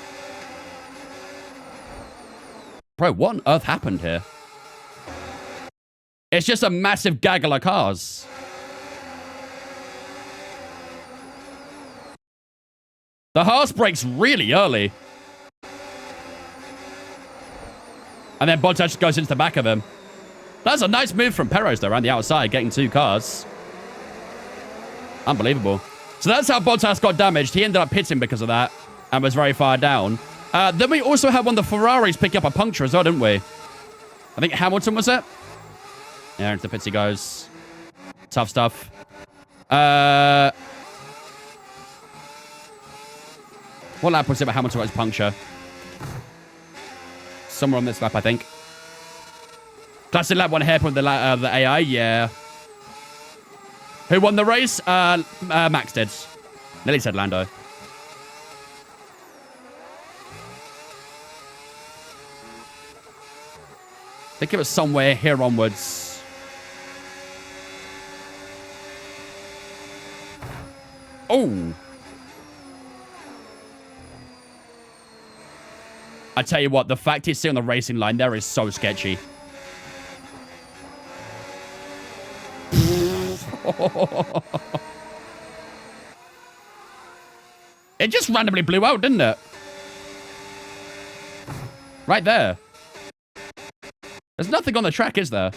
Bro, what on earth happened here? It's just a massive gaggle of cars. The Haas brakes really early. And then Bottas just goes into the back of him. That's a nice move from Perez, though, around the outside, getting 2 cars. Unbelievable. So that's how Bottas got damaged. He ended up pitting because of that and was very far down. Then we also had one of the Ferraris pick up a puncture as well, didn't we? I think Hamilton was it? Yeah, into the pits he goes. Tough stuff. What lap was it about Hamilton got his puncture? Somewhere on this lap, I think. Classic lap 1 hairpin with the AI, yeah. Who won the race? Max did. Nearly said Lando. I think it was somewhere here onwards. Oh. I tell you what, the fact he's still on the racing line there is so sketchy. It just randomly blew out, didn't it? Right there. There's nothing on the track, is there?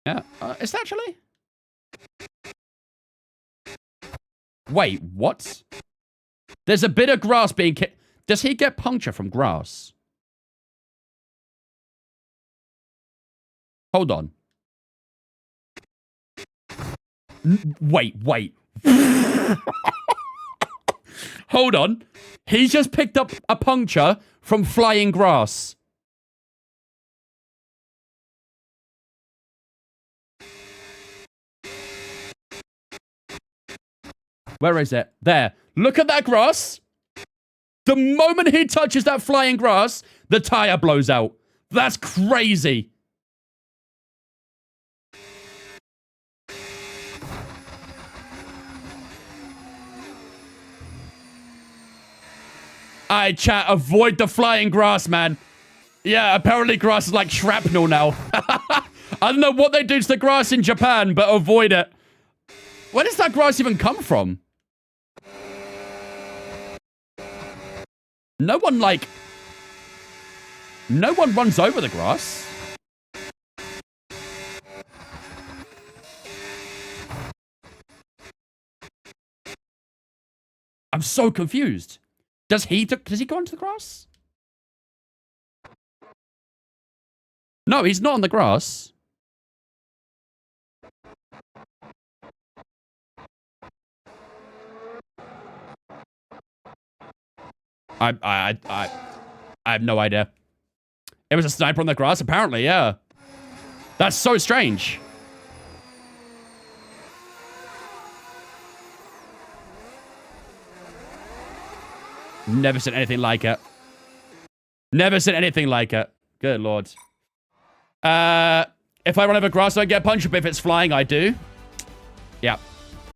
Yeah. Is there actually? Wait, what? There's a bit of grass being kicked. Does he get puncture from grass? Hold on. Wait. Hold on. He's just picked up a puncture from flying grass. Where is it? There. Look at that grass. The moment he touches that flying grass, the tire blows out. That's crazy. Alright, chat, avoid the flying grass, man. Yeah, apparently grass is like shrapnel now. I don't know what they do to the grass in Japan, but avoid it. Where does that grass even come from? No one runs over the grass. I'm so confused. Does he go onto the grass? No, he's not on the grass. I have no idea. It was a sniper on the grass, apparently, yeah. That's so strange. Never seen anything like it. Never seen anything like it. Good lord. If I run over grass, I get punched, but if it's flying, I do. Yeah.